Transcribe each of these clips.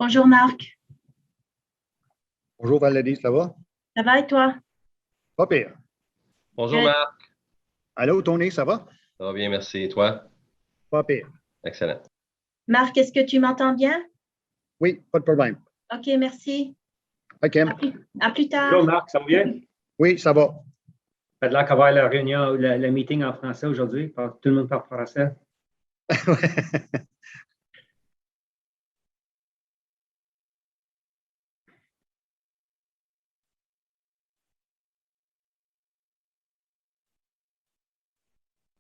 Bonjour Marc, Bonjour Valérie, ça va? ça va et toi? Pas pire. Bonjour Good. Marc, Allô Tony, ça va? ça va bien, merci. Et toi? Pas pire. Excellent. Marc, est-ce que tu m'entends bien? Oui, pas de problème. Ok, merci. Hi Kim. À plus tard. Bonjour Marc, ça va bien? Oui, ça va. Ça a l'air qu'on va avoir la réunion, le meeting en français aujourd'hui. Tout le monde parle français.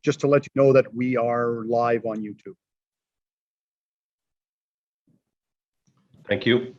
Just to let you know that we are live on YouTube. Thank you.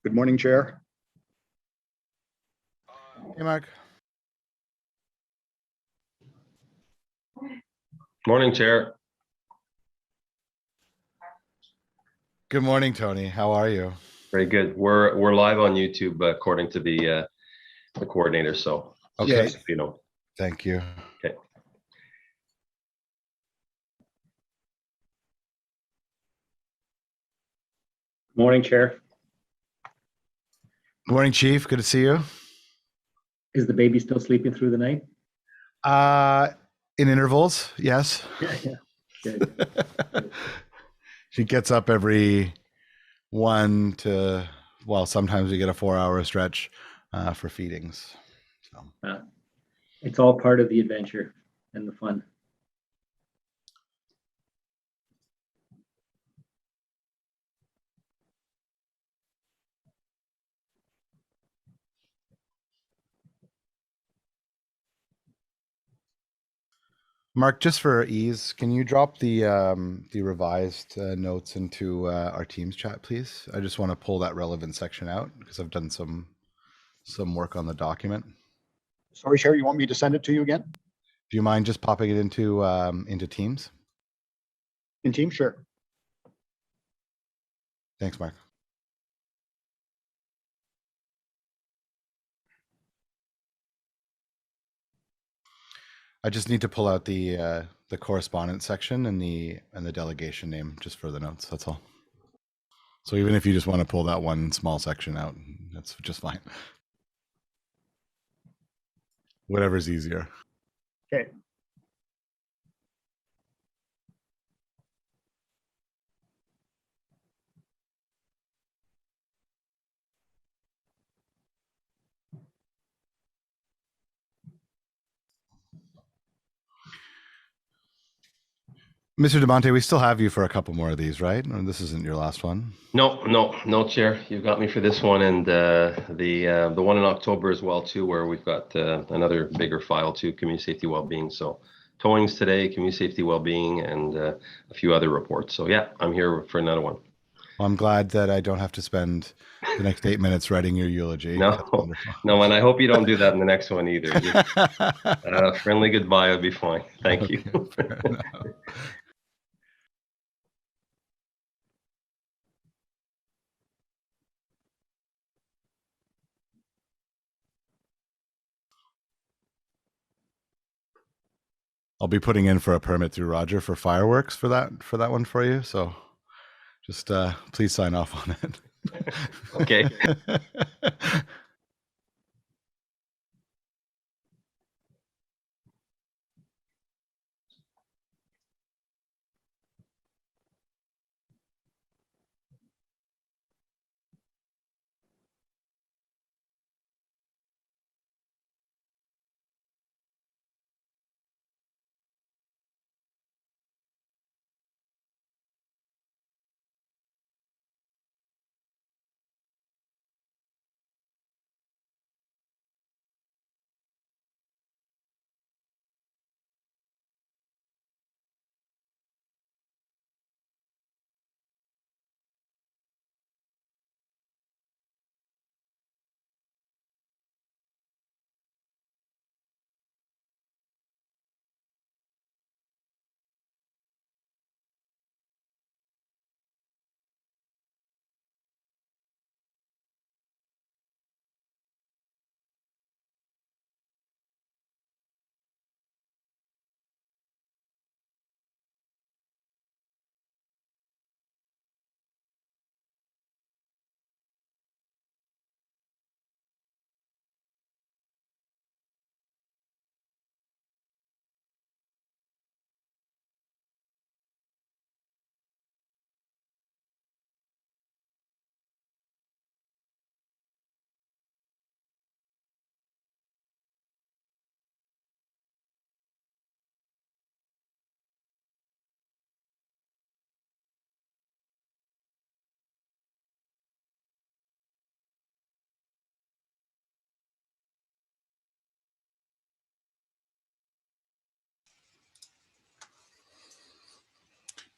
Good morning, Chair. Hey, Mark. Morning, Chair. Good morning, Tony. How are you? Very good. We're live on YouTube according to the coordinator. So Okay. just so you know. Thank you. Okay. Morning, Chair. Good morning, Chief. Good to see you. Is the baby still sleeping through the night? In intervals, yes. Yeah. Good. She gets up every sometimes we get a 4-hour stretch for feedings. So. It's all part of the adventure and the fun. Mark, just for ease, can you drop the revised notes into our Teams chat, please? I just want to pull that relevant section out because I've done some work on the document. Sorry, Chair, you want me to send it to you again? Do you mind just popping it into Teams? In Teams, sure. Thanks, Mark. I just need to pull out the correspondence section and the delegation name just for the notes. That's all. So even if you just want to pull that one small section out, that's just fine. Whatever's easier. Okay. Mr. DeMonte, we still have you for a couple more of these, right? Or this isn't your last one. No, Chair. You got me for this one, and the one in October as well too, where we've got another bigger file too, community safety wellbeing. So towings today, community safety wellbeing, and a few other reports. So yeah, I'm here for another one. Well, I'm glad that I don't have to spend the next 8 minutes writing your eulogy. No, That's wonderful. no, and I hope you don't do that in the next one either. Just, friendly goodbye would be fine. Thank you. Okay, fair enough. I'll be putting in for a permit through Roger for fireworks for that one for you. So just please sign off on it. Okay.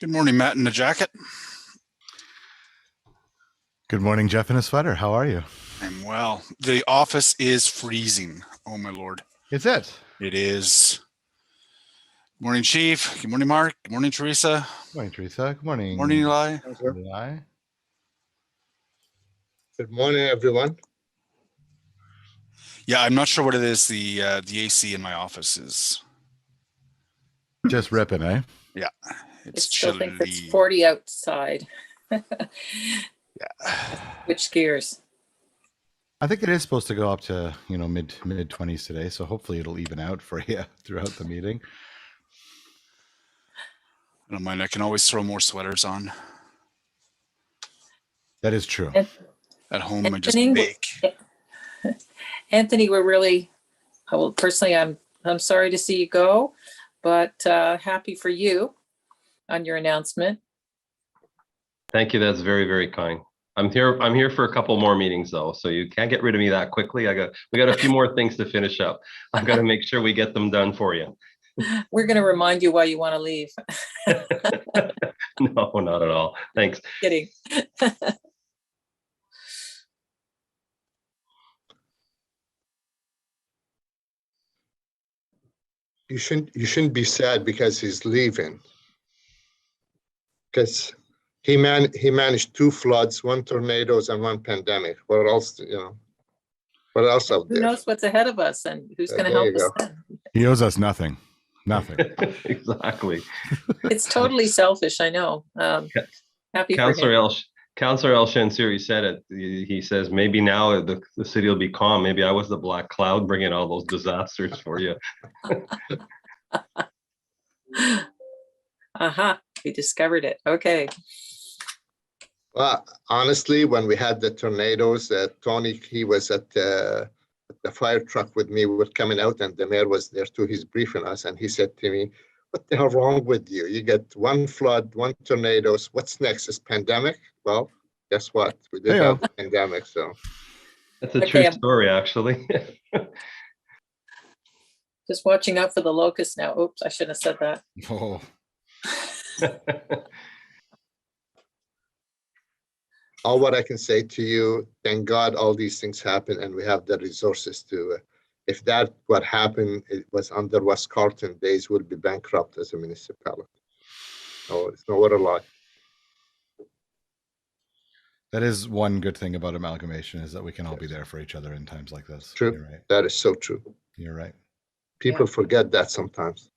Good morning, Matt in the jacket. Good morning, Jeff in a sweater. How are you? I'm well. The office is freezing. Oh my Lord. Is it? It is. Good morning, Chief. Good morning, Mark. Good morning, Teresa. Good morning, Teresa. Good morning. Morning, Eli. Eli. Good morning, everyone. Yeah, I'm not sure what it is. The AC in my office is. Just ripping, eh? Yeah, It it's still chilly. thinks it's 40 outside. Yeah. Which gears? I think it is supposed to go up to, mid 20s today. So hopefully it'll even out for you throughout the meeting. I don't mind. I can always throw more sweaters on. That is true. At home, I just Anthony, bake. Anthony, we're really, well, personally, I'm sorry to see you go, but happy for you on your announcement. Thank you. That's very, very kind. I'm here for a couple more meetings though, so you can't get rid of me that quickly. We got a few more things to finish up. I've got to make sure we get them done for you. We're going to remind you why you want to leave. No, not at all. Thanks. Kidding. You shouldn't be sad because he's leaving. Because he managed 2 floods, 1 tornadoes, and 1 pandemic. What else, what else out Who there? knows what's ahead of us and who's going to There help you us go. then? He owes us nothing. Nothing. Exactly. It's totally selfish, I know. Happy for Councillor him. Councillor El Shansuri said it. He says maybe now the city will be calm. Maybe I was the black cloud bringing all those disasters for you. Aha, we discovered it. Okay. Well, honestly, when we had the tornadoes, Tony, he was at the fire truck with me. We were coming out and the mayor was there too. He's briefing us and he said to me, what the hell wrong with you? You get one flood, one tornadoes. What's next? Is pandemic? Well, guess what? We did have the pandemic, so. That's a Okay, true story, actually. Just watching out for the locusts now. Oops, I shouldn't have said that. Oh, All what I can say to you, thank God all these things happen and we have the resources to, if that what happened, it was under West Carleton days, we'll be bankrupt as a municipality. So it's no water lie. that is one good thing about amalgamation, is that we can all be there for each other in times like this. True. You're right. That is so true. You're right. People forget that sometimes.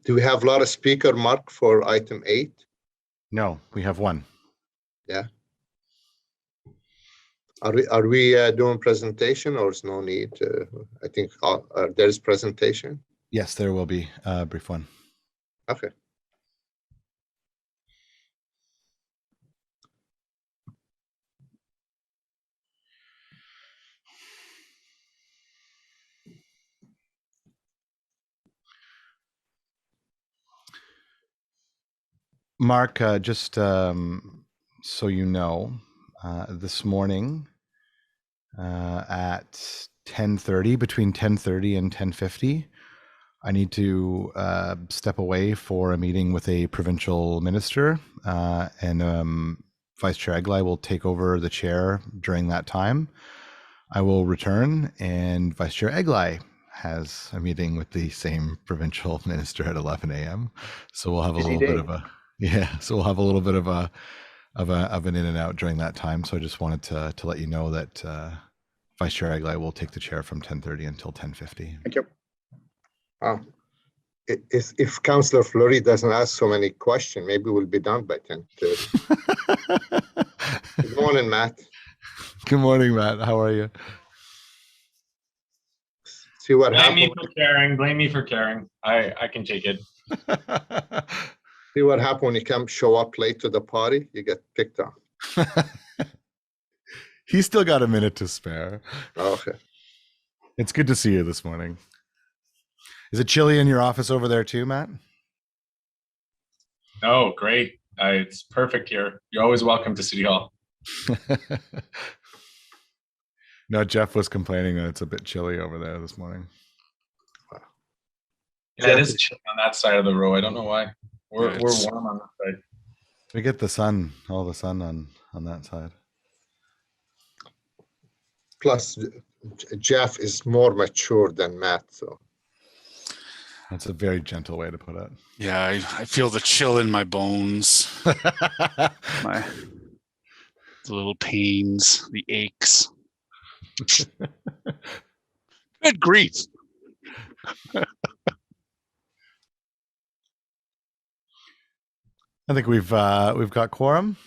Do we have a lot of speaker, Mark, for item 8? No, we have one. Yeah. Are we doing presentation or is no need? I think there is presentation. Yes, there will be a brief one. Okay. Mark, just so you know, this morning at 10:30, between 10:30 and 10:50, I need to step away for a meeting with a provincial minister, and Vice Chair Eglai will take over the chair during that time. I will return, and Vice Chair Eglai has a meeting with the same provincial minister at 11 a.m. So we'll have a little bit of a So we'll have a little bit of an in and out during that time. So I just wanted to let you know that Vice Chair Eglai will take the chair from 10:30 until 10:50. Thank you. If Councillor Fleury doesn't ask so many questions, maybe we'll be done by 10:30. Good morning, Matt. Good morning, Matt. How are you? See what Blame me happened. for caring. Blame me for caring. I can take it. See what happened when you show up late to the party. You get picked on. He's still got a minute to spare. Okay. It's good to see you this morning. Is it chilly in your office over there too, Matt? Oh, great. It's perfect here. You're always welcome to City Hall. No, Jeff was complaining that it's a bit chilly over there this morning. Yeah, it is chilly on that side of the row. I don't know why. We're It's- warm on that side. We get the sun, all the sun on that side. Plus, Jeff is more mature than Matt, so. That's a very gentle way to put it. Yeah, I feel the chill in my bones, my the little pains, the aches. Good grief. I think we've got quorum.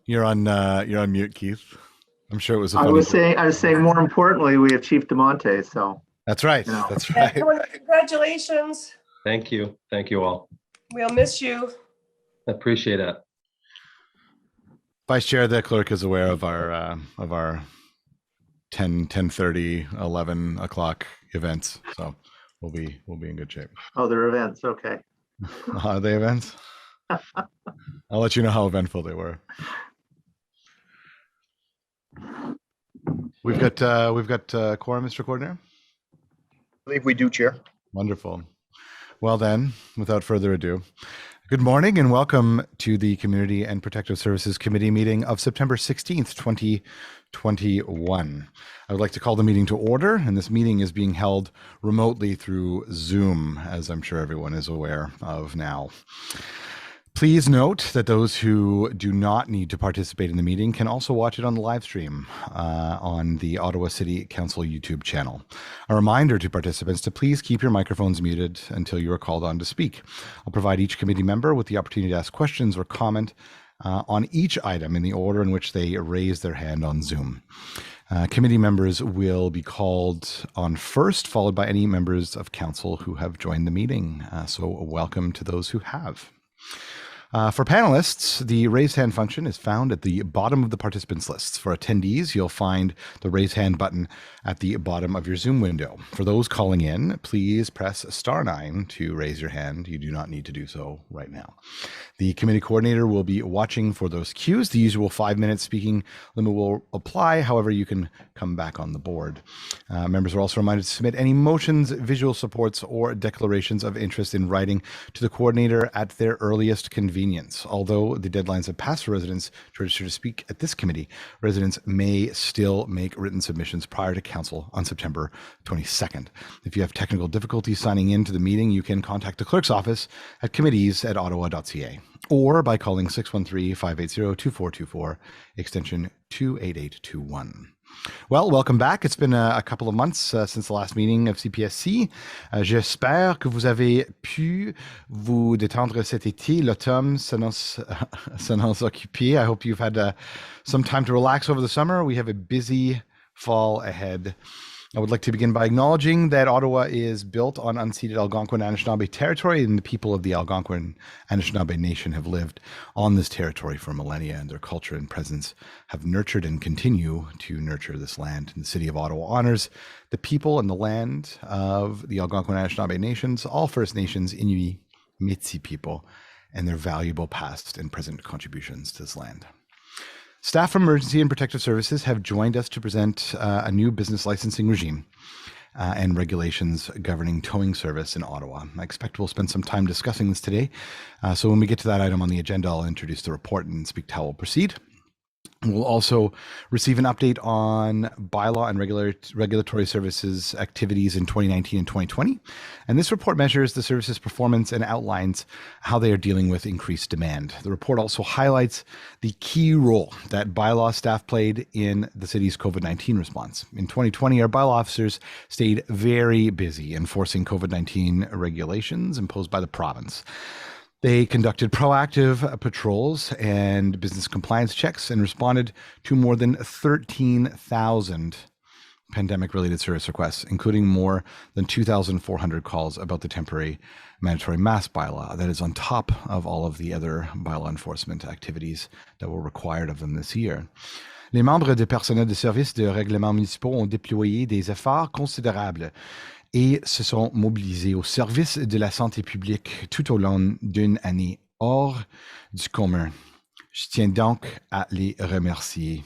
You're on mute, Keith. I'm sure it was a funny. I was saying more importantly, we have Chief DeMonte, so. That's right. No. That's right. Congratulations. Thank you. Thank you all. We'll miss you. Appreciate it. Vice Chair, the clerk is aware of our 10:30, 11 o'clock events, so we'll be in good shape. Oh, they're events, okay. Are they events? I'll let you know how eventful they were. We've got quorum, Mr. Coordinator. I believe we do, Chair. Wonderful. Well then, without further ado, I Good morning and welcome to the Community and Protective Services Committee meeting of September 16th, 2021. I would like to call the meeting to order, and this meeting is being held remotely through Zoom, as I'm sure everyone is aware of now. Please note that those who do not need to participate in the meeting can also watch it on the live stream on the Ottawa City Council YouTube channel. A reminder to participants to please keep your microphones muted until you are called on to speak. I'll provide each committee member with the opportunity to ask questions or comment on each item in the order in which they raise their hand on Zoom. Committee members will be called on first, followed by any members of council who have joined the meeting. So welcome to those who have. For panelists, the raise hand function is found at the bottom of the participants lists. For attendees, you'll find the raise hand button at the bottom of your Zoom window. For those calling in, please press *9 to raise your hand. You do not need to do so right now. The committee coordinator will be watching for those cues. The usual 5-minute speaking limit will apply. However, you can come back on the board. Members are also reminded to submit any motions, visual supports, or declarations of interest in writing to the coordinator at their earliest convenience. Although the deadlines have passed for residents to register to speak at this committee, residents may still make written submissions prior to council on September 22nd. If you have technical difficulties signing in to the meeting, you can contact the clerk's office at committees@ottawa.ca or by calling 613-580-2424, extension 28821. Well, welcome back. It's been a couple of months since the last meeting of CPSC. J'espère que vous avez pu vous détendre cet été. L'automne s'annonce occupé. I hope you've had some time to relax over the summer. We have a busy fall ahead. I would like to begin by acknowledging that Ottawa is built on unceded Algonquin-Anishinaabe territory, and the people of the Algonquin-Anishinaabe Nation have lived on this territory for millennia, and their culture and presence have nurtured and continue to nurture this land. And the City of Ottawa honors the people and the land of the Algonquin-Anishinaabe Nations, all First Nations, Inuit, Métis people, and their valuable past and present contributions to this land. Staff from Emergency and Protective Services have joined us to present a new business licensing regime and regulations governing towing service in Ottawa. I expect we'll spend some time discussing this today. So when we get to that item on the agenda, I'll introduce the report and speak to how we'll proceed. We'll also receive an update on bylaw and regulatory services activities in 2019 and 2020. And this report measures the services performance and outlines how they are dealing with increased demand. The report also highlights the key role that bylaw staff played in the city's COVID-19 response. In 2020, our bylaw officers stayed very busy enforcing COVID-19 regulations imposed by the province. They conducted proactive patrols and business compliance checks and responded to more than 13,000 pandemic-related service requests, including more than 2,400 calls about the temporary mandatory mask bylaw. That is on top of all of the other bylaw enforcement activities that were required of them this year. Les membres du personnel de services de règlement municipaux ont déployé des efforts considérables et se sont mobilisés au service de la santé publique tout au long d'une année hors du commun. Je tiens donc à les remercier.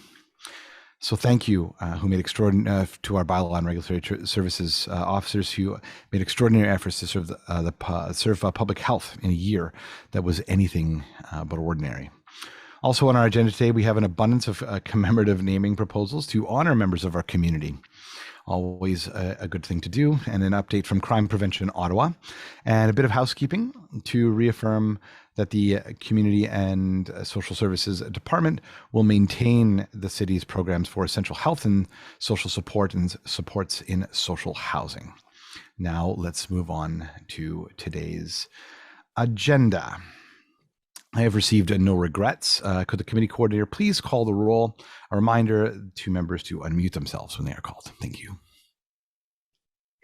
So thank you who made to our bylaw and regulatory services officers who made extraordinary efforts to serve public health in a year that was anything but ordinary. Also on our agenda today, we have an abundance of commemorative naming proposals to honor members of our community. Always a good thing to do, and an update from Crime Prevention Ottawa, and a bit of housekeeping to reaffirm that the Community and Social Services Department will maintain the city's programs for essential health and social support and supports in social housing. Now let's move on to today's agenda. I have received no regrets. Could the committee coordinator please call the roll? A reminder to members to unmute themselves when they are called. Thank you.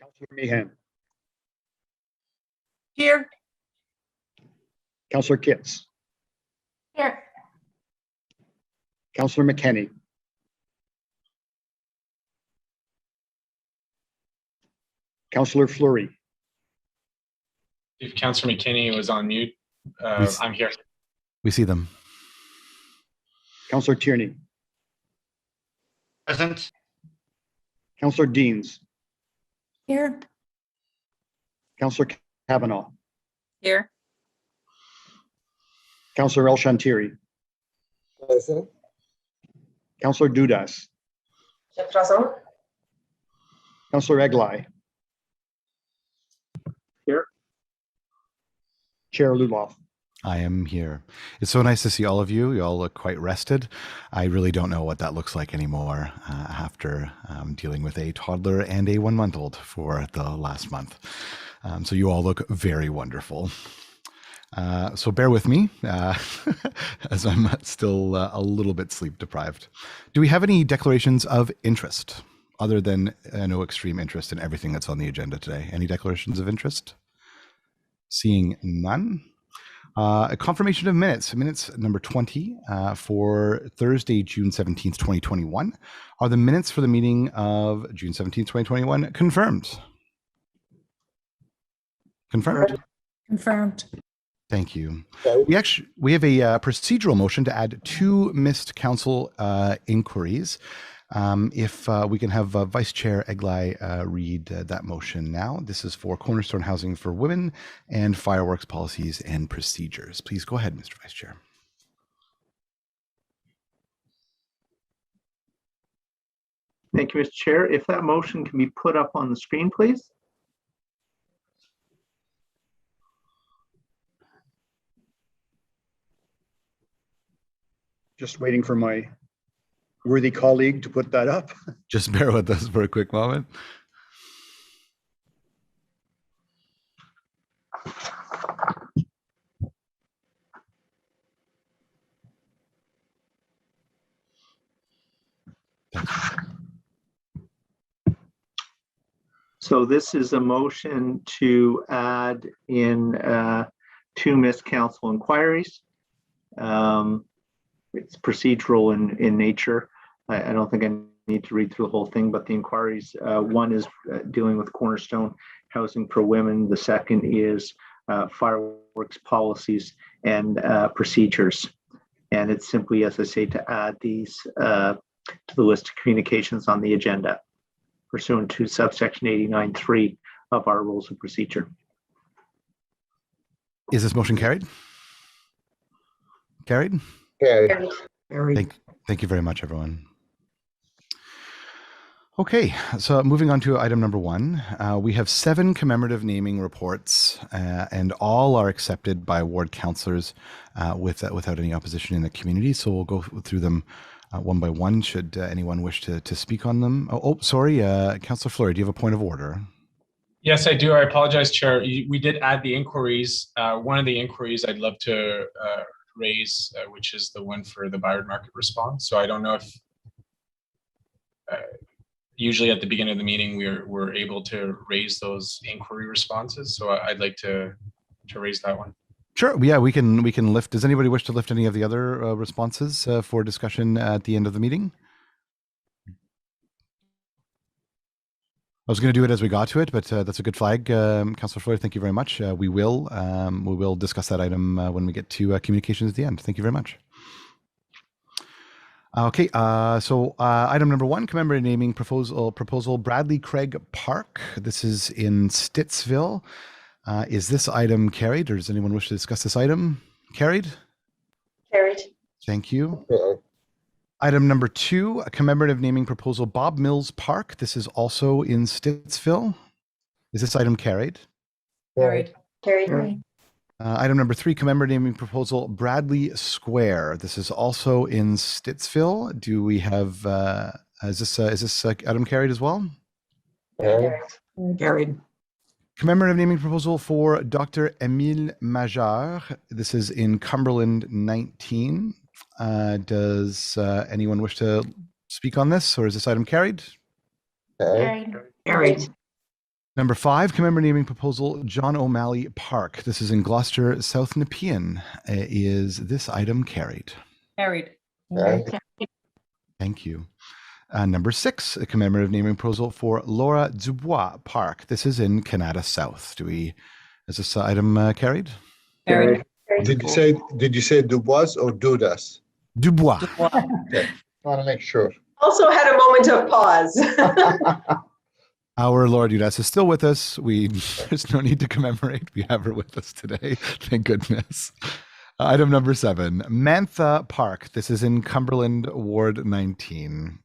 Councillor Meehan. Here. Councillor Kitts. Here. Councillor McKenney. Councillor Fleury. If Councillor McKinney was on mute, I'm here. We see them. Councillor Tierney. Present. Councillor Deans. Here. Councillor Kavanaugh. Here. Councillor El Shantiri, Present. Councillor Dudas, Present. Councillor Eglai. Here. Chair Luloff. I am here. It's so nice to see all of you. You all look quite rested. I really don't know what that looks like anymore after dealing with a toddler and a 1-month-old for the last month. So you all look very wonderful. So bear with me as I'm still a little bit sleep deprived. Do we have any declarations of interest other than no extreme interest in everything that's on the agenda today? Any declarations of interest? Seeing none. A confirmation of minutes number 20 for Thursday, June 17th, 2021. Are the minutes for the meeting of June 17th, 2021 confirmed? Confirmed? Confirmed. Thank you. We have a procedural motion to add 2 missed council inquiries. If we can have Vice Chair Eglai read that motion now. This is for Cornerstone Housing for Women and Fireworks Policies and Procedures. Please go ahead, Mr. Vice Chair. Thank you, Mr. Chair. If that motion can be put up on the screen, please. Just waiting for my worthy colleague to put that up. Just bear with us for a quick moment. So this is a motion to add in 2 missed council inquiries. It's procedural in nature. I don't think I need to read through the whole thing, but the inquiries, one is dealing with Cornerstone Housing for Women. The second is fireworks policies and procedures. And it's simply, as I say, to add these to the list of communications on the agenda pursuant to subsection 89.3 of our rules of procedure. Is this motion carried? Carried? Carried. Thank you very much, everyone. Okay, so moving on to item number 1, we have 7 commemorative naming reports, and all are accepted by ward councillors without any opposition in the community. So we'll go through them one by one. Should anyone wish to speak on them? Sorry, Councillor Fleury, do you have a point of order? Yes, I do. I apologize, Chair. We did add the inquiries. One of the inquiries I'd love to raise, which is the one for the Byron Market response. So I don't know if usually at the beginning of the meeting we're able to raise those inquiry responses. So I'd like to raise that one. Sure. Yeah, we can lift. Does anybody wish to lift any of the other responses for discussion at the end of the meeting? I was going to do it as we got to it, but that's a good flag, Councillor Floyd. Thank you very much. We will discuss that item when we get to communications at the end. Thank you very much. Okay, so item number 1, commemorative naming proposal Bradley Craig Park. This is in Stittsville. Is this item carried, or does anyone wish to discuss this item? Carried? Carried. Thank you. Item number 2, a commemorative naming proposal Bob Mills Park. This is also in Stittsville. Is this item carried? Carried. Carried. Item number 3, commemorative naming proposal Bradley Square. This is also in Stittsville. Do we have? Is this item carried as well? Carried. Commemorative naming proposal for Dr. Émile Major. This is in Cumberland 19. Does anyone wish to speak on this, or is this item carried? Carried. Number 5, commemorative naming proposal John O'Malley Park. This is in Gloucester, South Nepean. Is this item carried? Carried. Thank you. Number 6, a commemorative naming proposal for Laura Dubois Park. This is in Canada South. Is this item carried? Carried. Did you say Dubois or Dudas? Dubois. Okay. Want to make sure. Also had a moment of pause. Our Laura Dudas is still with us. There's no need to commemorate. We have her with us today. Thank goodness. Item number 7, Mantha Park. This is in Cumberland, Ward 19.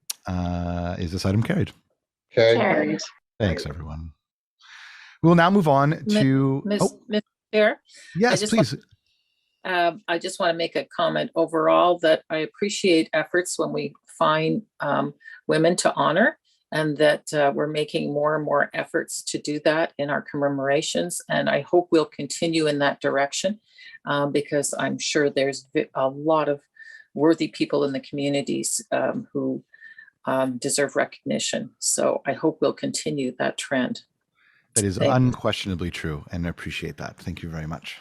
Is this item carried? Okay. Carried. Thanks, everyone. We'll now move on to. Miss Chair, Yes, just please. I just want to make a comment overall that I appreciate efforts when we find women to honor, and that we're making more and more efforts to do that in our commemorations. And I hope we'll continue in that direction because I'm sure there's a lot of worthy people in the communities who deserve recognition. So I hope we'll continue that trend. That is unquestionably true, and I appreciate that. Thank you very much.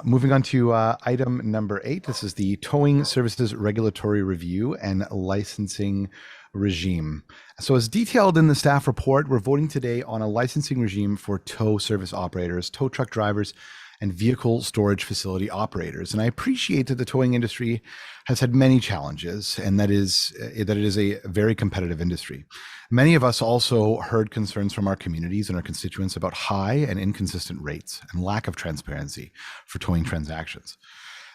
Moving on to item number 8. This is the Towing Services Regulatory Review and Licensing Regime. So as detailed in the staff report, we're voting today on a licensing regime for tow service operators, tow truck drivers, and vehicle storage facility operators. And I appreciate that the towing industry has had many challenges, and that it is a very competitive industry. Many of us also heard concerns from our communities and our constituents about high and inconsistent rates and lack of transparency for towing transactions.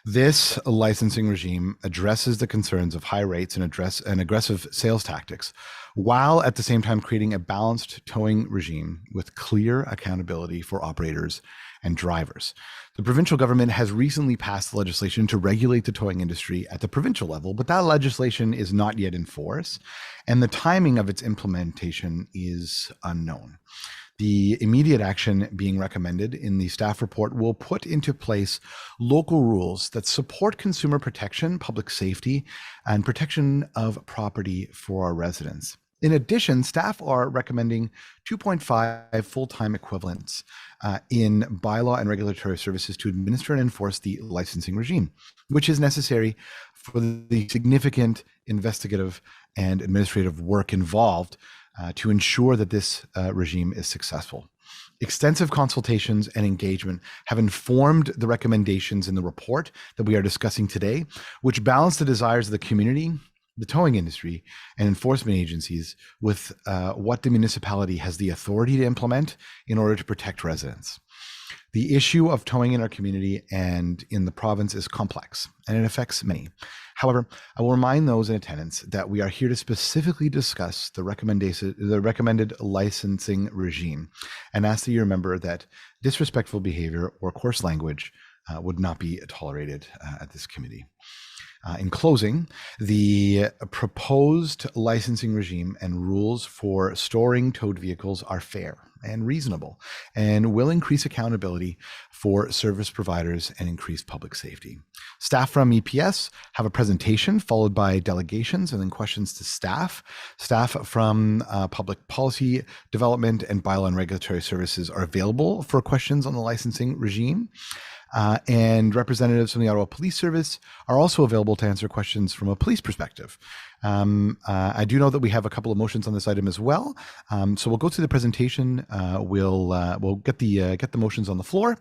This licensing regime addresses the concerns of high rates and aggressive sales tactics, while at the same time creating a balanced towing regime with clear accountability for operators and drivers. The provincial government has recently passed legislation to regulate the towing industry at the provincial level, but that legislation is not yet in force, and the timing of its implementation is unknown. The immediate action being recommended in the staff report will put into place local rules that support consumer protection, public safety, and protection of property for our residents. In addition, staff are recommending 2.5 full-time equivalents in bylaw and regulatory services to administer and enforce the licensing regime, which is necessary for the significant investigative and administrative work involved to ensure that this regime is successful. Extensive consultations and engagement have informed the recommendations in the report that we are discussing today, which balance the desires of the community, the towing industry, and enforcement agencies with what the municipality has the authority to implement in order to protect residents. The issue of towing in our community and in the province is complex, and it affects many. However, I will remind those in attendance that we are here to specifically discuss the recommended licensing regime, and ask that you remember that disrespectful behavior or coarse language would not be tolerated at this committee. In closing, the proposed licensing regime and rules for storing towed vehicles are fair and reasonable and will increase accountability for service providers and increase public safety. Staff from EPS have a presentation followed by delegations and then questions to staff. Staff from Public Policy Development and Bylaw and Regulatory Services are available for questions on the licensing regime. And representatives from the Ottawa Police Service are also available to answer questions from a police perspective. I do know that we have a couple of motions on this item as well. So we'll go through the presentation. We'll get the motions on the floor.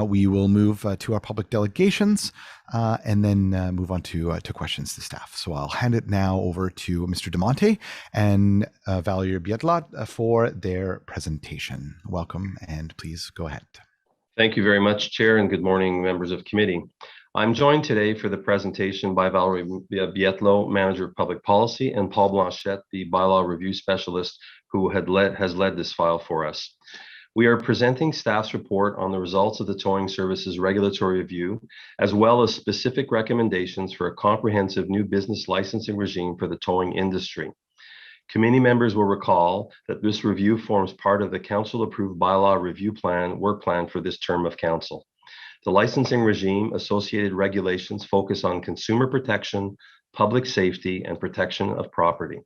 We will move to our public delegations and then move on to questions to staff. So I'll hand it now over to Mr. DeMonte and Valerie Biedlot for their presentation. Welcome, and please go ahead. Thank you very much, Chair, and good morning, members of committee. I'm joined today for the presentation by Valerie Biedlot, Manager of Public Policy, and Paul Blanchette, the Bylaw Review Specialist, who has led this file for us. We are presenting staff's report on the results of the Towing Services Regulatory Review, as well as specific recommendations for a comprehensive new business licensing regime for the towing industry. Committee members will recall that this review forms part of the council-approved bylaw review work plan for this term of council. The licensing regime, associated regulations focus on consumer protection, public safety, and protection of property.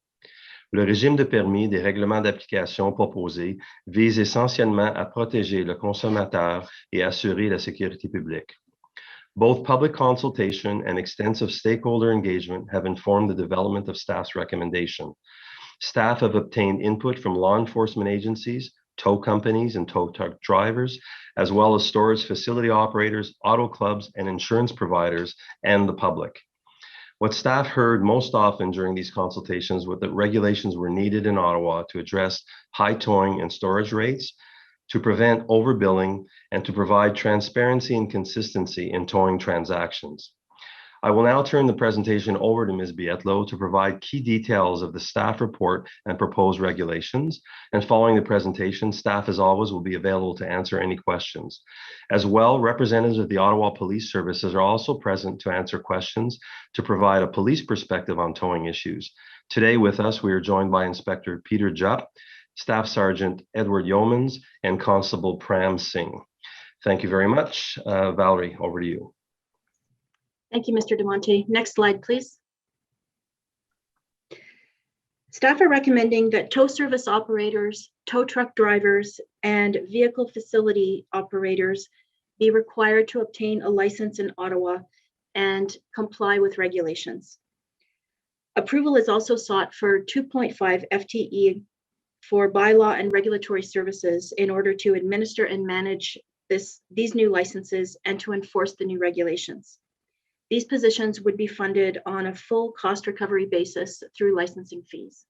Le régime de permis des règlements d'application proposés vise essentiellement à protéger le consommateur et assurer la sécurité publique. Both public consultation and extensive stakeholder engagement have informed the development of staff's recommendation. Staff have obtained input from law enforcement agencies, tow companies and tow truck drivers, as well as storage facility operators, auto clubs, and insurance providers, and the public. What staff heard most often during these consultations was that regulations were needed in Ottawa to address high towing and storage rates, to prevent overbilling, and to provide transparency and consistency in towing transactions. I will now turn the presentation over to Ms. Bylaw to provide key details of the staff report and proposed regulations. And following the presentation, staff, as always, will be available to answer any questions. As well, representatives of the Ottawa Police Services are also present to answer questions to provide a police perspective on towing issues. Today with us, we are joined by Inspector Peter Jupp, Staff Sergeant Edward Yeomans, and Constable Pram Singh. Thank you very much. Valerie, over to you. Thank you, Mr. DeMonte. Next slide, please. Staff are recommending that tow service operators, tow truck drivers, and vehicle facility operators be required to obtain a license in Ottawa and comply with regulations. Approval is also sought for 2.5 FTE for bylaw and regulatory services in order to administer and manage these new licenses and to enforce the new regulations. These positions would be funded on a full cost recovery basis through licensing fees.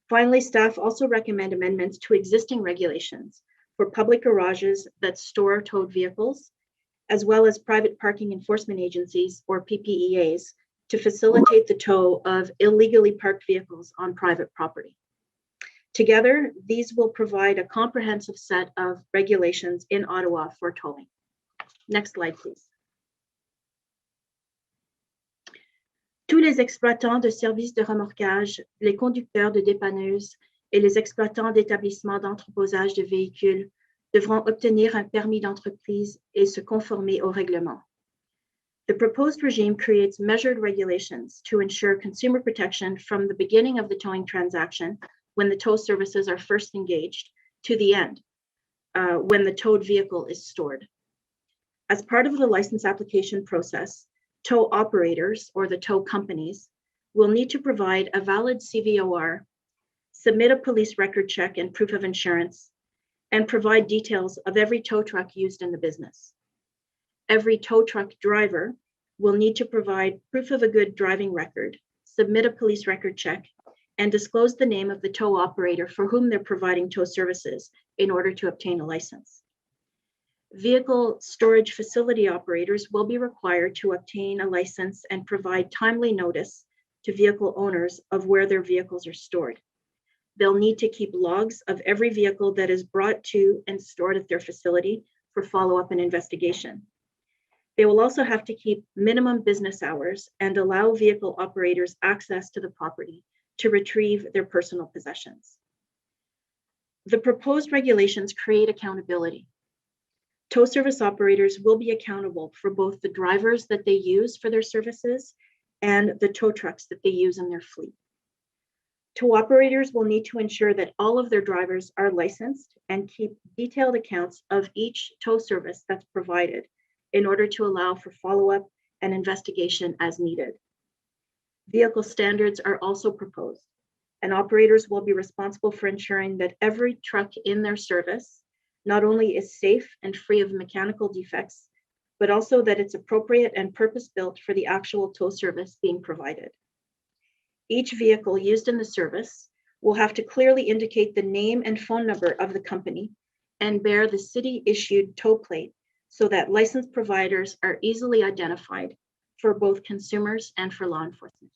Finally, staff also recommend amendments to existing regulations for public garages that store towed vehicles, as well as private parking enforcement agencies, or PPEAs, to facilitate the tow of illegally parked vehicles on private property. Together, these will provide a comprehensive set of regulations in Ottawa for towing. Next slide, please. Tous les exploitants de services de remorquage, les conducteurs de dépanneuses et les exploitants d'établissements d'entreposage de véhicules devront obtenir un permis d'entreprise et se conformer au règlement. The proposed regime creates measured regulations to ensure consumer protection from the beginning of the towing transaction, when the tow services are first engaged, to the end, when the towed vehicle is stored. As part of the license application process, tow operators, or the tow companies, will need to provide a valid CVOR, submit a police record check and proof of insurance, and provide details of every tow truck used in the business. Every tow truck driver will need to provide proof of a good driving record, submit a police record check, and disclose the name of the tow operator for whom they're providing tow services in order to obtain a license. Vehicle storage facility operators will be required to obtain a license and provide timely notice to vehicle owners of where their vehicles are stored. They'll need to keep logs of every vehicle that is brought to and stored at their facility for follow-up and investigation. They will also have to keep minimum business hours and allow vehicle operators access to the property to retrieve their personal possessions. The proposed regulations create accountability. Tow service operators will be accountable for both the drivers that they use for their services and the tow trucks that they use in their fleet. Tow operators will need to ensure that all of their drivers are licensed and keep detailed accounts of each tow service that's provided in order to allow for follow-up and investigation as needed. Vehicle standards are also proposed, and operators will be responsible for ensuring that every truck in their service not only is safe and free of mechanical defects, but also that it's appropriate and purpose-built for the actual tow service being provided. Each vehicle used in the service will have to clearly indicate the name and phone number of the company and bear the city-issued tow plate so that licensed providers are easily identified for both consumers and for law enforcement.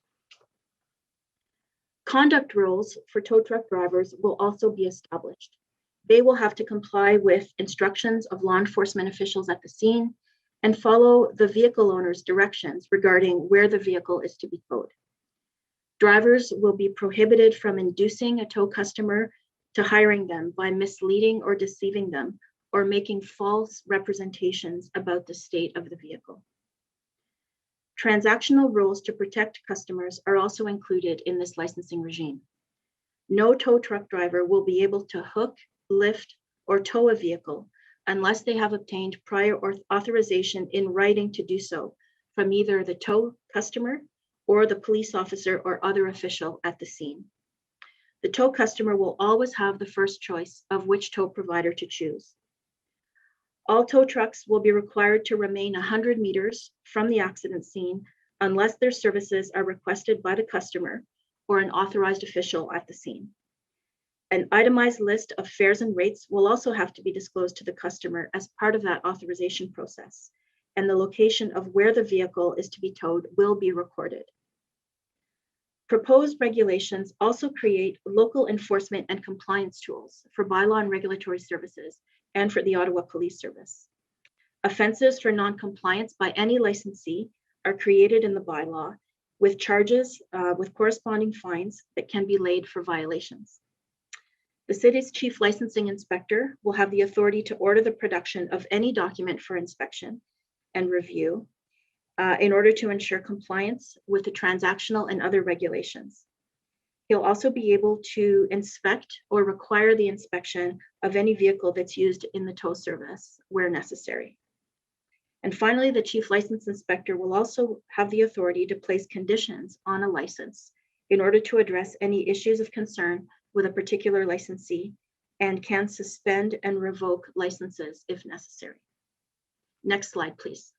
Conduct rules for tow truck drivers will also be established. They will have to comply with instructions of law enforcement officials at the scene and follow the vehicle owner's directions regarding where the vehicle is to be towed. Drivers will be prohibited from inducing a tow customer to hiring them by misleading or deceiving them or making false representations about the state of the vehicle. Transactional rules to protect customers are also included in this licensing regime. No tow truck driver will be able to hook, lift, or tow a vehicle unless they have obtained prior authorization in writing to do so from either the tow customer or the police officer or other official at the scene. The tow customer will always have the first choice of which tow provider to choose. All tow trucks will be required to remain 100 meters from the accident scene unless their services are requested by the customer or an authorized official at the scene. An itemized list of fares and rates will also have to be disclosed to the customer as part of that authorization process, and the location of where the vehicle is to be towed will be recorded. Proposed regulations also create local enforcement and compliance tools for bylaw and regulatory services and for the Ottawa Police Service. Offenses for non-compliance by any licensee are created in the bylaw with charges with corresponding fines that can be laid for violations. The city's chief licensing inspector will have the authority to order the production of any document for inspection and review in order to ensure compliance with the transactional and other regulations. He'll also be able to inspect or require the inspection of any vehicle that's used in the tow service where necessary. And finally, the chief license inspector will also have the authority to place conditions on a license in order to address any issues of concern with a particular licensee and can suspend and revoke licenses if necessary. Next slide, please.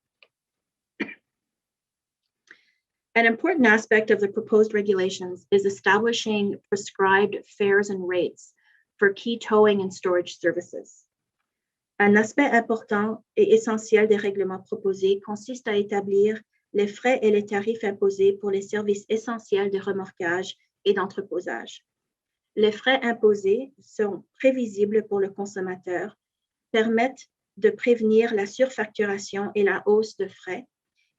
An important aspect of the proposed regulations is establishing prescribed fares and rates for key towing and storage services. Un aspect important et essentiel des règlements proposés consiste à établir les frais et les tarifs imposés pour les services essentiels de remorquage et d'entreposage. Les frais imposés sont prévisibles pour le consommateur, permettent de prévenir la surfacturation et la hausse de frais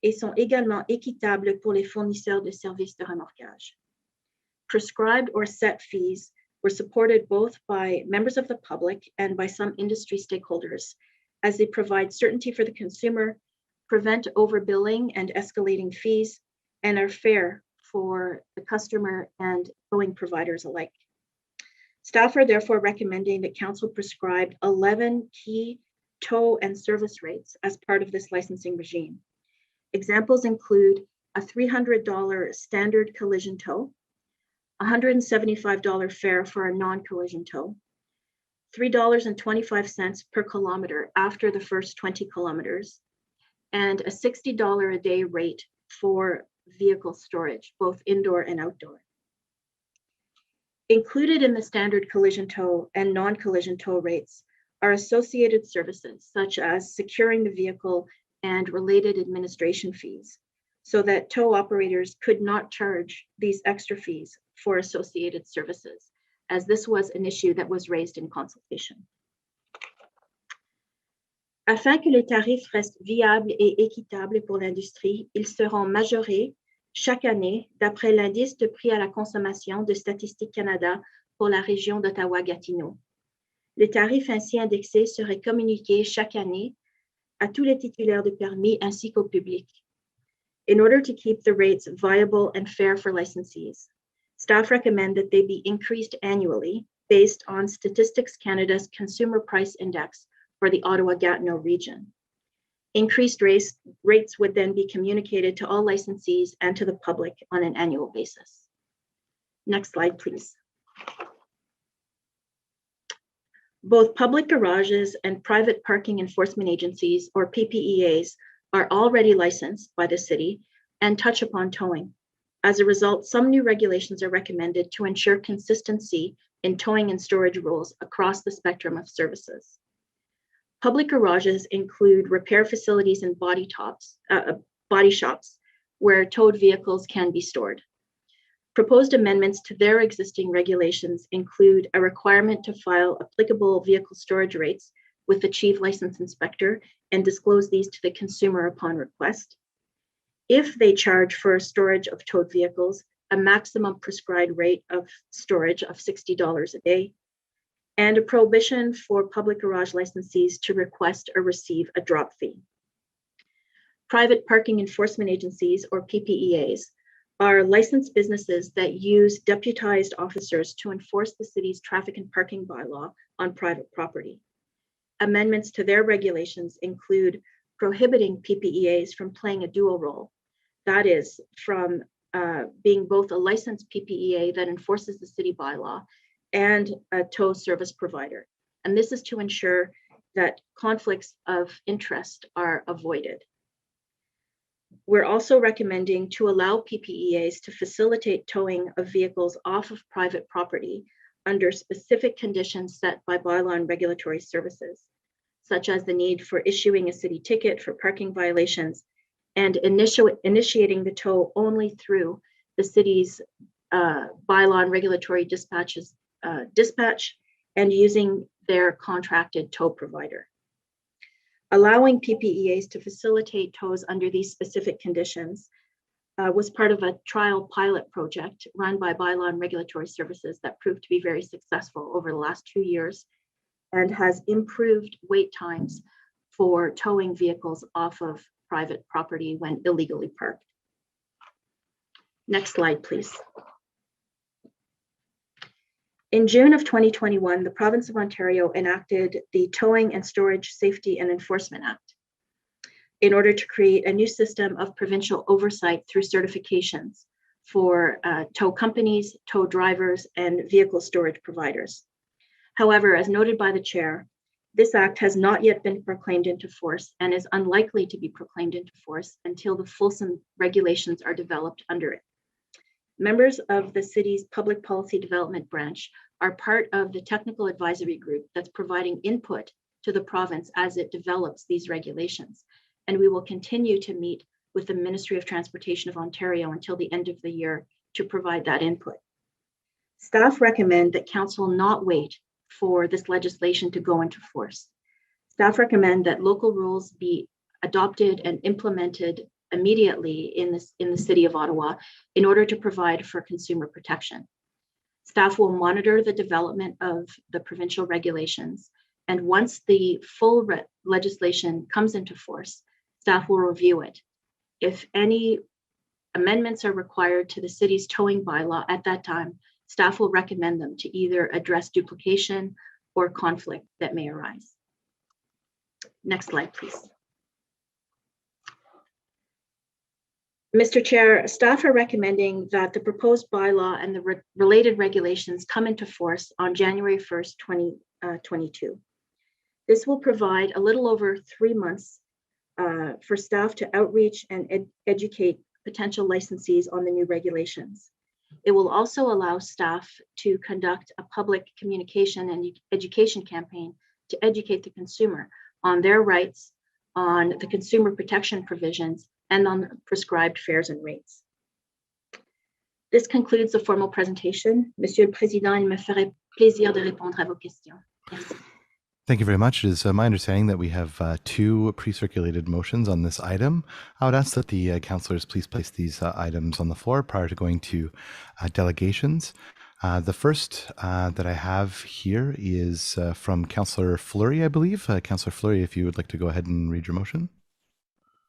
et sont également équitables pour les fournisseurs de services de remorquage. Prescribed or set fees were supported both by members of the public and by some industry stakeholders, as they provide certainty for the consumer, prevent overbilling and escalating fees, and are fair for the customer and towing providers alike. Staff are therefore recommending that Council prescribe 11 key tow and service rates as part of this licensing regime. Examples include a $300 standard collision tow, $175 fare for a non-collision tow, $3.25 per kilometer after the first 20 kilometers, and a $60 a day rate for vehicle storage, both indoor and outdoor. Included in the standard collision tow and non-collision tow rates are associated services such as securing the vehicle and related administration fees, so that tow operators could not charge these extra fees for associated services, as this was an issue that was raised in consultation. Afin que les tarifs restent viables et équitables pour l'industrie, ils seront majorés chaque année d'après l'indice de prix à la consommation de Statistique Canada pour la région d'Ottawa-Gatineau. Les tarifs ainsi indexés seraient communiqués chaque année à tous les titulaires de permis ainsi qu'au public. In order to keep the rates viable and fair for licensees, staff recommend that they be increased annually based on Statistics Canada's Consumer Price Index for the Ottawa-Gatineau region. Increased rates would then be communicated to all licensees and to the public on an annual basis. Next slide, please. Both public garages and private parking enforcement agencies, or PPEAs, are already licensed by the city and touch upon towing. As a result, some new regulations are recommended to ensure consistency in towing and storage rules across the spectrum of services. Public garages include repair facilities and body shops where towed vehicles can be stored. Proposed amendments to their existing regulations include a requirement to file applicable vehicle storage rates with the chief license inspector and disclose these to the consumer upon request. If they charge for storage of towed vehicles, a maximum prescribed rate of storage of $60 a day, and a prohibition for public garage licensees to request or receive a drop fee. Private parking enforcement agencies, or PPEAs, are licensed businesses that use deputized officers to enforce the city's traffic and parking bylaw on private property. Amendments to their regulations include prohibiting PPEAs from playing a dual role, that is, from being both a licensed PPEA that enforces the city bylaw and a tow service provider. And this is to ensure that conflicts of interest are avoided. We're also recommending to allow PPEAs to facilitate towing of vehicles off of private property under specific conditions set by bylaw and regulatory services, such as the need for issuing a city ticket for parking violations and initiating the tow only through the city's bylaw and regulatory dispatch and using their contracted tow provider. Allowing PPEAs to facilitate tows under these specific conditions was part of a trial pilot project run by Bylaw and Regulatory Services that proved to be very successful over the last 2 years and has improved wait times for towing vehicles off of private property when illegally parked. Next slide, please. In June of 2021, the province of Ontario enacted the Towing and Storage Safety and Enforcement Act in order to create a new system of provincial oversight through certifications for tow companies, tow drivers, and vehicle storage providers. However, as noted by the chair, this act has not yet been proclaimed into force and is unlikely to be proclaimed into force until the fulsome regulations are developed under it. Members of the city's public policy development branch are part of the technical advisory group that's providing input to the province as it develops these regulations. And we will continue to meet with the Ministry of Transportation of Ontario until the end of the year to provide that input. Staff recommend that council not wait for this legislation to go into force. Staff recommend that local rules be adopted and implemented immediately in the city of Ottawa in order to provide for consumer protection. Staff will monitor the development of the provincial regulations, and once the full legislation comes into force, staff will review it. If any amendments are required to the city's towing bylaw at that time, staff will recommend them to either address duplication or conflict that may arise. Next slide, please. Mr. Chair, staff are recommending that the proposed bylaw and the related regulations come into force on January 1st, 2022. This will provide a little over 3 months for staff to outreach and educate potential licensees on the new regulations. It will also allow staff to conduct a public communication and education campaign to educate the consumer on their rights, on the consumer protection provisions, and on prescribed fares and rates. This concludes the formal presentation. Monsieur le Président, il me ferait plaisir de répondre à vos questions. Merci. Thank you very much. It is my understanding that we have 2 pre-circulated motions on this item. I would ask that the councillors please place these items on the floor prior to going to delegations. The first that I have here is from Councillor Fleury, I believe. Councillor Fleury, if you would like to go ahead and read your motion.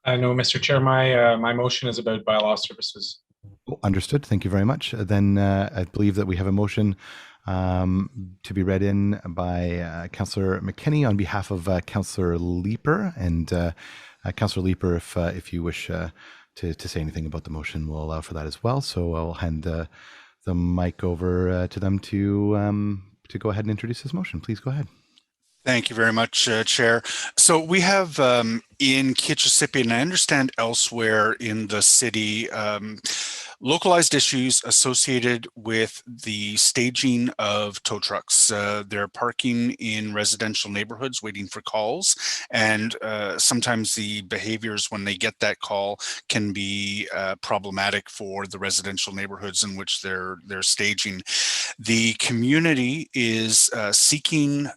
No, Mr. Chair, my motion is about bylaw services. Oh, understood. Thank you very much. Then I believe that we have a motion to be read in by Councillor McKinney on behalf of Councillor Leeper. And Councillor Leeper, if you wish to say anything about the motion, we'll allow for that as well. So I'll hand the mic over to them to go ahead and introduce this motion. Please go ahead. Thank you very much, Chair. So we have in Kitchissippi, and I understand elsewhere in the city, localized issues associated with the staging of tow trucks. They're parking in residential neighborhoods waiting for calls, and sometimes the behaviors when they get that call can be problematic for the residential neighborhoods in which they're staging. The community is seeking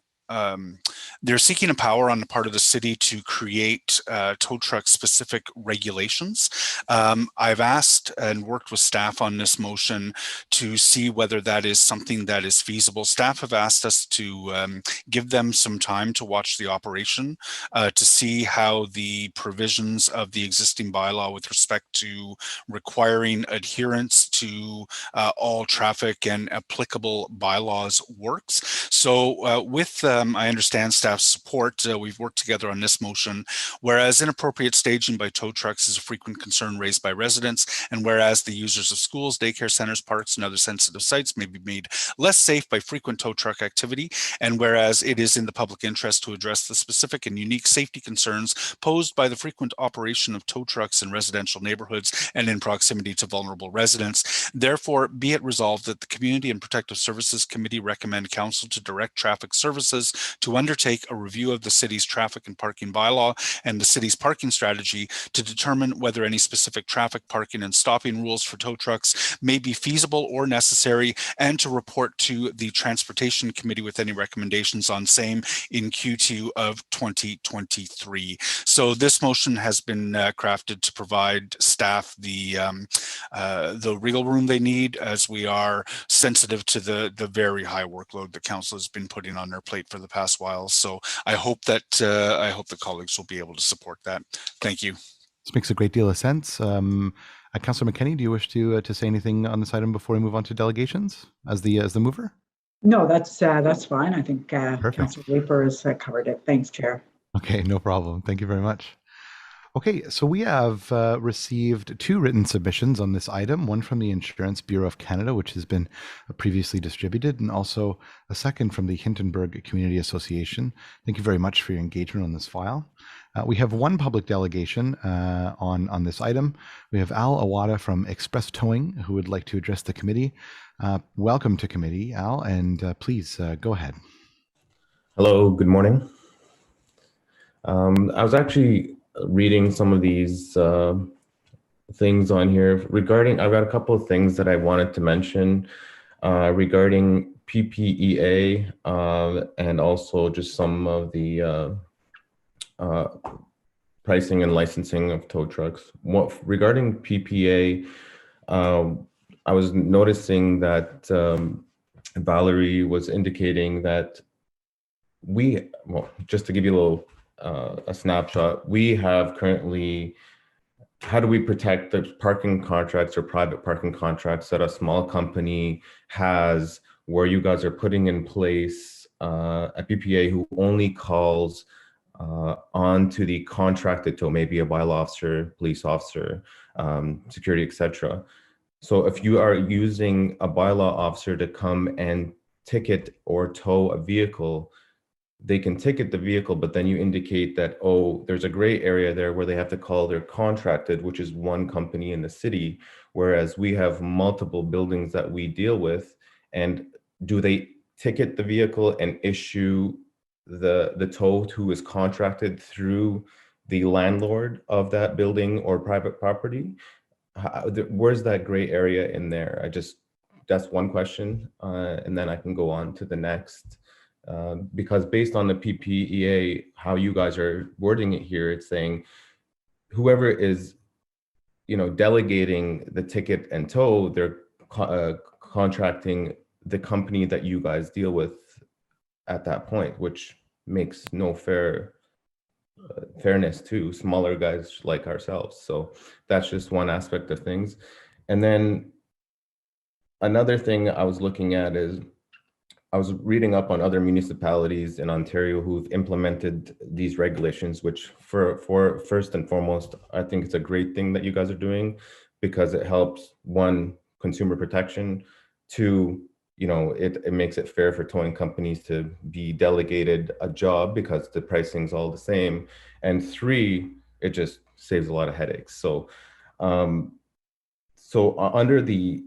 they're seeking a power on the part of the city to create tow truck specific regulations. I've asked and worked with staff on this motion to see whether that is something that is feasible. Staff have asked us to give them some time to watch the operation to see how the provisions of the existing bylaw with respect to requiring adherence to all traffic and applicable bylaws works. So with I understand staff's support. We've worked together on this motion. Whereas inappropriate staging by tow trucks is a frequent concern raised by residents, and whereas the users of schools, daycare centers, parks, and other sensitive sites may be made less safe by frequent tow truck activity, and whereas it is in the public interest to address the specific and unique safety concerns posed by the frequent operation of tow trucks in residential neighborhoods and in proximity to vulnerable residents, therefore be it resolved that the Community and Protective Services Committee recommend Council to direct Traffic Services to undertake a review of the city's traffic and parking bylaw and the city's parking strategy to determine whether any specific traffic, parking, and stopping rules for tow trucks may be feasible or necessary, and to report to the Transportation Committee with any recommendations on same in Q2 of 2023. So this motion has been crafted to provide staff the wiggle room they need, as we are sensitive to the very high workload that council has been putting on their plate for the past while. So I hope that the colleagues will be able to support that. Thank you. This makes a great deal of sense. Councillor McKenney, do you wish to say anything on this item before we move on to delegations as the mover? No, that's fine. I think Councillor Leeper has covered it. Thanks, Chair. Okay, no problem. Thank you very much. Okay, so we have received 2 written submissions on this item, one from the Insurance Bureau of Canada, which has been previously distributed, and also a second from the Hintonburg Community Association. Thank you very much for your engagement on this file. We have one public delegation on this item. We have Al Awada from Express Towing, who would like to address the committee. Welcome to committee, Al, and please go ahead. Hello, good morning. I was actually reading some of these things on here regarding, I've got a couple of things that I wanted to mention regarding PPEA and also just some of the pricing and licensing of tow trucks. Regarding PPA, I was noticing that Valerie was indicating that just to give you a little a snapshot, we have currently, how do we protect the parking contracts or private parking contracts that a small company has, where you guys are putting in place a PPA who only calls onto the contracted tow, maybe a bylaw officer, police officer, security, etc. So if you are using a bylaw officer to come and ticket or tow a vehicle, they can ticket the vehicle, but then you indicate that, oh, there's a gray area there where they have to call their contracted, which is one company in the city, whereas we have multiple buildings that we deal with. And do they ticket the vehicle and issue the tow who is contracted through the landlord of that building or private property? Where's that gray area in there? That's one question. And then I can go on to the next. Because based on the PPEA, how you guys are wording it here, it's saying whoever is, delegating the ticket and tow, they're contracting the company that you guys deal with at that point, which makes no fairness to smaller guys like ourselves. So that's just one aspect of things. And then another thing I was looking at is, I was reading up on other municipalities in Ontario who've implemented these regulations, which for first and foremost, I think it's a great thing that you guys are doing, because it helps, one, consumer protection, two, it makes it fair for towing companies to be delegated a job because the pricing's all the same, and three, it just saves a lot of headaches. So under the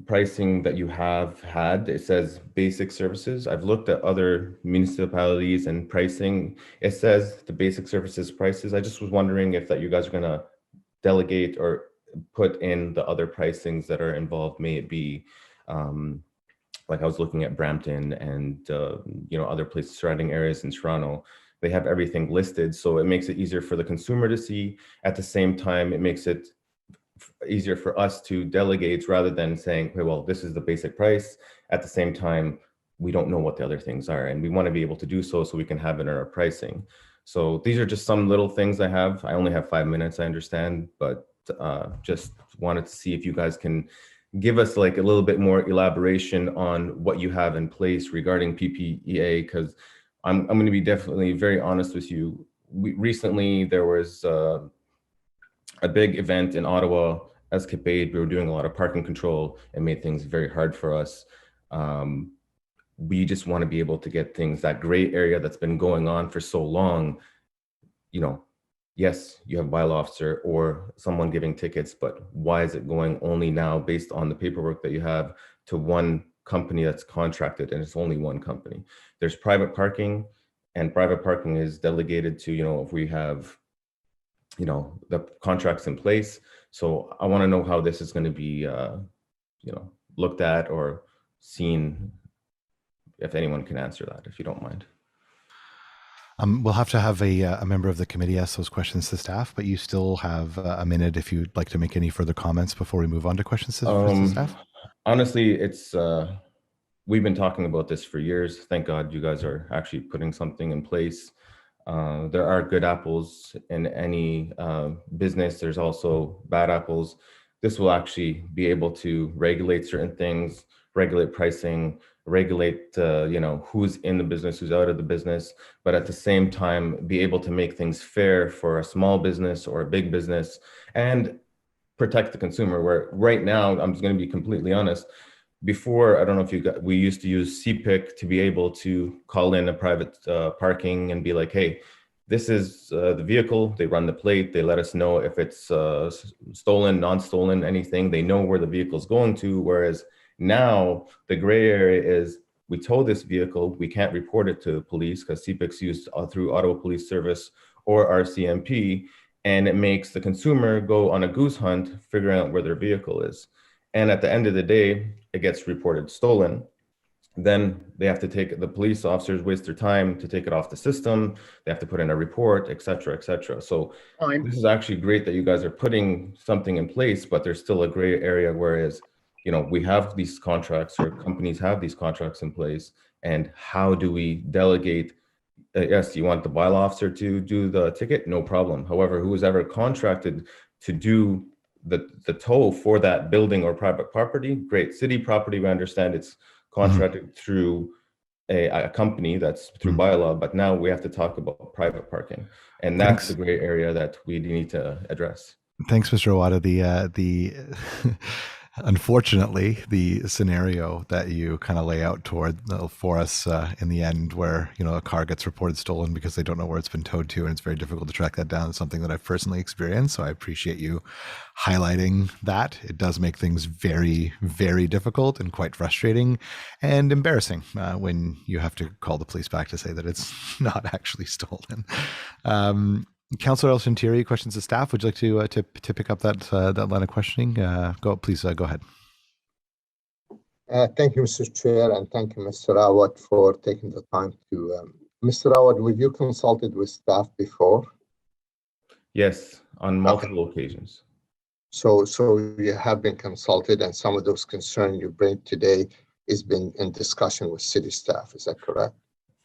pricing that you have had, it says basic services. I've looked at other municipalities and pricing. It says the basic services prices. I just was wondering if that you guys are going to delegate or put in the other pricings that are involved. May it be like I was looking at Brampton and other places, surrounding areas in Toronto. They have everything listed, so it makes it easier for the consumer to see. At the same time, it makes it easier for us to delegate, rather than saying, okay, well, this is the basic price. At the same time, we don't know what the other things are, and we want to be able to do so we can have it in our pricing. So these are just some little things I have. I only have 5 minutes, I understand, but just wanted to see if you guys can give us like a little bit more elaboration on what you have in place regarding PPEA, because I'm going to be definitely very honest with you. Recently, there was a big event in Ottawa, Escapade. We were doing a lot of parking control and made things very hard for us. We just want to be able to get things, that gray area that's been going on for so long. You know, yes, you have bylaw officer or someone giving tickets, but why is it going only now based on the paperwork that you have to one company that's contracted, and it's only one company? There's private parking, and private parking is delegated to, you know, if we have, you know, the contracts in place. So I want to know how this is going to be, you know, looked at or seen, if anyone can answer that, if you don't mind. We'll have to have a member of the committee ask those questions to staff, but you still have a minute if you'd like to make any further comments before we move on to questions to staff. Honestly, it's we've been talking about this for years. Thank God you guys are actually putting something in place. There are good apples in any business. There's also bad apples. This will actually be able to regulate certain things, regulate pricing, regulate you know, who's in the business, who's out of the business, but at the same time be able to make things fair for a small business or a big business and protect the consumer. Where right now, I'm just going to be completely honest, before, I don't know if you got, we used to use CPIC to be able to call in a private parking and be like, hey, this is the vehicle. They run the plate. They let us know if it's stolen, non-stolen, anything. They know where the vehicle's going to. Whereas now the gray area is, we tow this vehicle, we can't report it to police because CPIC's used through Ottawa Police Service or RCMP, and it makes the consumer go on a goose hunt figuring out where their vehicle is. And at the end of the day, it gets reported stolen. Then they have to take, the police officers waste their time to take it off the system. They have to put in a report, et cetera, et cetera. So this is actually great that you guys are putting something in place, but there's still a gray area, whereas, you know, we have these contracts, or companies have these contracts in place, and how do we delegate? Yes, you want the bylaw officer to do the ticket, no problem. However, who was ever contracted to do the tow for that building or private property? Great. City property, we understand it's contracted through a company that's through bylaw, but now we have to talk about private parking, and that's the gray area that we need to address. Thanks, Mr. Owada. The unfortunately, the scenario that you kind of lay out for us in the end, where, you know, a car gets reported stolen because they don't know where it's been towed to, and it's very difficult to track that down, is something that I've personally experienced. So I appreciate you highlighting that. It does make things very, very difficult and quite frustrating and embarrassing when you have to call the police back to say that it's not actually stolen. Councillor El-Shantiri, questions of staff. Would you like to pick up that line of questioning? Please go ahead. Thank you, Mr. Chair, and thank you, Mr. Awad, for taking the time to. Mr. Awad, have you consulted with staff before? Yes, on multiple occasions. So you have been consulted, and some of those concerns you bring today has been in discussion with city staff. Is that correct?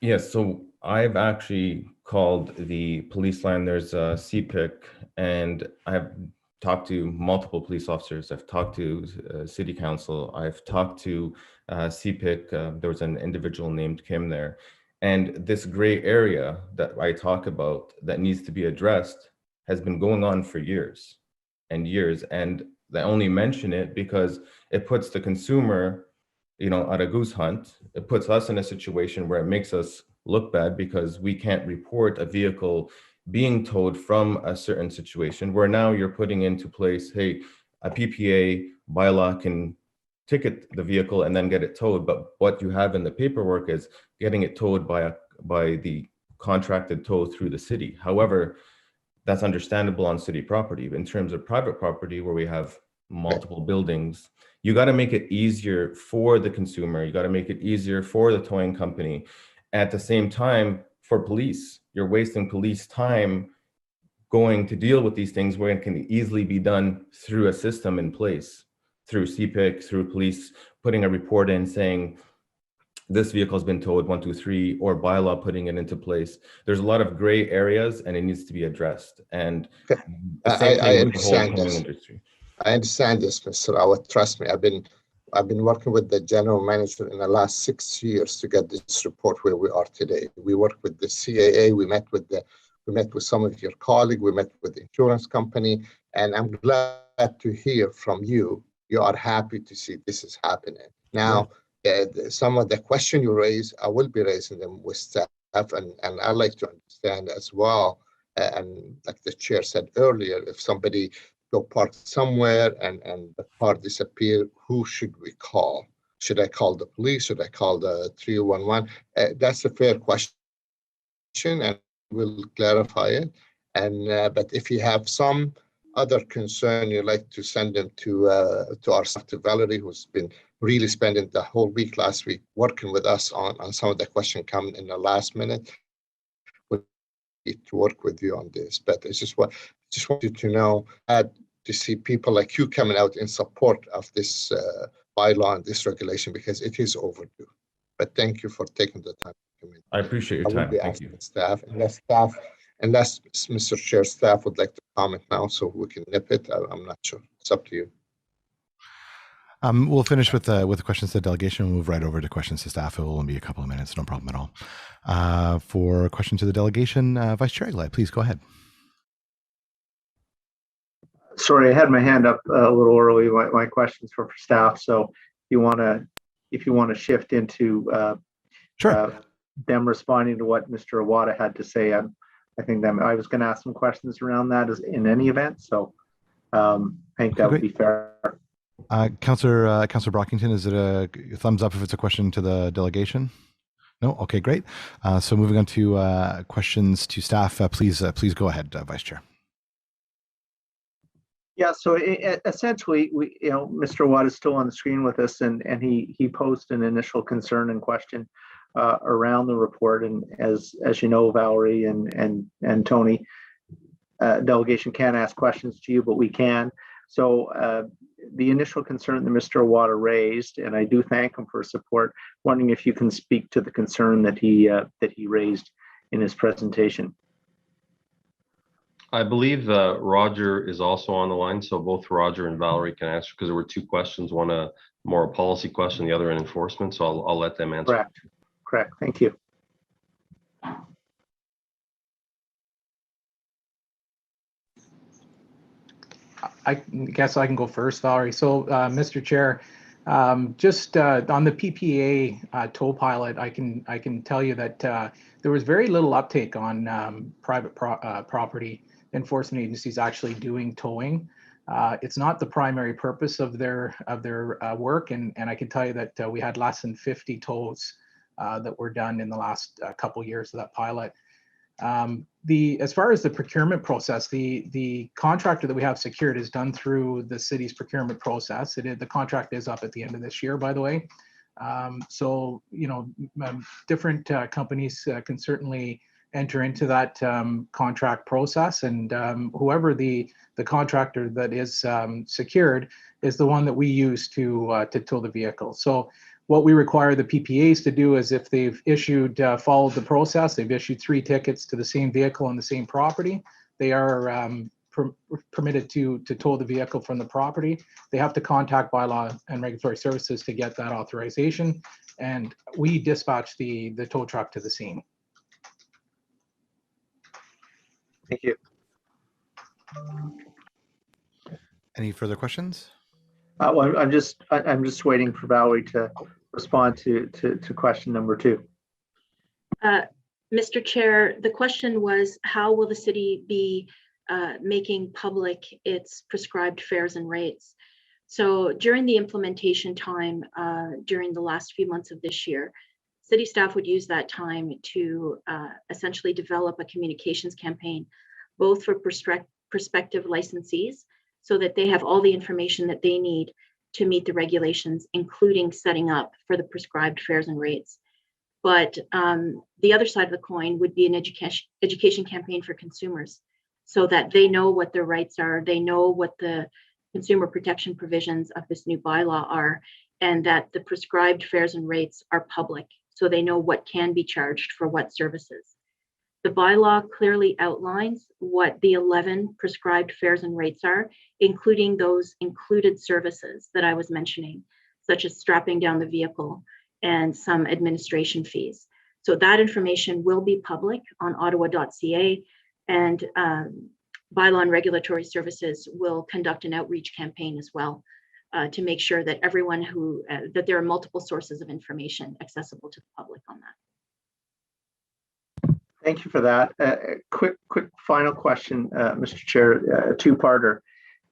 Yes. So I've actually called the police line. There's a CPIC, and I've talked to multiple police officers. I've talked to city council. I've talked to CPIC. There was an individual named Kim there. And this gray area that I talk about that needs to be addressed has been going on for years and years. And I only mention it because it puts the consumer, you know, at a goose hunt. It puts us in a situation where it makes us look bad because we can't report a vehicle being towed from a certain situation, where now you're putting into place, hey, a PPA bylaw can ticket the vehicle and then get it towed. But what you have in the paperwork is getting it towed by the contracted tow through the city. However, that's understandable on city property. In terms of private property, where we have multiple buildings, you got to make it easier for the consumer. You got to make it easier for the towing company. At the same time, for police, you're wasting police time going to deal with these things where it can easily be done through a system in place, through CPIC, through police putting a report in saying this vehicle has been towed 1, 2, 3, or bylaw putting it into place. There's a lot of gray areas, and it needs to be addressed. And the same thing with the whole towing industry. I understand this, Mr. Awad. Trust me, I've been I've been working with the general manager in the last 6 years to get this report where we are today. We worked with the CAA, we met with some of your colleagues, we met with the insurance company, and I'm glad to hear from you. You are happy to see this is happening. Now, some of the questions you raise, I will be raising them with staff, and I'd like to understand as well, and like the chair said earlier, if somebody go park somewhere and the car disappear, who should we call? Should I call the police? Should I call the 311? That's a fair question, and we'll clarify it. And but if you have some other concern, you'd like to send them to our staff, to Valerie, who's been really spending the whole week last week working with us on some of the questions coming in the last minute. We'll need to work with you on this. But it's just want you to know to see people like you coming out in support of this bylaw and this regulation, because it is overdue. But thank you for taking the time to come in. I appreciate your time. Thank you. Unless Mr. Chair, staff would like to comment now, so we can nip it. I'm not sure. It's up to you. We'll finish with the questions to the delegation. We'll move right over to questions to staff. It will only be a couple of minutes, no problem at all. For questions to the delegation, Vice Chair Aguilera, please go ahead. Sorry, I had my hand up a little early. My questions were for staff. So if you want to shift into them responding to what Mr. Awada had to say, I think that I was going to ask some questions around that in any event. So I think that would be fair. Councillor Brockington, is it a thumbs up if it's a question to the delegation? No? Okay, great. So moving on to questions to staff, please go ahead, Vice Chair. Yeah, so essentially, Mr. Watt is still on the screen with us, and he posed an initial concern and question around the report. And as you know, Valerie and Tony, delegation can't ask questions to you, but we can. So the initial concern that Mr. Watt raised, and I do thank him for his support, wondering if you can speak to the concern that he raised in his presentation. I believe Roger is also on the line, so both Roger and Valerie can answer, because there were two questions, one more a policy question, the other an enforcement, so I'll let them answer. Correct. Thank you. I guess I can go first, Valerie. So, Mr. Chair, just on the PPA tow pilot, I can tell you that there was very little uptake on private property enforcement agencies actually doing towing. It's not the primary purpose of their work, and I can tell you that we had less than 50 tows that were done in the last couple years of that pilot. As far as the procurement process, the contractor that we have secured is done through the city's procurement process. The contract is up at the end of this year, by the way. So, different companies can certainly enter into that contract process, and whoever the contractor that is secured is the one that we use to tow the vehicle. So what we require the PPAs to do is, if they've followed the process, they've issued 3 tickets to the same vehicle on the same property, they are permitted to tow the vehicle from the property. They have to contact Bylaw and Regulatory Services to get that authorization, and we dispatch the tow truck to the scene. Thank you. Any further questions? Well, I'm just waiting for Valerie to respond to question number 2. Mr. Chair, the question was, how will the city be making public its prescribed fares and rates? So during the implementation time, during the last few months of this year, city staff would use that time to essentially develop a communications campaign, both for prospective licensees, so that they have all the information that they need to meet the regulations, including setting up for the prescribed fares and rates. But the other side of the coin would be an education campaign for consumers, so that they know what their rights are, they know what the consumer protection provisions of this new bylaw are, and that the prescribed fares and rates are public, so they know what can be charged for what services. The bylaw clearly outlines what the 11 prescribed fares and rates are, including those included services that I was mentioning, such as strapping down the vehicle and some administration fees. So that information will be public on ottawa.ca, and Bylaw and Regulatory Services will conduct an outreach campaign as well to make sure that everyone that there are multiple sources of information accessible to the public on that. Thank you for that. Quick final question, Mr. Chair, two-parter.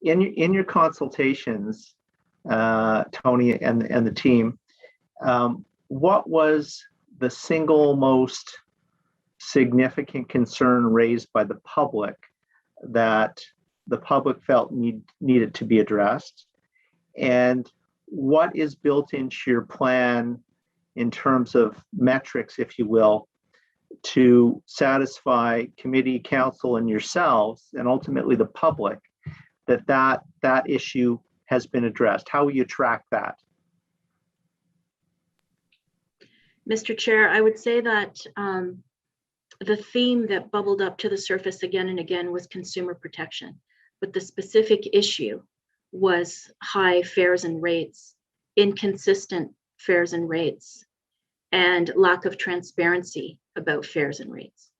In your consultations, Tony and the team, what was the single most significant concern raised by the public that the public felt needed to be addressed? And what is built into your plan in terms of metrics, if you will, to satisfy committee, council, and yourselves, and ultimately the public, that issue has been addressed? How will you track that? Mr. Chair, I would say that the theme that bubbled up to the surface again and again was consumer protection, but the specific issue was high fares and rates, inconsistent fares and rates, and lack of transparency about fares and rates.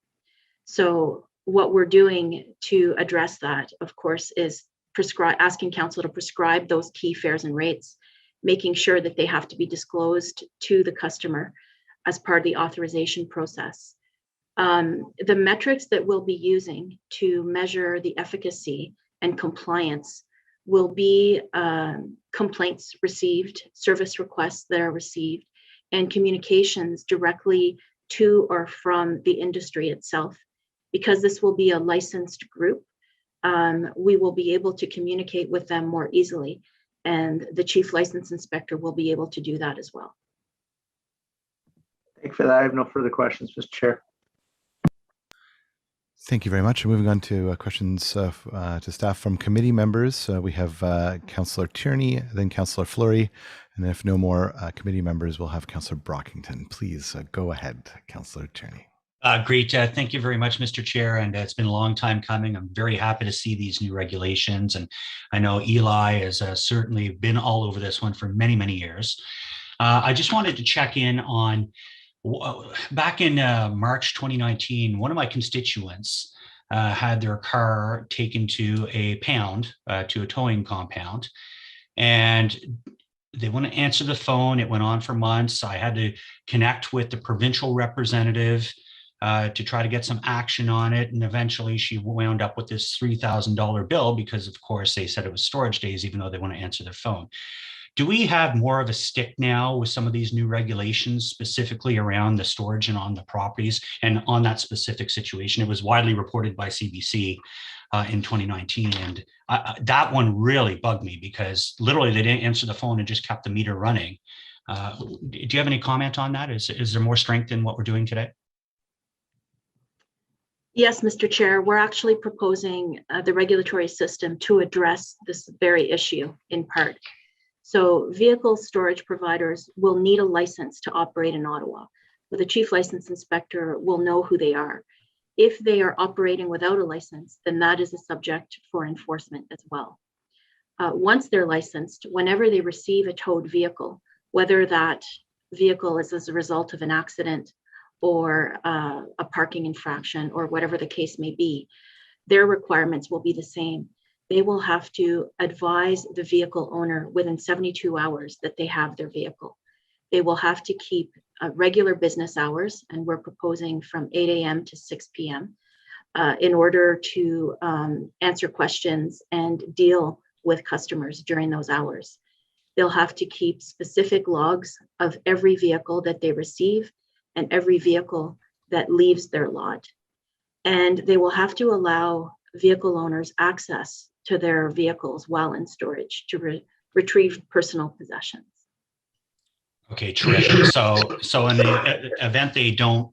So what we're doing to address that, of course, is asking council to prescribe those key fares and rates, making sure that they have to be disclosed to the customer as part of the authorization process. The metrics that we'll be using to measure the efficacy and compliance will be complaints received, service requests that are received, and communications directly to or from the industry itself. Because this will be a licensed group, we will be able to communicate with them more easily, and the Chief License Inspector will be able to do that as well. Thank you for that. I have no further questions, Mr. Chair. Thank you very much. Moving on to questions to staff from committee members. We have Councillor Tierney, then Councillor Fleury, and if no more committee members, we'll have Councillor Brockington. Please go ahead, Councillor Tierney. Great. Thank you very much, Mr. Chair. And it's been a long time coming. I'm very happy to see these new regulations. And I know Eli has certainly been all over this one for many, many years. I just wanted to check in on back in March 2019, one of my constituents had their car taken to a pound, to a towing compound, and they wouldn't answer the phone. It went on for months. I had to connect with the provincial representative to try to get some action on it. And eventually she wound up with this $3,000 bill because, of course, they said it was storage days, even though they wouldn't answer their phone. Do we have more of a stick now with some of these new regulations, specifically around the storage and on the properties and on that specific situation? It was widely reported by CBC in 2019. And that one really bugged me because literally they didn't answer the phone and just kept the meter running. Do you have any comment on that? Is there more strength in what we're doing today? Yes, Mr. Chair, we're actually proposing the regulatory system to address this very issue in part. So vehicle storage providers will need a license to operate in Ottawa, but the Chief License Inspector will know who they are. If they are operating without a license, then that is a subject for enforcement as well. Once they're licensed, whenever they receive a towed vehicle, whether that vehicle is as a result of an accident or a parking infraction or whatever the case may be, their requirements will be the same. They will have to advise the vehicle owner within 72 hours that they have their vehicle. They will have to keep regular business hours, and we're proposing from 8 a.m. to 6 p.m. In order to answer questions and deal with customers during those hours. They'll have to keep specific logs of every vehicle that they receive and every vehicle that leaves their lot. And they will have to allow vehicle owners access to their vehicles while in storage to retrieve personal possessions. Okay, terrific. So in the event they don't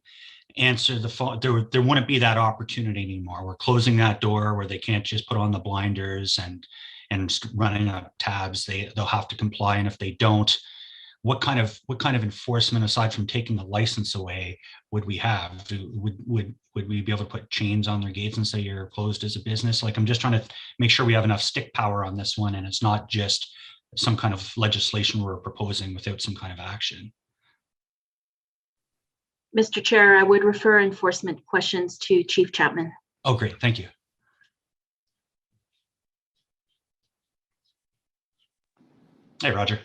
answer the phone, there wouldn't be that opportunity anymore. We're closing that door where they can't just put on the blinders and running up tabs. They'll have to comply, and if they don't, what kind of enforcement aside from taking the license away would we have? Would we be able to put chains on their gates and say you're closed as a business? Like, I'm just trying to make sure we have enough stick power on this one, and it's not just some kind of legislation we're proposing without some kind of action. Mr. Chair, I would refer enforcement questions to Chief Chapman. Oh, great. Thank you. Hey, Roger.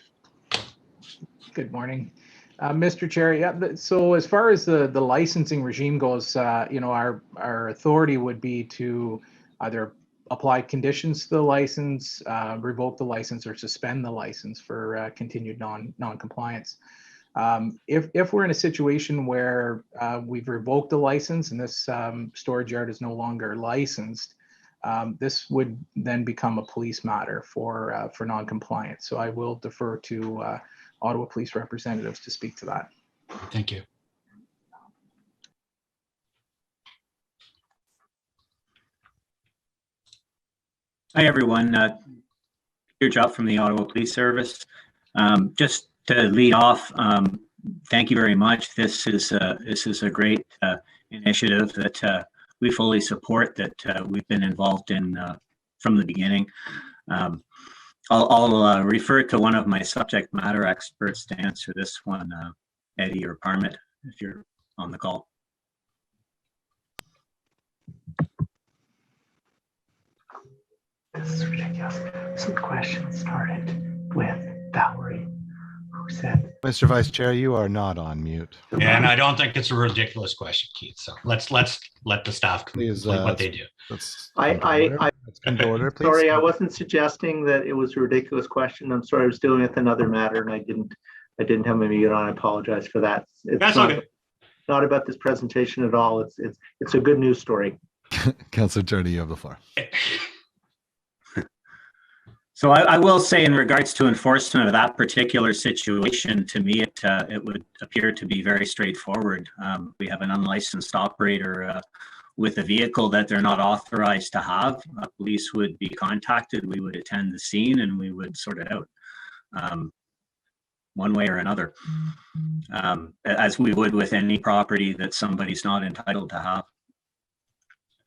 Good morning. Mr. Chair, yeah, so as far as the licensing regime goes, you know, our authority would be to either apply conditions to the license, revoke the license, or suspend the license for continued non-compliance. If we're in a situation where we've revoked the license and this storage yard is no longer licensed, this would then become a police matter for non-compliance. So I will defer to Ottawa Police representatives to speak to that. Thank you. Hi, everyone. Peter Jupp from the Ottawa Police Service. Just to lead off, thank you very much. This is a great initiative that we fully support, that we've been involved in from the beginning. I'll refer to one of my subject matter experts to answer this one, Eddie or Parmit, if you're on the call. This is ridiculous. Some questions started with Valerie, who said, Mr. Vice Chair, you are not on mute. Yeah, and I don't think it's a ridiculous question, Keith. So let's let the staff complete what they do. Let's come to order, please. Sorry, I wasn't suggesting that it was a ridiculous question. I'm sorry, I was dealing with another matter and I didn't have my mute on. I apologize for that. It's not about this presentation at all. It's a good news story. Councillor Turney, you have the floor. So I will say, in regards to enforcement of that particular situation, to me, it would appear to be very straightforward. We have an unlicensed operator with a vehicle that they're not authorized to have. Police would be contacted, we would attend the scene, and we would sort it out one way or another, as we would with any property that somebody's not entitled to have.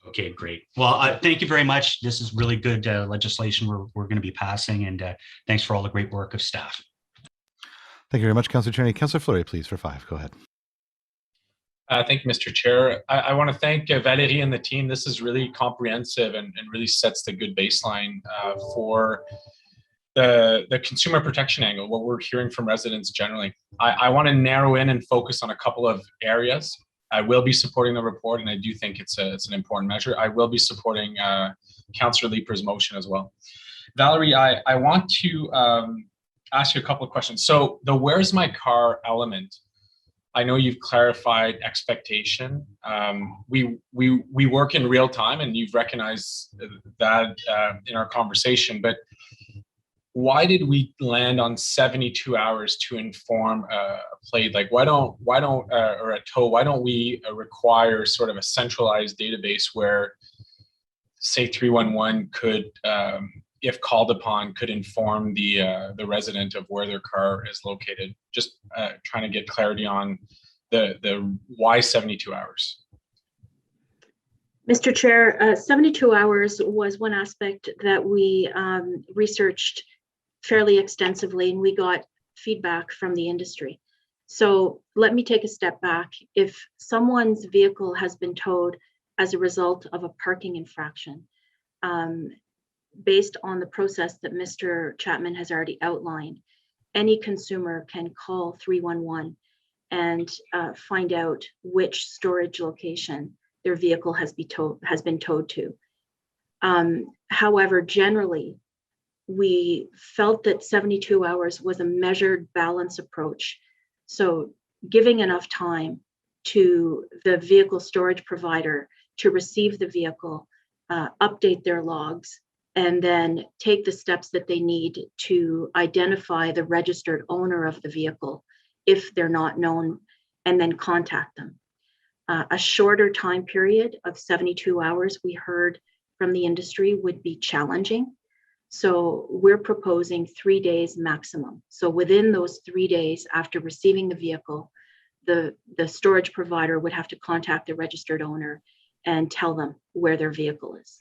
Okay, great. Well, thank you very much. This is really good legislation we're going to be passing, and thanks for all the great work of staff. Thank you very much, Councillor Turney. Councillor Fleury, please, for 5. Go ahead. Thank you, Mr. Chair. I want to thank Valérie and the team. This is really comprehensive and really sets the good baseline for the consumer protection angle, what we're hearing from residents generally. I want to narrow in and focus on a couple of areas. I will be supporting the report, and I do think it's an important measure. I will be supporting Councillor Leeper's motion as well. Valerie, I want to ask you a couple of questions. So the "where's my car" element, I know you've clarified expectation. We work in real time, and you've recognized that in our conversation. But why did we land on 72 hours to inform a plate? Like, why don't or a tow? Why don't we require sort of a centralized database where, say, 311 could, if called upon, could inform the resident of where their car is located? Just trying to get clarity on the why 72 hours. Mr. Chair, 72 hours was one aspect that we researched fairly extensively, and we got feedback from the industry. So let me take a step back. If someone's vehicle has been towed as a result of a parking infraction, based on the process that Mr. Chapman has already outlined, any consumer can call 311 and find out which storage location their vehicle has been towed to. However, generally, we felt that 72 hours was a measured balance approach. So giving enough time to the vehicle storage provider to receive the vehicle, update their logs, and then take the steps that they need to identify the registered owner of the vehicle if they're not known, and then contact them. A shorter time period of 72 hours, we heard from the industry, would be challenging. So we're proposing 3 days maximum. So within those 3 days after receiving the vehicle, the storage provider would have to contact the registered owner and tell them where their vehicle is.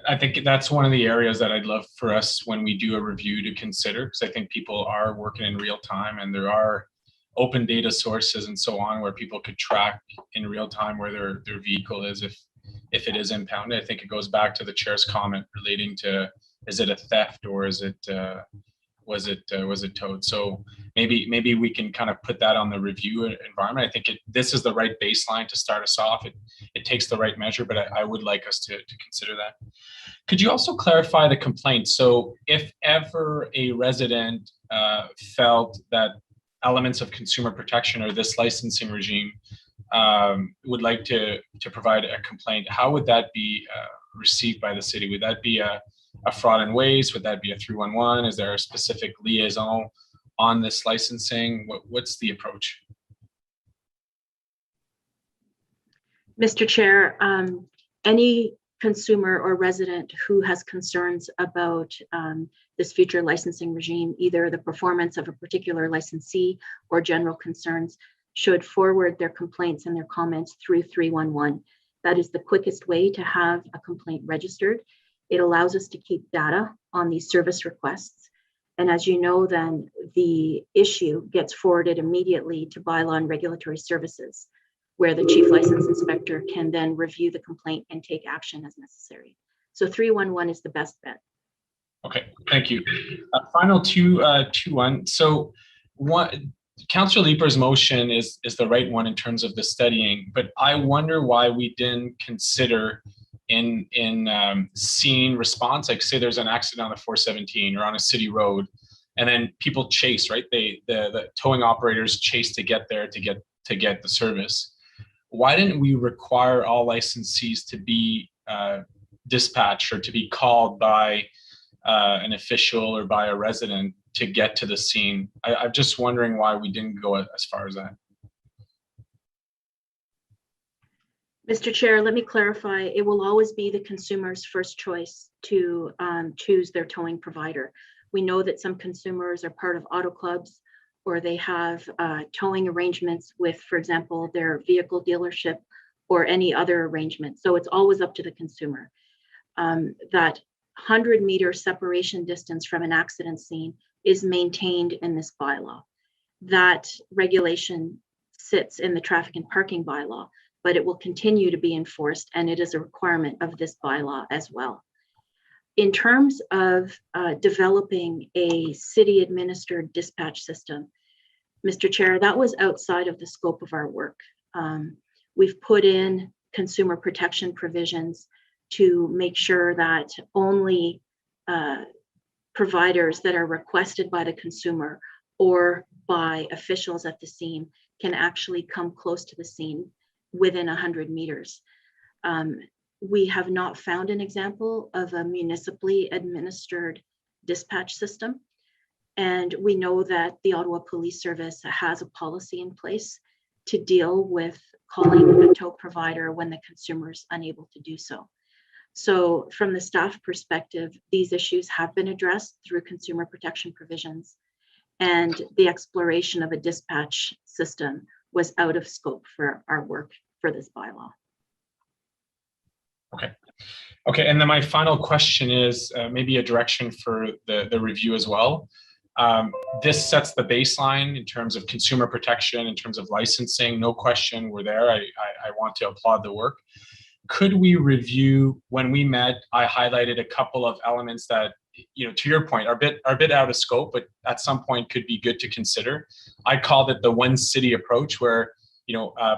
I think that's one of the areas that I'd love for us when we do a review to consider, because I think people are working in real time and there are open data sources and so on where people could track in real time where their vehicle is if it is impounded. I think it goes back to the chair's comment relating to, is it a theft or is it was it towed? So maybe we can kind of put that on the review environment. I think this is the right baseline to start us off. It takes the right measure, but I would like us to consider that. Could you also clarify the complaint? So if ever a resident felt that elements of consumer protection or this licensing regime would like to provide a complaint, how would that be received by the city? Would that be a fraud and waste? Would that be a 311? Is there a specific liaison on this licensing? What's the approach? Mr. Chair, any consumer or resident who has concerns about this future licensing regime, either the performance of a particular licensee or general concerns, should forward their complaints and their comments through 311. That is the quickest way to have a complaint registered. It allows us to keep data on these service requests. And as you know, then the issue gets forwarded immediately to Bylaw and Regulatory Services, where the Chief License Inspector can then review the complaint and take action as necessary. So 311 is the best bet. Okay, thank you. Final one. So Councillor Leeper's motion is the right one in terms of the studying, but I wonder why we didn't consider in scene response, like say there's an accident on the 417 or on a city road, and then people chase, right? The towing operators chase to get there to get the service. Why didn't we require all licensees to be dispatched or to be called by an official or by a resident to get to the scene? I'm just wondering why we didn't go as far as that. Mr. Chair, let me clarify. It will always be the consumer's first choice to choose their towing provider. We know that some consumers are part of auto clubs, or they have towing arrangements with, for example, their vehicle dealership or any other arrangement. So it's always up to the consumer. That 100-meter separation distance from an accident scene is maintained in this bylaw. That regulation sits in the traffic and parking bylaw, but it will continue to be enforced, and it is a requirement of this bylaw as well. In terms of developing a city-administered dispatch system, Mr. Chair, that was outside of the scope of our work. We've put in consumer protection provisions to make sure that only providers that are requested by the consumer or by officials at the scene can actually come close to the scene within 100 meters. We have not found an example of a municipally administered dispatch system. And we know that the Ottawa Police Service has a policy in place to deal with calling a tow provider when the consumer is unable to do so. So from the staff perspective, these issues have been addressed through consumer protection provisions, and the exploration of a dispatch system was out of scope for our work for this bylaw. Okay, and then my final question is maybe a direction for the review as well. This sets the baseline in terms of consumer protection, in terms of licensing. No question, we're there. I want to applaud the work. Could we review, when we met, I highlighted a couple of elements that, to your point, are a bit out of scope, but at some point could be good to consider. I called it the one city approach, where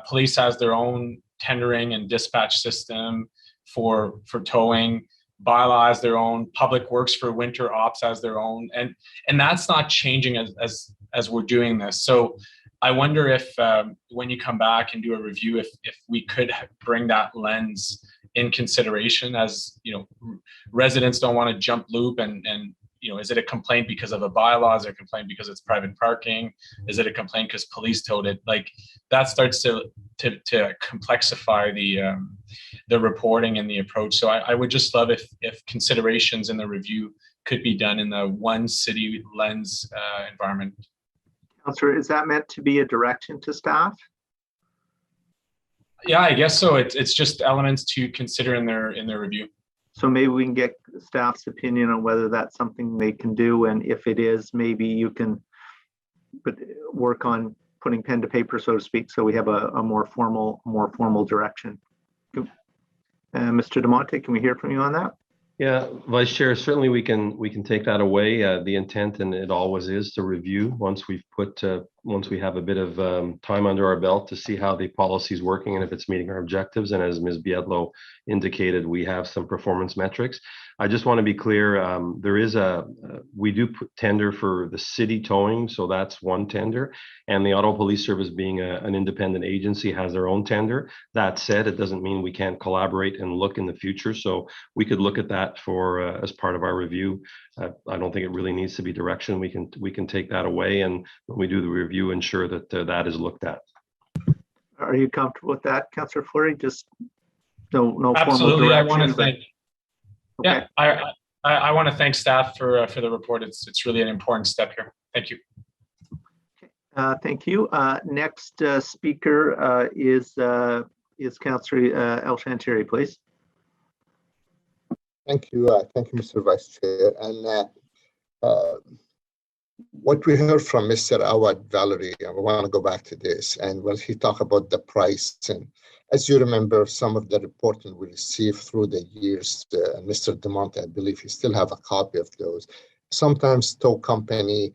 police has their own tendering and dispatch system for towing. Bylaw has their own, Public Works for winter ops has their own, and that's not changing as we're doing this. So I wonder if when you come back and do a review, if we could bring that lens in consideration, as residents don't want to jump loop and is it a complaint because of a bylaw? Is it a complaint because it's private parking? Is it a complaint because police towed it? Like, that starts to complexify the reporting and the approach. So I would just love if considerations in the review could be done in the one city lens environment. Councillor, is that meant to be a direction to staff? Yeah, I guess so. It's just elements to consider in their review. So maybe we can get staff's opinion on whether that's something they can do, and if it is, maybe you can work on putting pen to paper, so to speak, so we have a more formal direction. Mr. DeMonte, can we hear from you on that? Yeah, Vice Chair, certainly we can take that away. The intent, and it always is, to review once we have a bit of time under our belt to see how the policy is working and if it's meeting our objectives. And as Ms. Biedlow indicated, we have some performance metrics. I just want to be clear, we do tender for the city towing, so that's one tender, and the Ottawa Police Service, being an independent agency, has their own tender. That said, it doesn't mean we can't collaborate and look in the future, so we could look at that for as part of our review. I don't think it really needs to be direction. We can take that away, and when we do the review, ensure that that is looked at. Are you comfortable with that, Councillor Fleury? Just no Absolutely. formal direction. I want to thank. Okay. Yeah, I want to thank staff for the report. It's really an important step here. Thank you. Thank you. Next speaker is Councillor El Chantieri, please. Thank you, Mr. Vice Chair. And what we heard from Mr. Awad Valerie, I want to go back to this, and when he talked about the price, and as you remember, some of the reporting we received through the years, Mr. DeMonte, I believe you still have a copy of those. Sometimes tow company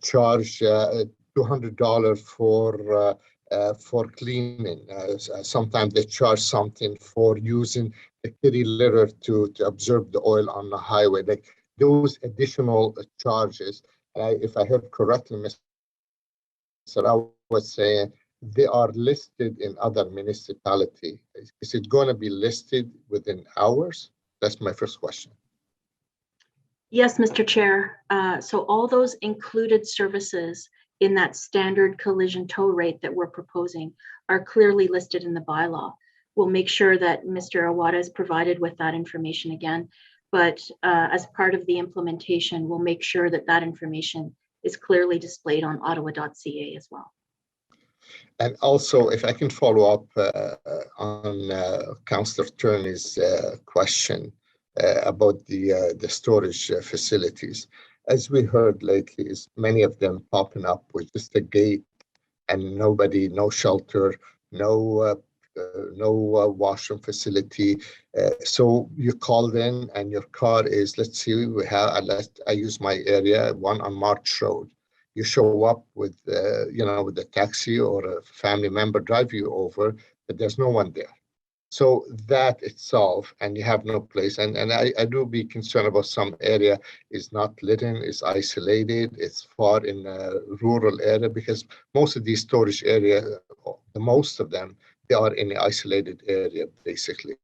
charge $200 for cleaning. Sometimes they charge something for using the kitty litter to absorb the oil on the highway. Like those additional charges, if I heard correctly, Mr. I was saying they are listed in other municipalities. Is it going to be listed within hours? That's my first question. Yes, Mr. Chair. So all those included services in that standard collision tow rate that we're proposing are clearly listed in the bylaw. We'll make sure that Mr. Awada is provided with that information again, but as part of the implementation, we'll make sure that that information is clearly displayed on ottawa.ca as well. And also, if I can follow up on Councillor Turney's question about the storage facilities. As we heard lately, is many of them popping up with just a gate and nobody, no shelter, no washroom facility. So you call in and your car is, let's see, I use my area, one on March Road. You show up with, with a taxi or a family member drive you over, but there's no one there. So that itself, and you have no place. And I do be concerned about some area is not lit in, is isolated, it's far in a rural area, because most of these storage areas, most of them, they are in an isolated area, basically.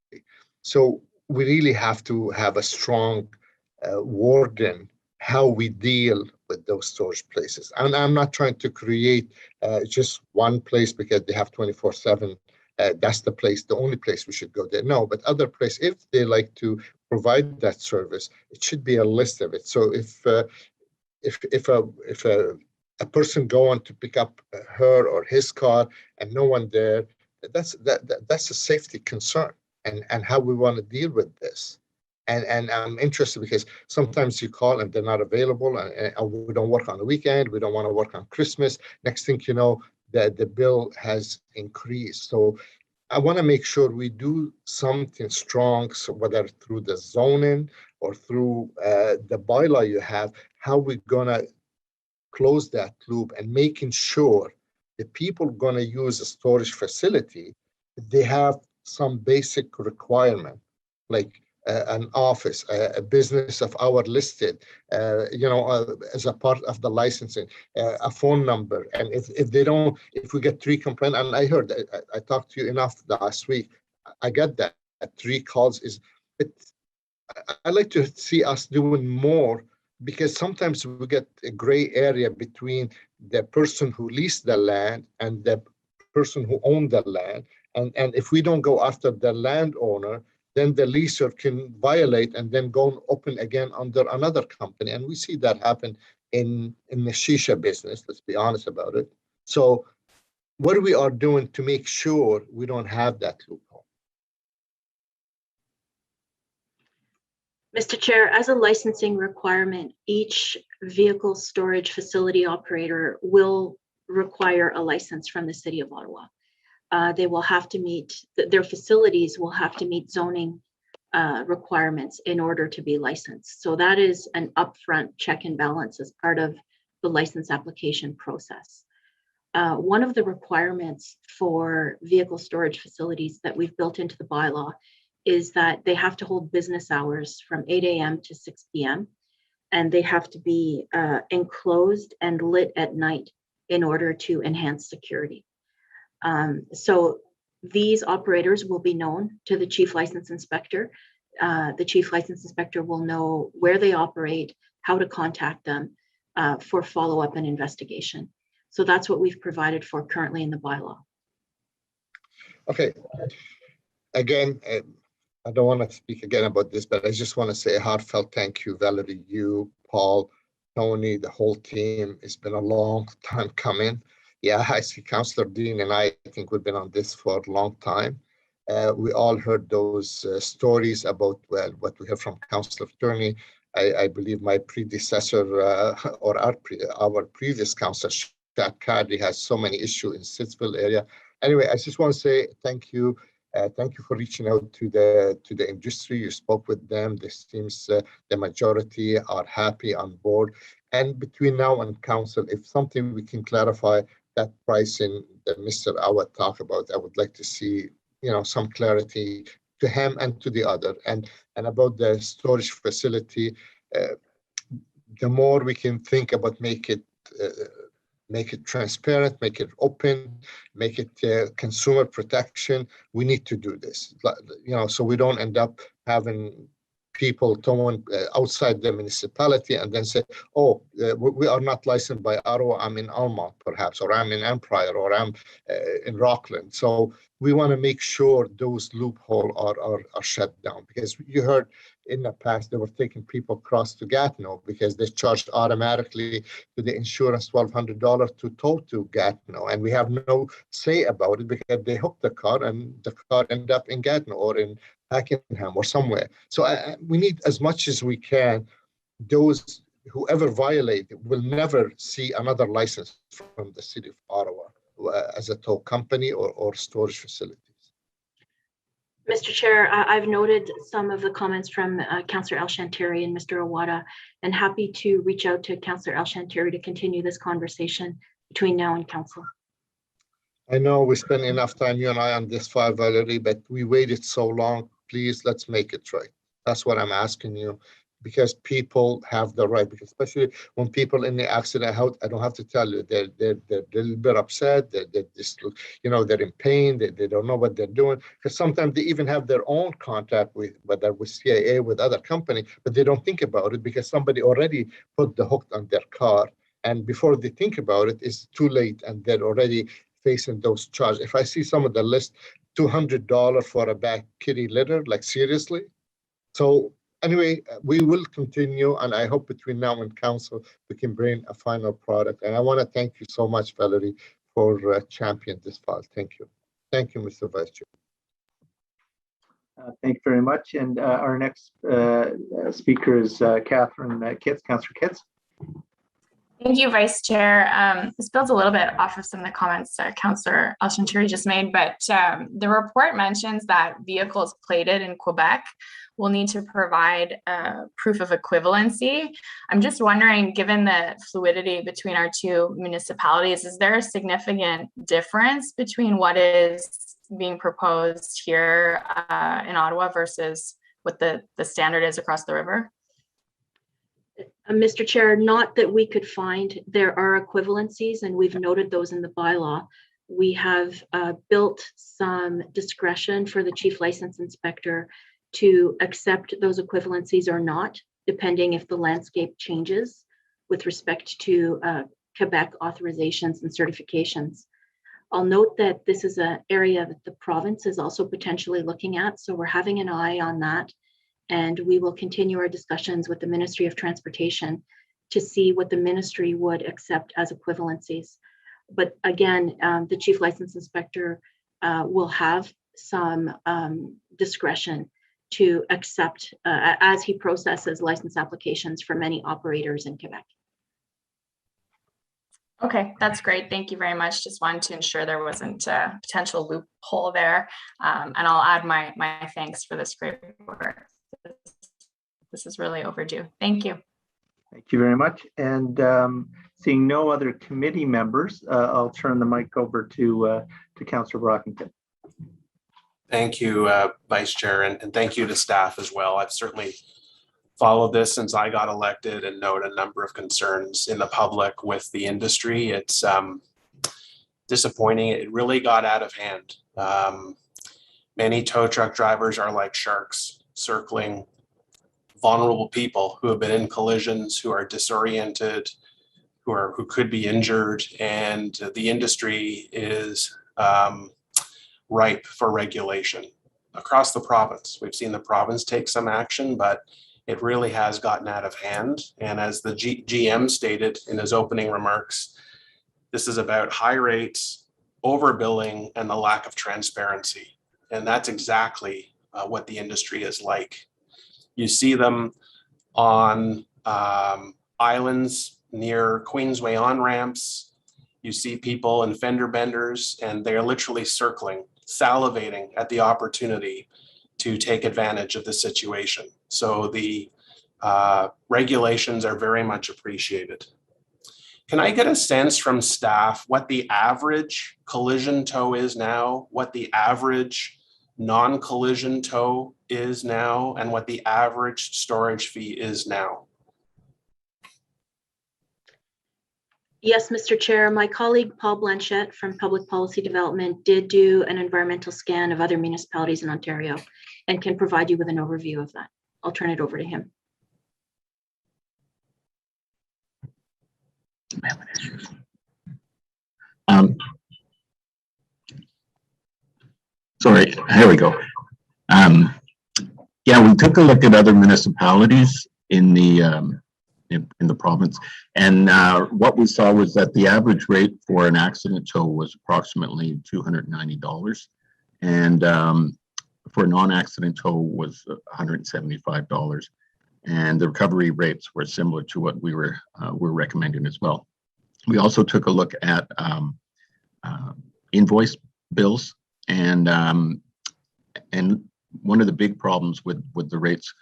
So we really have to have a strong wording how we deal with those storage places. And I'm not trying to create just one place because they have 24/7. That's the place, the only place we should go there. No, but other place, if they like to provide that service, it should be a list of it. So if a person going to pick up her or his car and no one there, that's a safety concern, and how we want to deal with this. And I'm interested because sometimes you call and they're not available, and we don't work on the weekend, we don't want to work on Christmas. Next thing you know, the bill has increased. So I want to make sure we do something strong, so whether through the zoning or through the bylaw you have, how we're going to close that loop and making sure the people going to use a storage facility, they have some basic requirement, like an office, a business of our listed, as a part of the licensing, a phone number. And if we get 3 complaints, and I heard, I talked to you enough last week, I get that 3 calls I like to see us doing more, because sometimes we get a gray area between the person who leased the land and the person who owned the land. And if we don't go after the landowner, then the leaser can violate and then go and open again under another company. And we see that happen in the shisha business, let's be honest about it. So what we are doing to make sure we don't have that loophole. Mr. Chair, as a licensing requirement, each vehicle storage facility operator will require a license from the City of Ottawa. They will have to meet, their facilities will have to meet zoning requirements in order to be licensed. So that is an upfront check and balance as part of the license application process. One of the requirements for vehicle storage facilities that we've built into the bylaw is that they have to hold business hours from 8 a.m. to 6 p.m. and they have to be enclosed and lit at night in order to enhance security. So these operators will be known to the Chief License Inspector. The Chief License Inspector will know where they operate, how to contact them for follow-up and investigation. So that's what we've provided for currently in the bylaw. Okay. Again, I don't want to speak again about this, but I just want to say a heartfelt thank you, Valerie, you, Paul, Tony, the whole team. It's been a long time coming. Yeah, I see Councillor Dean and I think we've been on this for a long time. We all heard those stories about, well, what we heard from Councillor Turney. I believe my predecessor or our previous Councillor Shad Kadri has so many issues in Sittsville area. Anyway, I just want to say thank you. Thank you for reaching out to the industry. You spoke with them. This seems the majority are happy on board. And between now and council, if something we can clarify that pricing that Mr. Awad talked about, I would like to see, some clarity to him and to the other. And about the storage facility, the more we can think about make it transparent, make it open, make it consumer protection. We need to do this, so we don't end up having people towing outside the municipality and then say, oh, we are not licensed by Ottawa, I'm in Almont perhaps, or I'm in Empire, or I'm in Rockland. So we want to make sure those loopholes are shut down, because you heard in the past they were taking people across to Gatineau because they charged automatically to the insurance $1,200 to tow to Gatineau, and we have no say about it because they hooked the car and the car ended up in Gatineau or in Pakenham or somewhere. So we need, as much as we can, those whoever violate it will never see another license from the City of Ottawa as a tow company or storage facilities. Mr. Chair, I've noted some of the comments from Councillor El-Shantari and Mr. Awada, and happy to reach out to Councillor El-Shantari to continue this conversation between now and council. I know we spent enough time, you and I, on this file, Valerie, but we waited so long. Please, let's make it right. That's what I'm asking you, because people have the right, because especially when people in the accident, I don't have to tell you, they're a little bit upset, they're just, they're in pain, they don't know what they're doing, because sometimes they even have their own contact with, whether with CIA, with other company, but they don't think about it because somebody already put the hook on their car, and before they think about it, it's too late, and they're already facing those charges. If I see some of the list, $200 for a back kitty litter, like seriously. So anyway, we will continue, and I hope between now and council we can bring a final product. And I want to thank you so much, Valerie, for championing this file. Thank you. Thank you, Mr. Vice Chair. Thank you very much. And our next speaker is Catherine Kitts. Councillor Kitts. Thank you, Vice Chair. This builds a little bit off of some of the comments Councillor El-Shantari just made, but the report mentions that vehicles plated in Quebec will need to provide proof of equivalency. I'm just wondering, given the fluidity between our two municipalities, is there a significant difference between what is being proposed here in Ottawa versus what the standard is across the river? Mr. Chair, not that we could find. There are equivalencies, and we've noted those in the bylaw. We have built some discretion for the Chief License Inspector to accept those equivalencies or not, depending if the landscape changes with respect to Quebec authorizations and certifications. I'll note that this is an area that the province is also potentially looking at, so we're having an eye on that. And we will continue our discussions with the Ministry of Transportation to see what the ministry would accept as equivalencies. But again, the Chief License Inspector will have some discretion to accept as he processes license applications for many operators in Quebec. Okay, that's great. Thank you very much. Just wanted to ensure there wasn't a potential loophole there. And I'll add my thanks for this great work. This is really overdue. Thank you. Thank you very much. And seeing no other committee members, I'll turn the mic over to Councillor Brockington. Thank you, Vice Chair, and thank you to staff as well. I've certainly followed this since I got elected and note a number of concerns in the public with the industry. It's disappointing. It really got out of hand. Many tow truck drivers are like sharks circling vulnerable people who have been in collisions, who are disoriented, who could be injured, and the industry is ripe for regulation across the province. We've seen the province take some action, but it really has gotten out of hand. And as the GM stated in his opening remarks, this is about high rates, overbilling, and the lack of transparency. And that's exactly what the industry is like. You see them on islands near Queensway on-ramps. You see people in fender benders, and they're literally circling, salivating at the opportunity to take advantage of the situation. So the regulations are very much appreciated. Can I get a sense from staff what the average collision tow is now, what the average non-collision tow is now, and what the average storage fee is now? Yes, Mr. Chair, my colleague Paul Blanchette from Public Policy Development did do an environmental scan of other municipalities in Ontario and can provide you with an overview of that. I'll turn it over to him. Sorry, here we go. Yeah, we took a look at other municipalities in the province, and what we saw was that the average rate for an accident tow was approximately $290, and for a non-accident tow was $175, and the recovery rates were similar to what we were recommending as well. We also took a look at invoice bills, and one of the big problems with the rates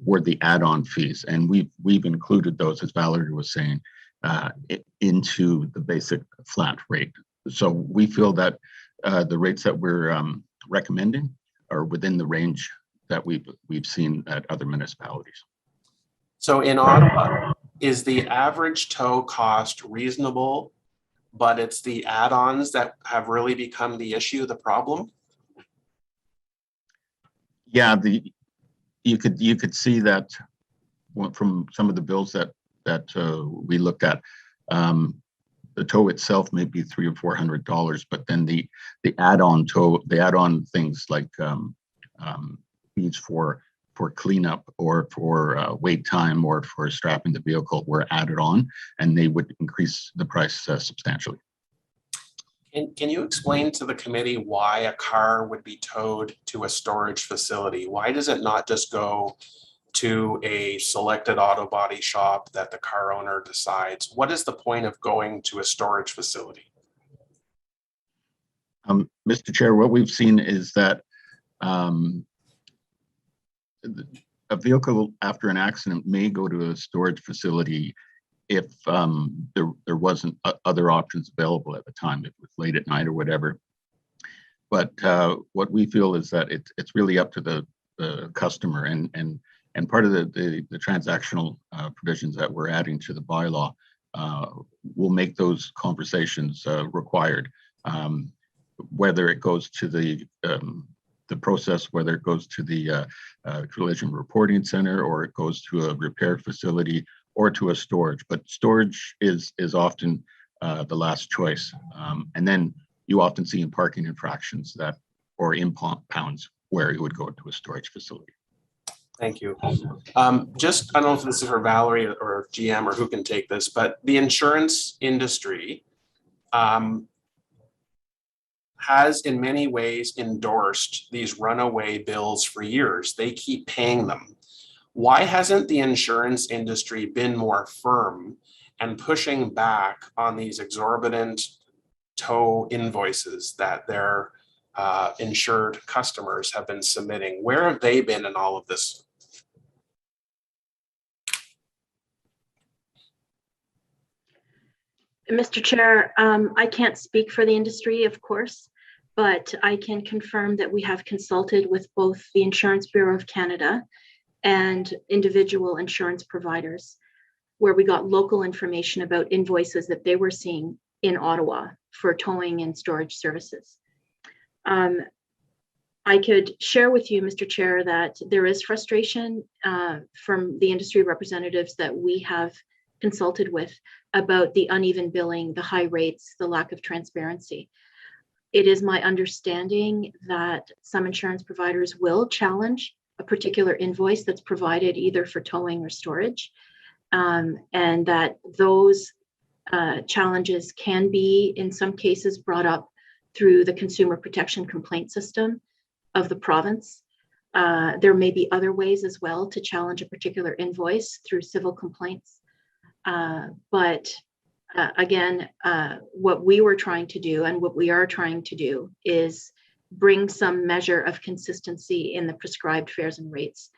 were the add-on fees, and we've included those, as Valerie was saying, into the basic flat rate. So we feel that the rates that we're recommending are within the range that we've seen at other municipalities. So in Ottawa, is the average tow cost reasonable, but it's the add-ons that have really become the issue, the problem? Yeah, you could see that from some of the bills that we looked at. The tow itself may be $300 or $400, but then the add-on tow, the add-on things like fees for cleanup or for wait time or for strapping the vehicle were added on, and they would increase the price substantially. Can you explain to the committee why a car would be towed to a storage facility? Why does it not just go to a selected auto body shop that the car owner decides? What is the point of going to a storage facility? Mr. Chair, what we've seen is that a vehicle after an accident may go to a storage facility if there wasn't other options available at the time, if it was late at night or whatever. But what we feel is that it's really up to the customer, and part of the transactional provisions that we're adding to the bylaw will make those conversations required, whether it goes to the process, whether it goes to the collision reporting center, or it goes to a repair facility, or to a storage. But storage is often the last choice. And then you often see in parking infractions or impounds where you would go to a storage facility. Thank you. Just, I don't know if this is for Valerie or GM or who can take this, but the insurance industry has in many ways endorsed these runaway bills for years. They keep paying them. Why hasn't the insurance industry been more firm and pushing back on these exorbitant tow invoices that their insured customers have been submitting? Where have they been in all of this? Mr. Chair, I can't speak for the industry, of course, but I can confirm that we have consulted with both the Insurance Bureau of Canada and individual insurance providers, where we got local information about invoices that they were seeing in Ottawa for towing and storage services. I could share with you, Mr. Chair, that there is frustration from the industry representatives that we have consulted with about the uneven billing, the high rates, the lack of transparency. It is my understanding that some insurance providers will challenge a particular invoice that's provided either for towing or storage, and that those challenges can be, in some cases, brought up through the consumer protection complaint system of the province. There may be other ways as well to challenge a particular invoice through civil complaints. But again, what we were trying to do and what we are trying to do is bring some measure of consistency in the prescribed fares and rates.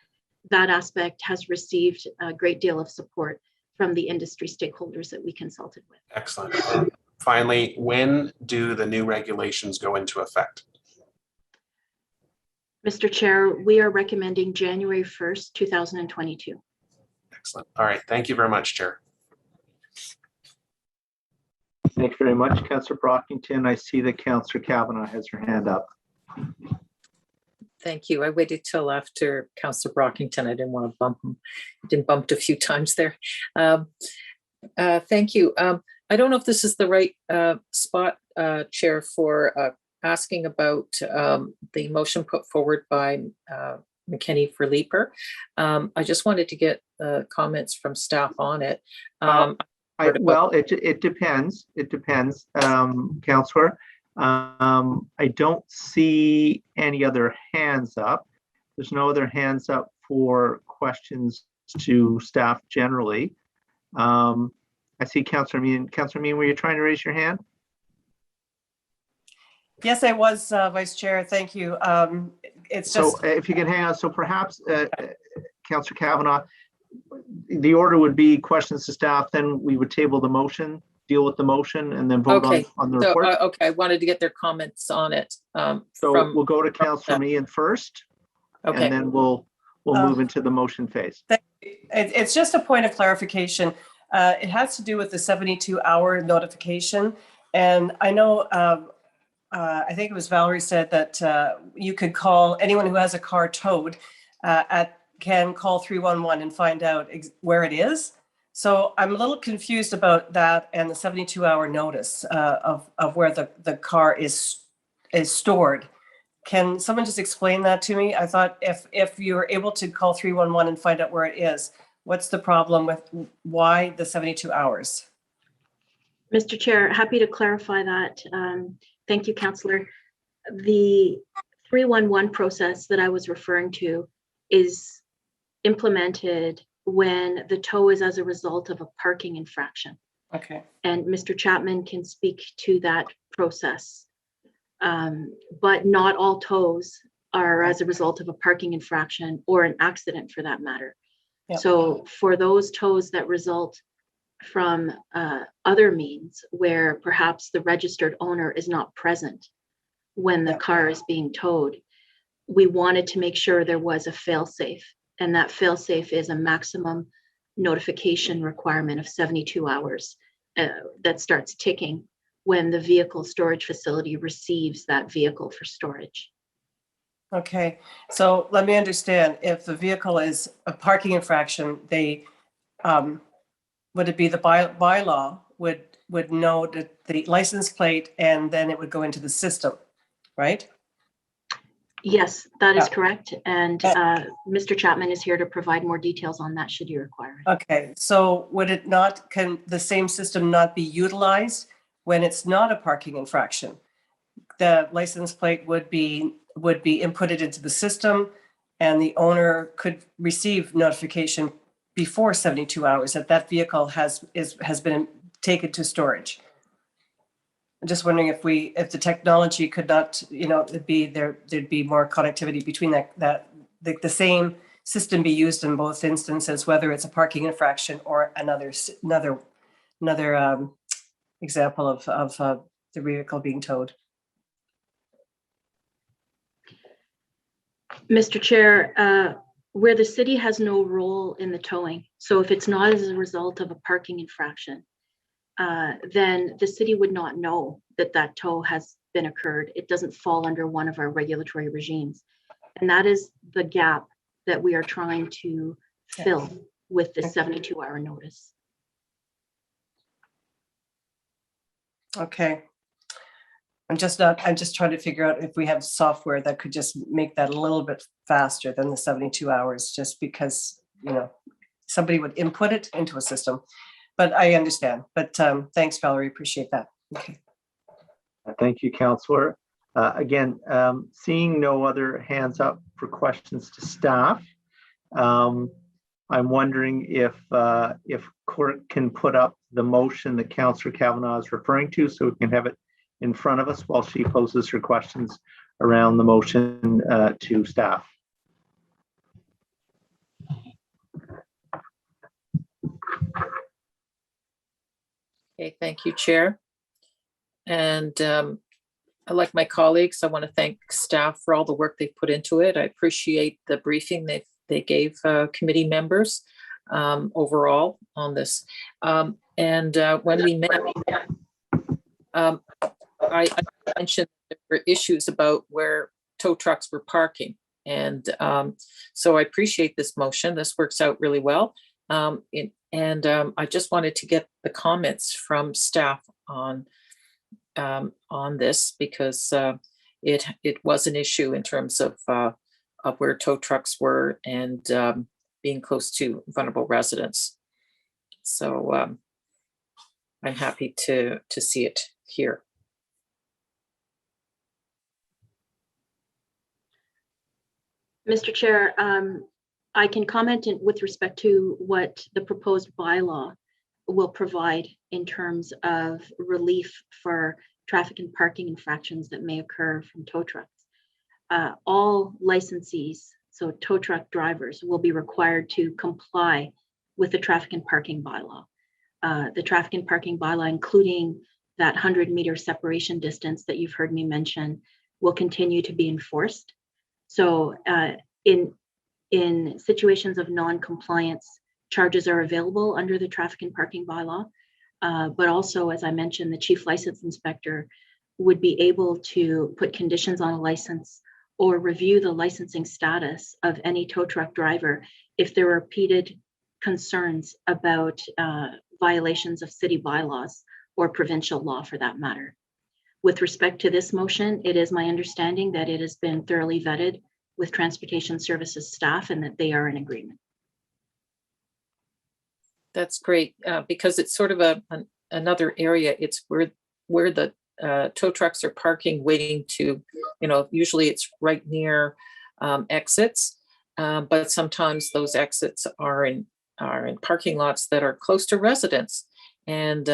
That aspect has received a great deal of support from the industry stakeholders that we consulted with. Excellent. And finally, when do the new regulations go into effect? Mr. Chair, we are recommending January 1st, 2022. Excellent. All right. Thank you very much, Chair. Thank you very much, Councillor Brockington. I see that Councillor Kavanagh has her hand up. Thank you. I waited till after Councillor Brockington. I didn't want to bump him. I didn't bumped a few times there. Thank you. I don't know if this is the right spot, Chair, for asking about the motion put forward by McKinney for Leaper. I just wanted to get comments from staff on it. Well, it depends. It depends, Councillor. I don't see any other hands up. There's no other hands up for questions to staff generally. I see Councillor Meehan. Councillor Meehan, were you trying to raise your hand? Yes, I was, Vice Chair. Thank you. It's just... So if you can hang on, so perhaps Councillor Kavanagh, the order would be questions to staff, then we would table the motion, deal with the motion, and then vote on the report. Okay, I wanted to get their comments on it. So we'll go to Councillor Meehan first, okay, and then we'll move into the motion phase. It's just a point of clarification. It has to do with the 72-hour notification. And I know, I think it was Valerie said that you could call anyone who has a car towed can call 311 and find out where it is. So I'm a little confused about that and the 72-hour notice of where the car is stored. Can someone just explain that to me? I thought if you're able to call 311 and find out where it is, what's the problem with why the 72 hours? Mr. Chair, happy to clarify that. Thank you, Councillor. The 311 process that I was referring to is implemented when the tow is as a result of a parking infraction. Okay. And Mr. Chapman can speak to that process. But not all tows are as a result of a parking infraction or an accident for that matter. Yep. So for those tows that result from other means where perhaps the registered owner is not present when the car is being towed, we wanted to make sure there was a fail-safe, and that fail-safe is a maximum notification requirement of 72 hours that starts ticking when the vehicle storage facility receives that vehicle for storage. Okay, so let me understand. If the vehicle is a parking infraction, they would it be the bylaw would know the license plate, and then it would go into the system, right? Yes, that is correct. And Mr. Chapman is here to provide more details on that should you require it. Okay, so would it not, can the same system not be utilized when it's not a parking infraction? the license plate would be inputted into the system, and the owner could receive notification before 72 hours that that vehicle has been taken to storage. I'm just wondering if the technology could not, there'd be more connectivity between the same system be used in both instances, whether it's a parking infraction or another example of the vehicle being towed. Mr. Chair, where the city has no role in the towing, so if it's not as a result of a parking infraction, then the city would not know that that tow has been occurred. It doesn't fall under one of our regulatory regimes. And that is the gap that we are trying to fill with the 72-hour notice. Okay. I'm just trying to figure out if we have software that could just make that a little bit faster than the 72 hours, just because, somebody would input it into a system. But I understand. But thanks, Valerie. Appreciate that. Okay. Thank you, Councillor. Again, seeing no other hands up for questions to staff, I'm wondering if Court can put up the motion that Councillor Kavanagh is referring to, so we can have it in front of us while she poses her questions around the motion to staff. Okay, thank you, Chair. And like my colleagues, I want to thank staff for all the work they put into it. I appreciate the briefing they gave committee members overall on this. And when we met, I mentioned there were issues about where tow trucks were parking. And so I appreciate this motion. This works out really well. I just wanted to get the comments from staff on this, because it was an issue in terms of where tow trucks were and being close to vulnerable residents. So I'm happy to see it here. Mr. Chair, I can comment with respect to what the proposed bylaw will provide in terms of relief for traffic and parking infractions that may occur from tow trucks. All licensees, so tow truck drivers, will be required to comply with the traffic and parking bylaw. The traffic and parking bylaw, including that 100-meter separation distance that you've heard me mention, will continue to be enforced. So in situations of non-compliance, charges are available under the traffic and parking bylaw. But also, as I mentioned, the chief license inspector would be able to put conditions on a license or review the licensing status of any tow truck driver if there are repeated concerns about violations of city bylaws or provincial law for that matter. With respect to this motion, it is my understanding that it has been thoroughly vetted with Transportation Services staff and that they are in agreement. That's great, because it's sort of another area. It's where the tow trucks are parking, waiting to, usually it's right near exits, but sometimes those exits are in parking lots that are close to residents. And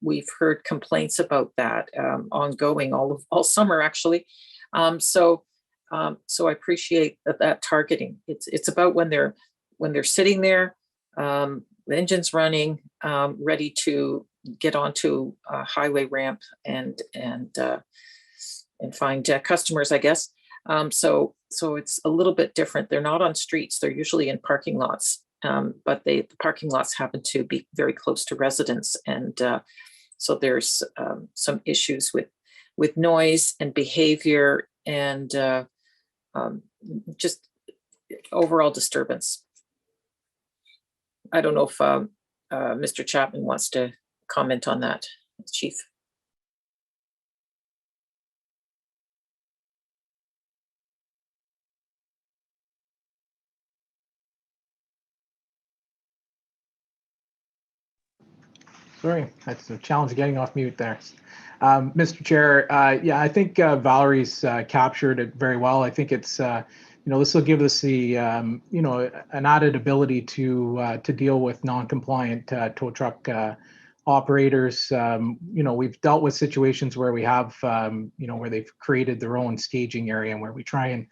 we've heard complaints about that ongoing all summer, actually. So I appreciate that targeting. It's about when they're sitting there, the engine's running, ready to get onto a highway ramp and find customers, I guess. So it's a little bit different. They're not on streets. They're usually in parking lots, but the parking lots happen to be very close to residents. And so there's some issues with noise and behavior and just overall disturbance. I don't know if Mr. Chapman wants to comment on that, Chief. Sorry, that's a challenge getting off mute there. Mr. Chair, yeah, I think Valerie's captured it very well. I think it's, this will give us the, an added ability to deal with non-compliant tow truck operators. We've dealt with situations where we have, where they've created their own staging area and where we try and,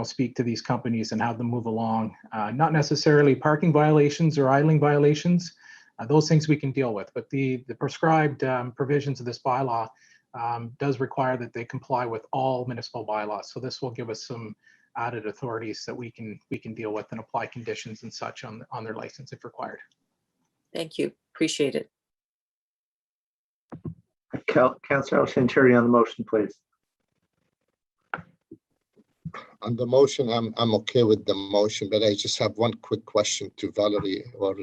speak to these companies and have them move along. Not necessarily parking violations or idling violations. Those things we can deal with, but the prescribed provisions of this bylaw does require that they comply with all municipal bylaws. So this will give us some added authorities that we can deal with and apply conditions and such on their license if required. Thank you. Appreciate it. Councillor Santeri on the motion, please. On the motion, I'm okay with the motion, but I just have one quick question to Valerie or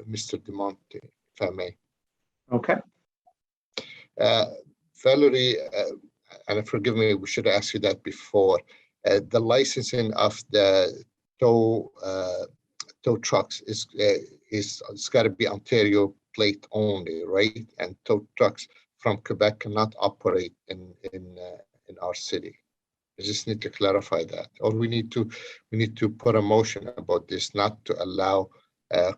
Mr. DeMonte, if I may. Okay. Valerie, and forgive me, we should ask you that before. The licensing of the tow trucks is it's got to be Ontario plate only, right? And tow trucks from Quebec cannot operate in our city. I just need to clarify that, or we need to put a motion about this, not to allow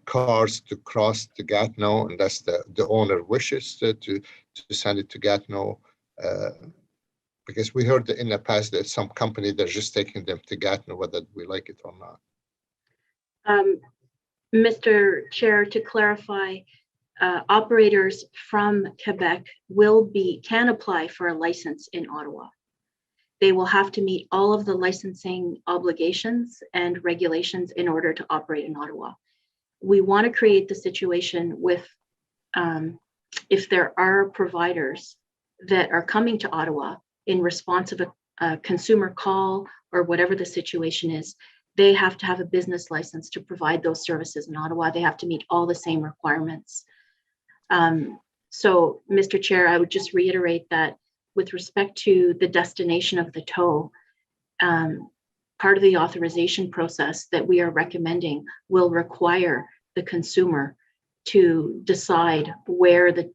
cars to cross to Gatineau unless the owner wishes to send it to Gatineau. Because we heard in the past that some company, they're just taking them to Gatineau, whether we like it or not. Mr. Chair, to clarify, operators from Quebec can apply for a license in Ottawa. They will have to meet all of the licensing obligations and regulations in order to operate in Ottawa. We want to create the situation with, if there are providers that are coming to Ottawa in response of a consumer call or whatever the situation is, they have to have a business license to provide those services in Ottawa. They have to meet all the same requirements. So, Mr. Chair, I would just reiterate that with respect to the destination of the tow, part of the authorization process that we are recommending will require the consumer to decide where the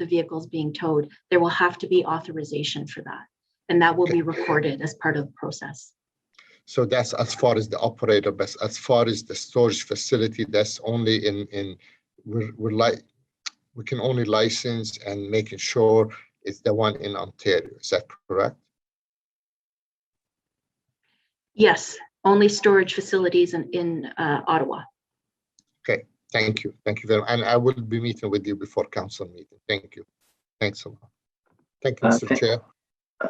vehicle is being towed. There will have to be authorization for that, and that will be recorded as part of the process. So that's as far as the operator, but as far as the storage facility, that's only we can only license and making sure it's the one in Ontario. Is that correct? Yes, only storage facilities in Ottawa. Okay, thank you. Thank you very much. And I will be meeting with you before council meeting. Thank you. Thanks a lot. Thank you, Mr. Chair.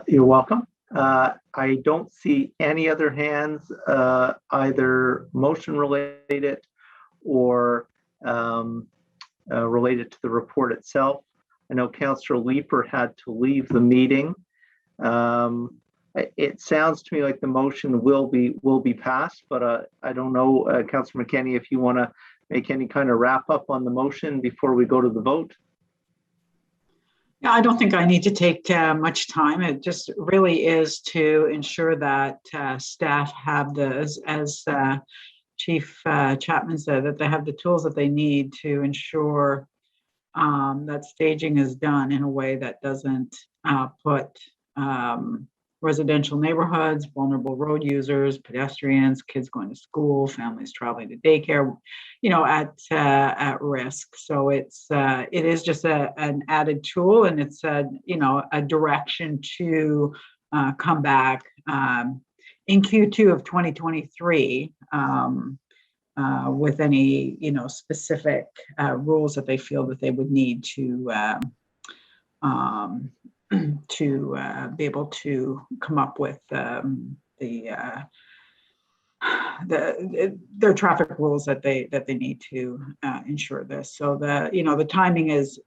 You're welcome. I don't see any other hands, either motion related or related to the report itself. I know Councillor Leeper had to leave the meeting. It sounds to me like the motion will be passed, but I don't know, Councillor McKenney, if you want to make any kind of wrap up on the motion before we go to the vote. Yeah, I don't think I need to take much time. It just really is to ensure that staff have as Chief Chapman said, that they have the tools that they need to ensure that staging is done in a way that doesn't put residential neighborhoods, vulnerable road users, pedestrians, kids going to school, families traveling to daycare, at risk. So it is just an added tool, and it's a direction to come back in Q2 of 2023 with any specific rules that they feel that they would need to be able to come up with their traffic rules that they need to ensure this. So the timing is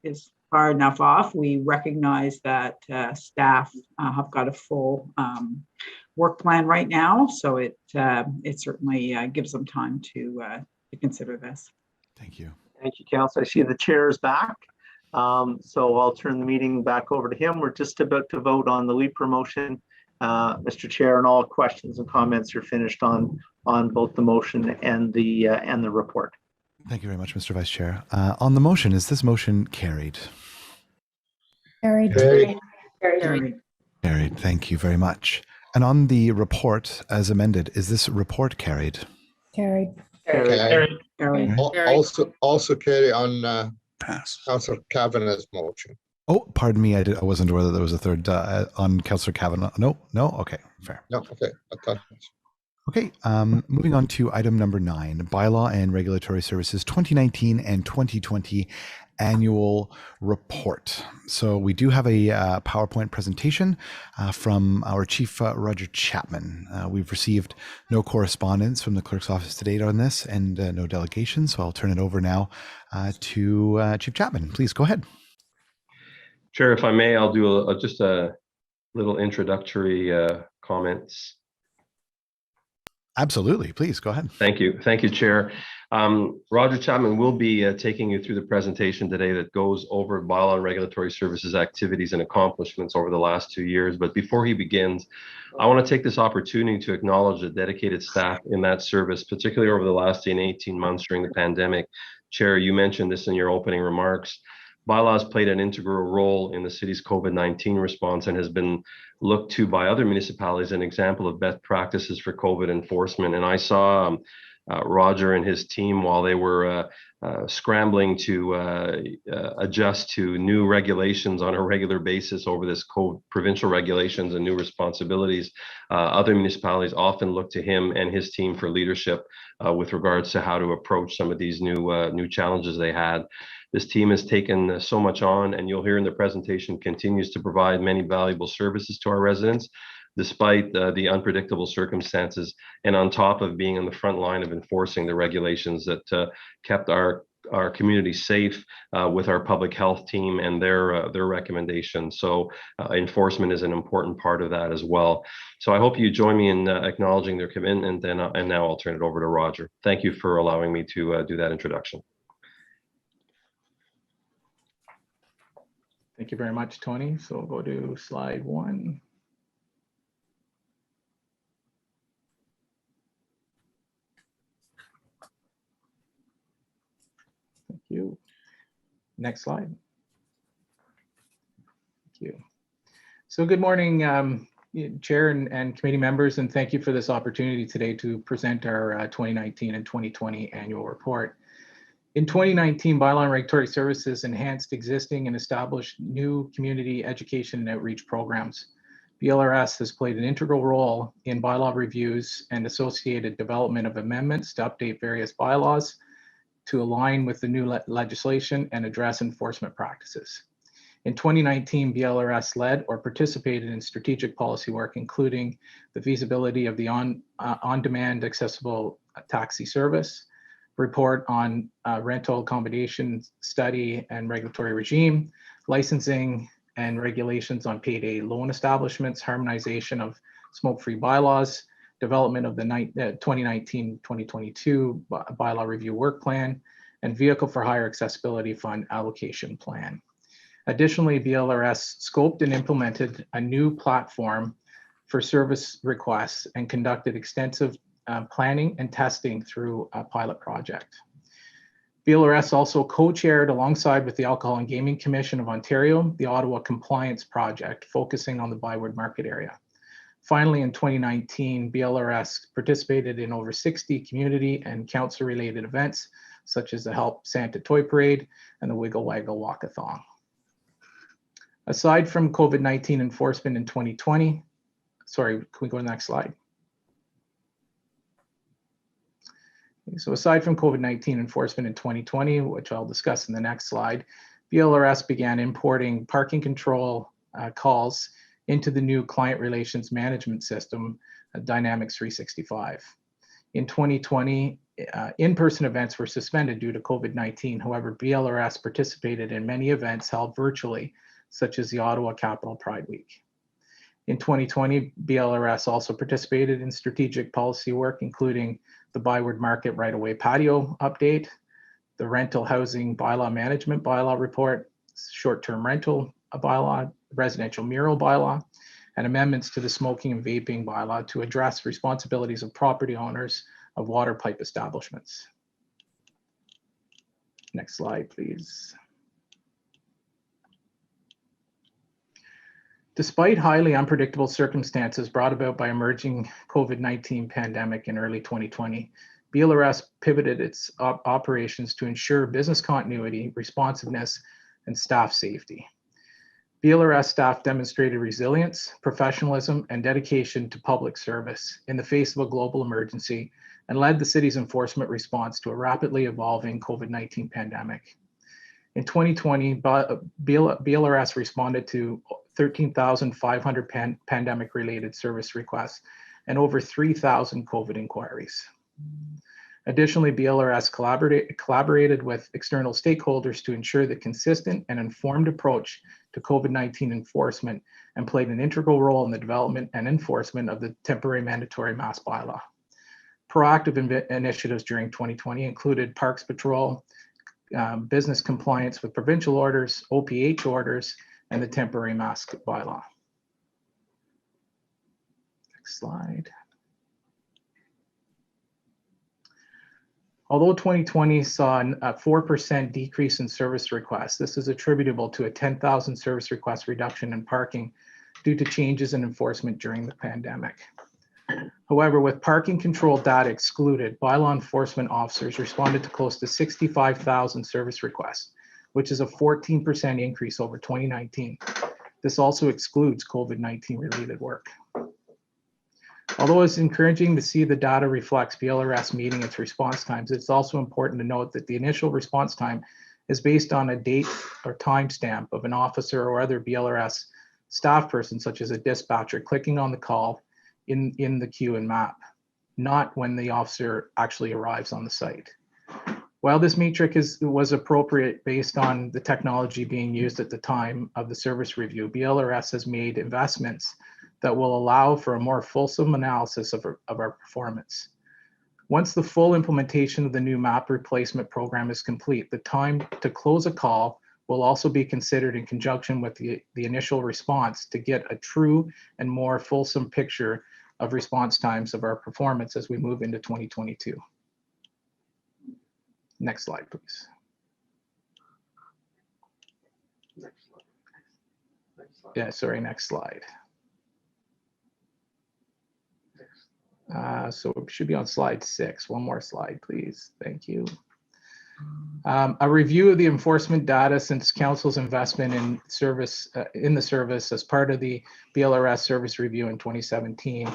far enough off. We recognize that staff have got a full work plan right now, so it certainly gives them time to consider this. Thank you. Thank you, Council. I see the chair is back. So I'll turn the meeting back over to him. We're just about to vote on the Leeper motion, Mr. Chair, and all questions and comments are finished on both the motion and the report. Thank you very much, Mr. Vice Chair. On the motion, is this motion carried? Carried. Carried. Carried. Carried. Thank you very much. And on the report as amended, is this report carried? Carried. Okay. Carried. Also carry on Councillor Kavanagh's motion. Oh, pardon me. I wasn't aware that there was a third on Councillor Kavanagh. No. Okay, fair. No, okay. I thought. Okay, moving on to item number 9, Bylaw and Regulatory Services 2019 and 2020 Annual Report. So we do have a PowerPoint presentation from our Chief Roger Chapman. We've received no correspondence from the Clerk's Office to date on this and no delegation, so I'll turn it over now to Chief Chapman. Please go ahead. Chair, if I may, I'll do just a little introductory comments. Absolutely. Please go ahead. Thank you. Thank you, Chair. Roger Chapman will be taking you through the presentation today that goes over Bylaw and Regulatory Services activities and accomplishments over the last 2 years. But before he begins, I want to take this opportunity to acknowledge the dedicated staff in that service, particularly over the last 18 months during the pandemic. Chair, you mentioned this in your opening remarks. Bylaw has played an integral role in the city's COVID-19 response and has been looked to by other municipalities an example of best practices for COVID enforcement. And I saw Roger and his team while they were scrambling to adjust to new regulations on a regular basis over this provincial regulations and new responsibilities. Other municipalities often look to him and his team for leadership with regards to how to approach some of these new challenges they had. This team has taken so much on, and you'll hear in the presentation, continues to provide many valuable services to our residents, despite the unpredictable circumstances, and on top of being on the front line of enforcing the regulations that kept our community safe with our public health team and their recommendations. So enforcement is an important part of that as well. So I hope you join me in acknowledging their commitment, and now I'll turn it over to Roger. Thank you for allowing me to do that introduction. Thank you very much, Tony. So we'll go to slide 1. Thank you. Next slide. Thank you. So good morning, Chair and committee members, and thank you for this opportunity today to present our 2019 and 2020 annual report. In 2019, Bylaw and Regulatory Services enhanced existing and established new community education and outreach programs. BLRS has played an integral role in bylaw reviews and associated development of amendments to update various bylaws to align with the new legislation and address enforcement practices. In 2019, BLRS led or participated in strategic policy work, including the feasibility of the on-demand accessible taxi service, report on rental accommodation study and regulatory regime, licensing and regulations on payday loan establishments, harmonization of smoke-free bylaws, development of the 2019-2022 bylaw review work plan, and vehicle for hire accessibility fund allocation plan. Additionally, BLRS scoped and implemented a new platform for service requests and conducted extensive planning and testing through a pilot project. BLRS also co-chaired alongside with the Alcohol and Gaming Commission of Ontario, the Ottawa Compliance Project, focusing on the Byward Market area. Finally, in 2019, BLRS participated in over 60 community and council-related events, such as the Help Santa Toy Parade and the Wiggle Waggle Walkathon. Aside from COVID-19 enforcement in 2020, sorry, can we go to the next slide? So aside from COVID-19 enforcement in 2020, which I'll discuss in the next slide, BLRS began importing parking control calls into the new client relations management system, Dynamics 365. In 2020, in-person events were suspended due to COVID-19. However, BLRS participated in many events held virtually, such as the Ottawa Capital Pride Week. In 2020, BLRS also participated in strategic policy work, including the Byward Market right-of-way patio update, the rental housing bylaw management bylaw report, short-term rental bylaw, residential mural bylaw, and amendments to the smoking and vaping bylaw to address responsibilities of property owners of water pipe establishments. Next slide, please. Despite highly unpredictable circumstances brought about by emerging COVID-19 pandemic in early 2020, BLRS pivoted its operations to ensure business continuity, responsiveness, and staff safety. BLRS staff demonstrated resilience, professionalism, and dedication to public service in the face of a global emergency and led the city's enforcement response to a rapidly evolving COVID-19 pandemic. In 2020, BLRS responded to 13,500 pandemic-related service requests and over 3,000 COVID inquiries. Additionally, BLRS collaborated with external stakeholders to ensure the consistent and informed approach to COVID-19 enforcement and played an integral role in the development and enforcement of the temporary mandatory mask bylaw. Proactive initiatives during 2020 included Parks Patrol, business compliance with provincial orders, OPH orders, and the temporary mask bylaw. Next slide. Although 2020 saw a 4% decrease in service requests, this is attributable to a 10,000 service request reduction in parking due to changes in enforcement during the pandemic. However, with parking control data excluded, bylaw enforcement officers responded to close to 65,000 service requests, which is a 14% increase over 2019. This also excludes COVID-19 related work. Although it's encouraging to see the data reflects BLRS meeting its response times, it's also important to note that the initial response time is based on a date or timestamp of an officer or other BLRS staff person, such as a dispatcher, clicking on the call in the queue and map, not when the officer actually arrives on the site. While this metric was appropriate based on the technology being used at the time of the service review, BLRS has made investments that will allow for a more fulsome analysis of our performance. Once the full implementation of the new map replacement program is complete, the time to close a call will also be considered in conjunction with the initial response to get a true and more fulsome picture of response times of our performance as we move into 2022. Next slide, please. Yeah, sorry, next slide. So it should be on slide 6. One more slide, please. Thank you. A review of the enforcement data since Council's investment in the service as part of the BLRS service review in 2017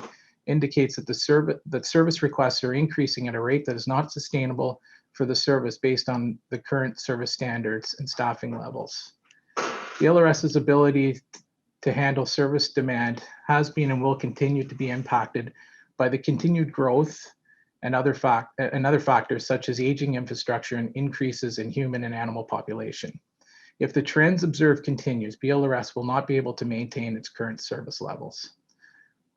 indicates that service requests are increasing at a rate that is not sustainable for the service based on the current service standards and staffing levels. BLRS's ability to handle service demand has been and will continue to be impacted by the continued growth and other factors such as aging infrastructure and increases in human and animal population. If the trends observed continues, BLRS will not be able to maintain its current service levels.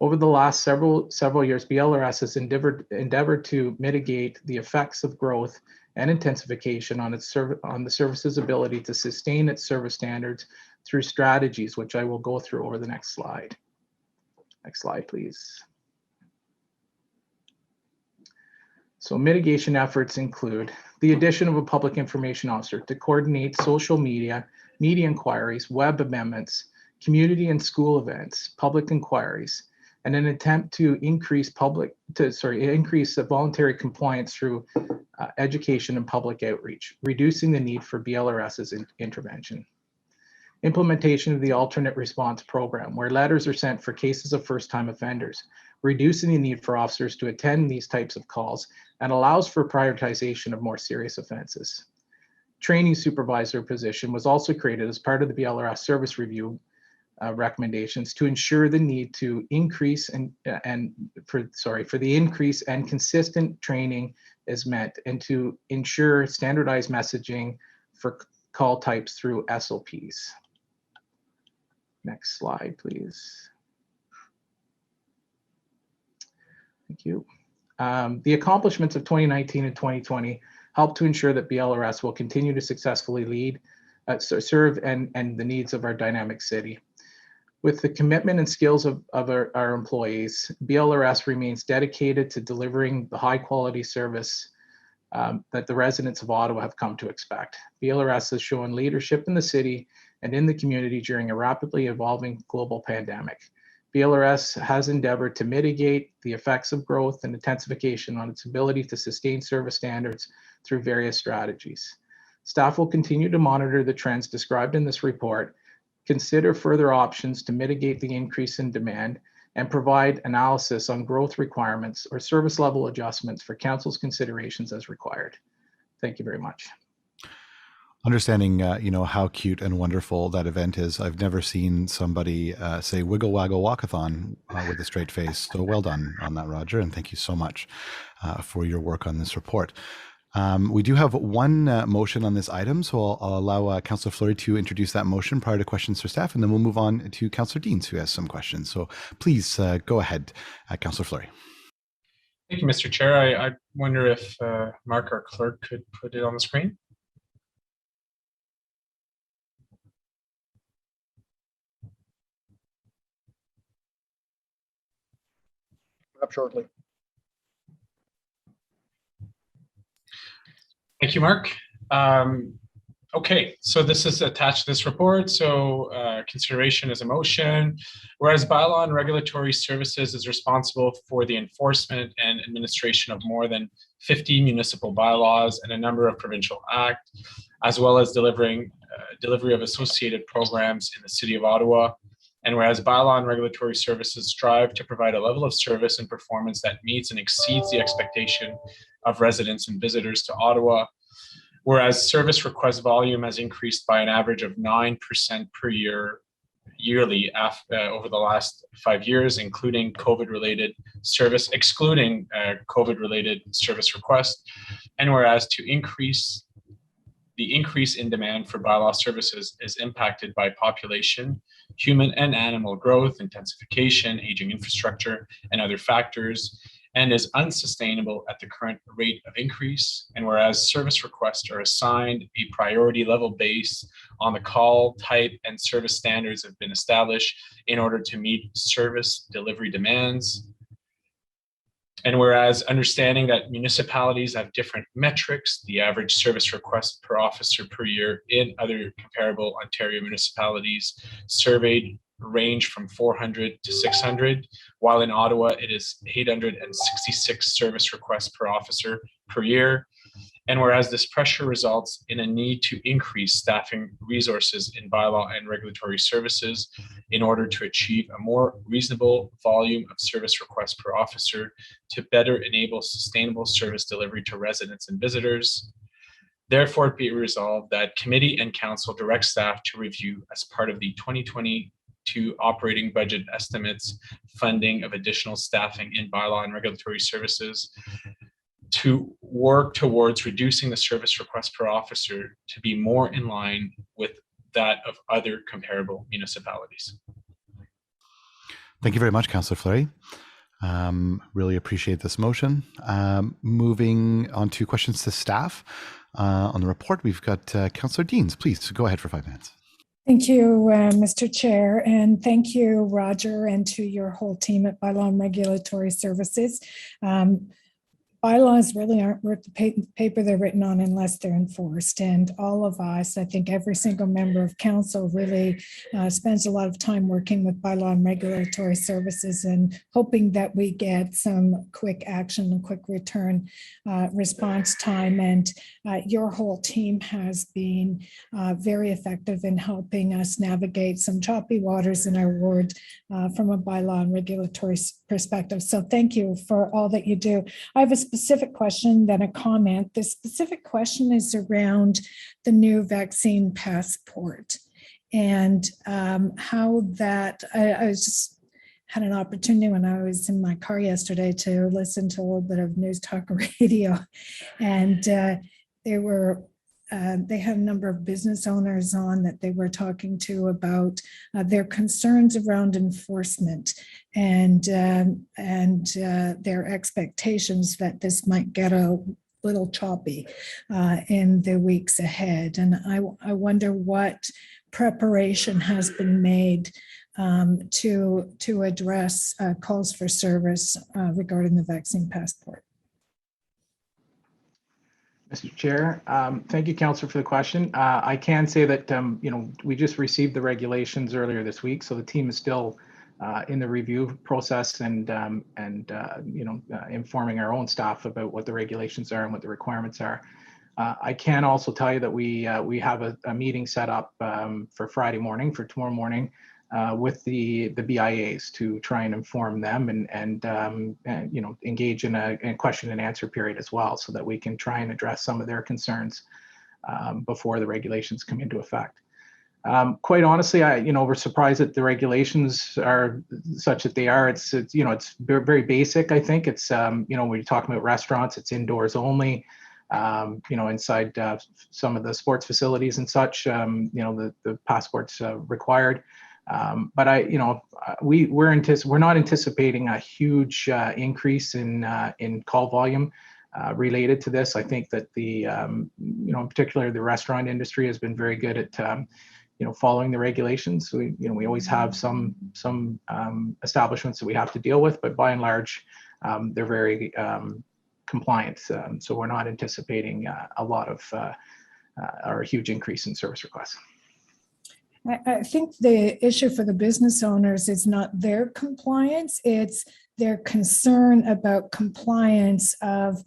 Over the last several years, BLRS has endeavored to mitigate the effects of growth and intensification on the service's ability to sustain its service standards through strategies, which I will go through over the next slide. Next slide, please. So mitigation efforts include the addition of a public information officer to coordinate social media inquiries, web amendments, community and school events, public inquiries, and an attempt to increase voluntary compliance through education and public outreach, reducing the need for BLRS's intervention. Implementation of the alternate response program, where letters are sent for cases of first-time offenders, reducing the need for officers to attend these types of calls and allows for prioritization of more serious offenses. Training supervisor position was also created as part of the BLRS service review recommendations to ensure the need to increase for the increase and consistent training is met and to ensure standardized messaging for call types through SOPs. Next slide, please. Thank you. The accomplishments of 2019 and 2020 help to ensure that BLRS will continue to successfully lead, serve and the needs of our dynamic city. With the commitment and skills of our employees, BLRS remains dedicated to delivering the high quality service that the residents of Ottawa have come to expect. BLRS has shown leadership in the city and in the community during a rapidly evolving global pandemic. BLRS has endeavored to mitigate the effects of growth and intensification on its ability to sustain service standards through various strategies. Staff will continue to monitor the trends described in this report, consider further options to mitigate the increase in demand, and provide analysis on growth requirements or service level adjustments for Council's considerations as required. Thank you very much. Understanding, how cute and wonderful that event is. I've never seen somebody say "wiggle waggle walkathon" with a straight face. So well done on that, Roger, and thank you so much for your work on this report. We do have one motion on this item, so I'll allow Councillor Fleury to introduce that motion prior to questions for staff, and then we'll move on to Councillor Deans, who has some questions. So please go ahead, Councillor Fleury. Thank you, Mr. Chair. I wonder if Mark, our clerk, could put it on the screen. Up shortly. Thank you, Mark. Okay, so this is attached to this report. So consideration is a motion. Whereas Bylaw and Regulatory Services is responsible for the enforcement and administration of more than 50 municipal bylaws and a number of provincial acts, as well as delivery of associated programs in the City of Ottawa. And whereas Bylaw and Regulatory Services strive to provide a level of service and performance that meets and exceeds the expectation of residents and visitors to Ottawa, whereas service request volume has increased by an average of 9% per year yearly over the last 5 years, excluding COVID-related service requests, and whereas the increase in demand for bylaw services is impacted by population, human and animal growth, intensification, aging infrastructure, and other factors, and is unsustainable at the current rate of increase. And whereas service requests are assigned a priority level base on the call type and service standards have been established in order to meet service delivery demands. And whereas understanding that municipalities have different metrics, the average service request per officer per year in other comparable Ontario municipalities surveyed range from 400 to 600, while in Ottawa it is 866 service requests per officer per year. And whereas this pressure results in a need to increase staffing resources in bylaw and regulatory services in order to achieve a more reasonable volume of service requests per officer to better enable sustainable service delivery to residents and visitors. Therefore, it be resolved that Committee and Council direct staff to review as part of the 2022 operating budget estimates funding of additional staffing in bylaw and regulatory services to work towards reducing the service request per officer to be more in line with that of other comparable municipalities. Thank you very much, Councillor Fleury. Really appreciate this motion. Moving on to questions to staff. On the report, we've got Councillor Deans. Please go ahead for 5 minutes. Thank you, Mr. Chair, and thank you, Roger, and to your whole team at Bylaw and Regulatory Services. Bylaws really aren't worth the paper they're written on unless they're enforced. And all of us, I think every single member of council really spends a lot of time working with Bylaw and Regulatory Services and hoping that we get some quick action and quick return response time. And your whole team has been very effective in helping us navigate some choppy waters in our ward from a Bylaw and Regulatory perspective. So thank you for all that you do. I have a specific question, then a comment. The specific question is around the new vaccine passport and how that, I was just had an opportunity when I was in my car yesterday to listen to a little bit of News Talk Radio, and they had a number of business owners on that they were talking to about their concerns around enforcement and their expectations that this might get a little choppy in the weeks ahead. And I wonder what preparation has been made to address calls for service regarding the vaccine passport. Mr. Chair, thank you, Councillor, for the question. I can say that we just received the regulations earlier this week, so the team is still in the review process and informing our own staff about what the regulations are and what the requirements are. I can also tell you that we have a meeting set up for Friday morning, for tomorrow morning, with the BIAs to try and inform them and engage in a question and answer period as well, so that we can try and address some of their concerns before the regulations come into effect. Quite honestly, we're surprised that the regulations are such that they are. It's very basic. I think it's when you're talking about restaurants, it's indoors only. Inside some of the sports facilities and such, the passport's required. But we're not anticipating a huge increase in call volume related to this. I think that in particular, the restaurant industry has been very good at following the regulations. We always have some establishments that we have to deal with, but by and large, they're very compliant. So we're not anticipating a lot of or a huge increase in service requests. I think the issue for the business owners is not their compliance, it's their concern about compliance of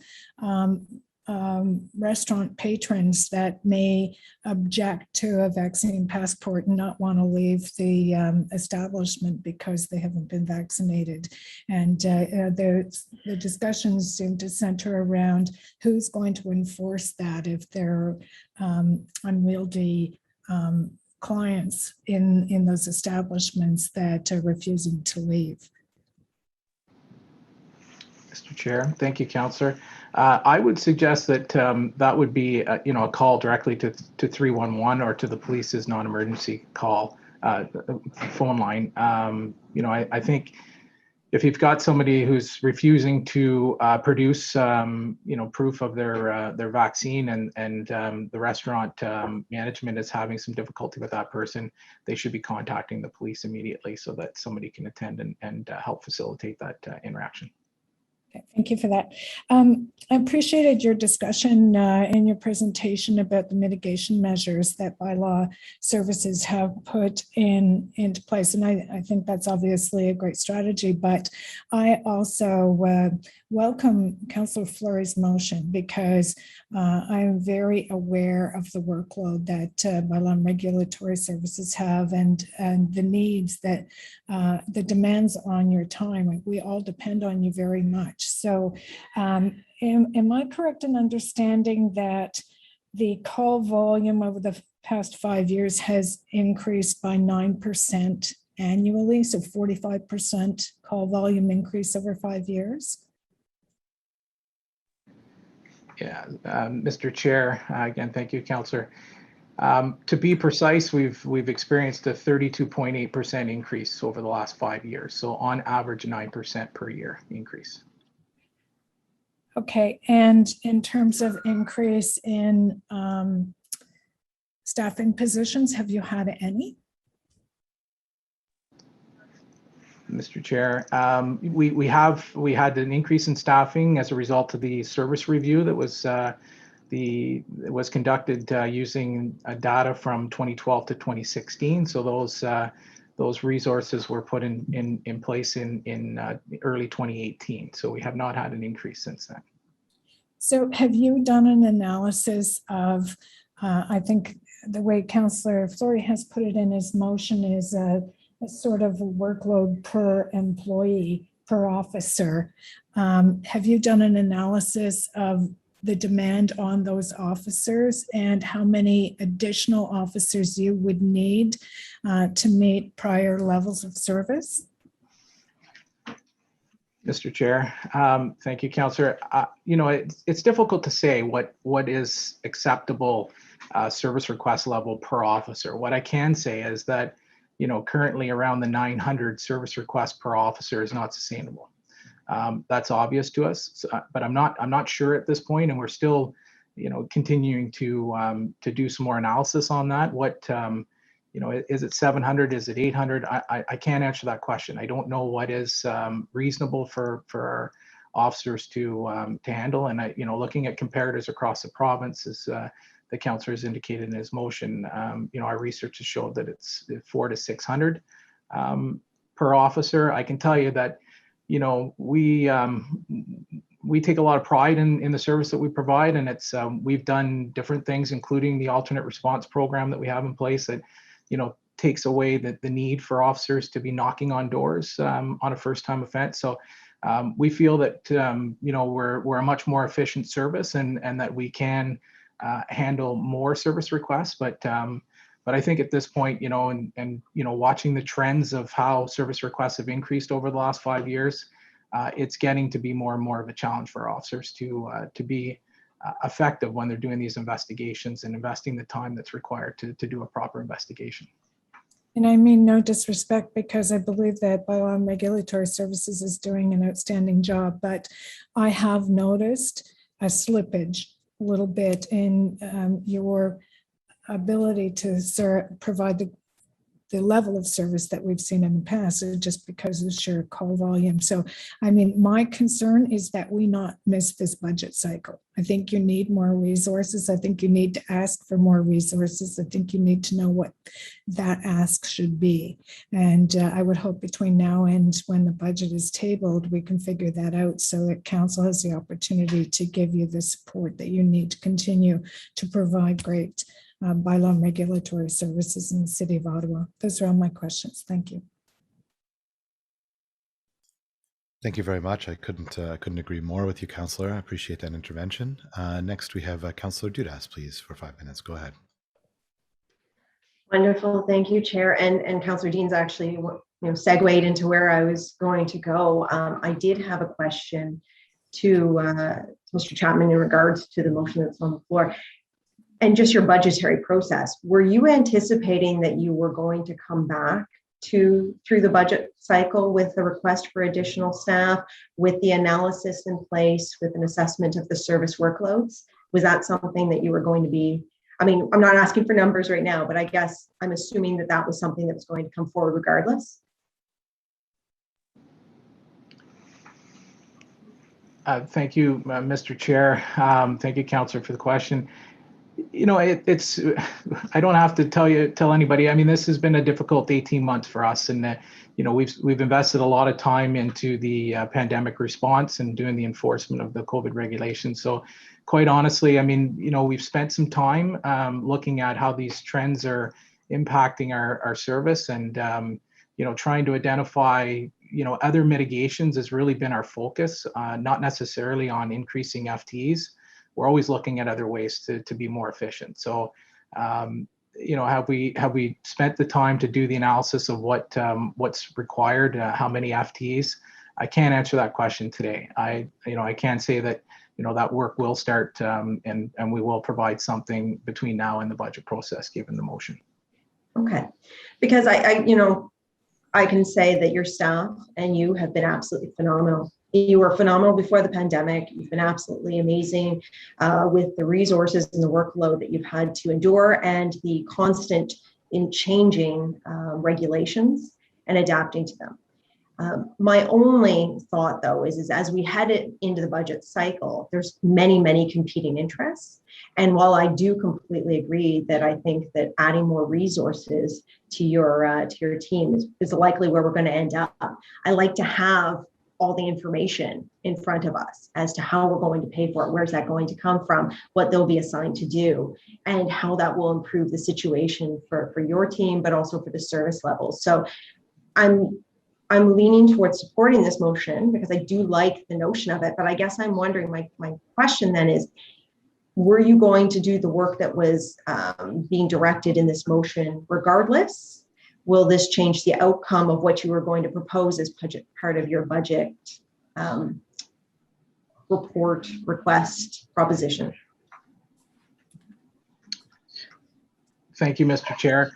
restaurant patrons that may object to a vaccine passport and not want to leave the establishment because they haven't been vaccinated. And the discussions seem to center around who's going to enforce that if there are unwieldy clients in those establishments that are refusing to leave. Mr. Chair, thank you, Councillor. I would suggest that that would be a call directly to 311 or to the police's non-emergency call phone line. I think if you've got somebody who's refusing to produce proof of their vaccine and the restaurant management is having some difficulty with that person, they should be contacting the police immediately so that somebody can attend and help facilitate that interaction. Thank you for that. I appreciated your discussion in your presentation about the mitigation measures that Bylaw services have put into place. And I think that's obviously a great strategy, but I also welcome Councillor Fleury's motion because I'm very aware of the workload that Bylaw and regulatory services have and the needs that the demands on your time. We all depend on you very much. So am I correct in understanding that the call volume over the past 5 years has increased by 9% annually? So 45% call volume increase over 5 years? Yeah, Mr. Chair, again, thank you, Councillor. To be precise, we've experienced a 32.8% increase over the last 5 years. So on average, 9% per year increase. Okay, and in terms of increase in staffing positions, have you had any? Mr. Chair, we had an increase in staffing as a result of the service review that was conducted using data from 2012 to 2016. So those resources were put in place in early 2018. So we have not had an increase since then. So have you done an analysis of, I think the way Councillor Fleury has put it in his motion is a sort of workload per employee, per officer. Have you done an analysis of the demand on those officers and how many additional officers you would need to meet prior levels of service? Mr. Chair, thank you, Councillor. It's difficult to say what is acceptable service request level per officer. What I can say is that currently around the 900 service requests per officer is not sustainable. That's obvious to us, but I'm not sure at this point, and we're still, continuing to do some more analysis on that. What, is it 700? Is it 800? I can't answer that question. I don't know what is reasonable for officers to handle. And looking at comparators across the province, as the councillor has indicated in his motion, our research has showed that it's 400 to 600 per officer. I can tell you that we take a lot of pride in the service that we provide, and it's we've done different things, including the alternate response program that we have in place that takes away the need for officers to be knocking on doors on a first-time offense. So we feel that we're a much more efficient service, and that we can handle more service requests. But I think at this point, and watching the trends of how service requests have increased over the last 5 years, it's getting to be more and more of a challenge for officers to be effective when they're doing these investigations and investing the time that's required to do a proper investigation. And I mean no disrespect, because I believe that Bylaw and Regulatory Services is doing an outstanding job, but I have noticed a slippage a little bit in your ability to provide the level of service that we've seen in the past, just because of sheer call volume. So, I mean, my concern is that we not miss this budget cycle. I think you need more resources. I think you need to ask for more resources. I think you need to know what that ask should be. And I would hope between now and when the budget is tabled, we can figure that out so that council has the opportunity to give you the support that you need to continue to provide great bylaw and regulatory services in the City of Ottawa. Those are all my questions. Thank you. Thank you very much. I couldn't agree more with you, Councillor. I appreciate that intervention. Next, we have Councillor Dudas, please, for 5 minutes. Go ahead. Wonderful. Thank you, Chair. And Councillor Dean's actually segued into where I was going to go. I did have a question to Mr. Chapman in regards to the motion that's on the floor. And just your budgetary process. Were you anticipating that you were going to come back through the budget cycle with a request for additional staff, with the analysis in place, with an assessment of the service workloads? Was that something that you were going to be? I mean, I'm not asking for numbers right now, but I guess I'm assuming that that was something that was going to come forward regardless. Thank you, Mr. Chair. Thank you, Councillor, for the question. It's I don't have to tell anybody. I mean, this has been a difficult 18 months for us, and we've invested a lot of time into the pandemic response and doing the enforcement of the COVID regulations. So, quite honestly, I mean, we've spent some time looking at how these trends are impacting our service, and trying to identify other mitigations has really been our focus, not necessarily on increasing FTEs. We're always looking at other ways to be more efficient. So, have we spent the time to do the analysis of what's required, how many FTEs? I can't answer that question today. I can say that that work will start, and we will provide something between now and the budget process, given the motion. Okay, because I can say that your staff and you have been absolutely phenomenal. You were phenomenal before the pandemic. You've been absolutely amazing with the resources and the workload that you've had to endure, and the constant in changing regulations and adapting to them. My only thought, though, is as we head into the budget cycle, there's many competing interests. And while I do completely agree that I think that adding more resources to your team is likely where we're going to end up, I like to have all the information in front of us as to how we're going to pay for it, where's that going to come from, what they'll be assigned to do, and how that will improve the situation for your team, but also for the service levels. So I'm leaning towards supporting this motion because I do like the notion of it, but I guess I'm wondering, my question then is, were you going to do the work that was being directed in this motion regardless? Will this change the outcome of what you were going to propose as part of your budget report, request, proposition? Thank you, Mr. Chair.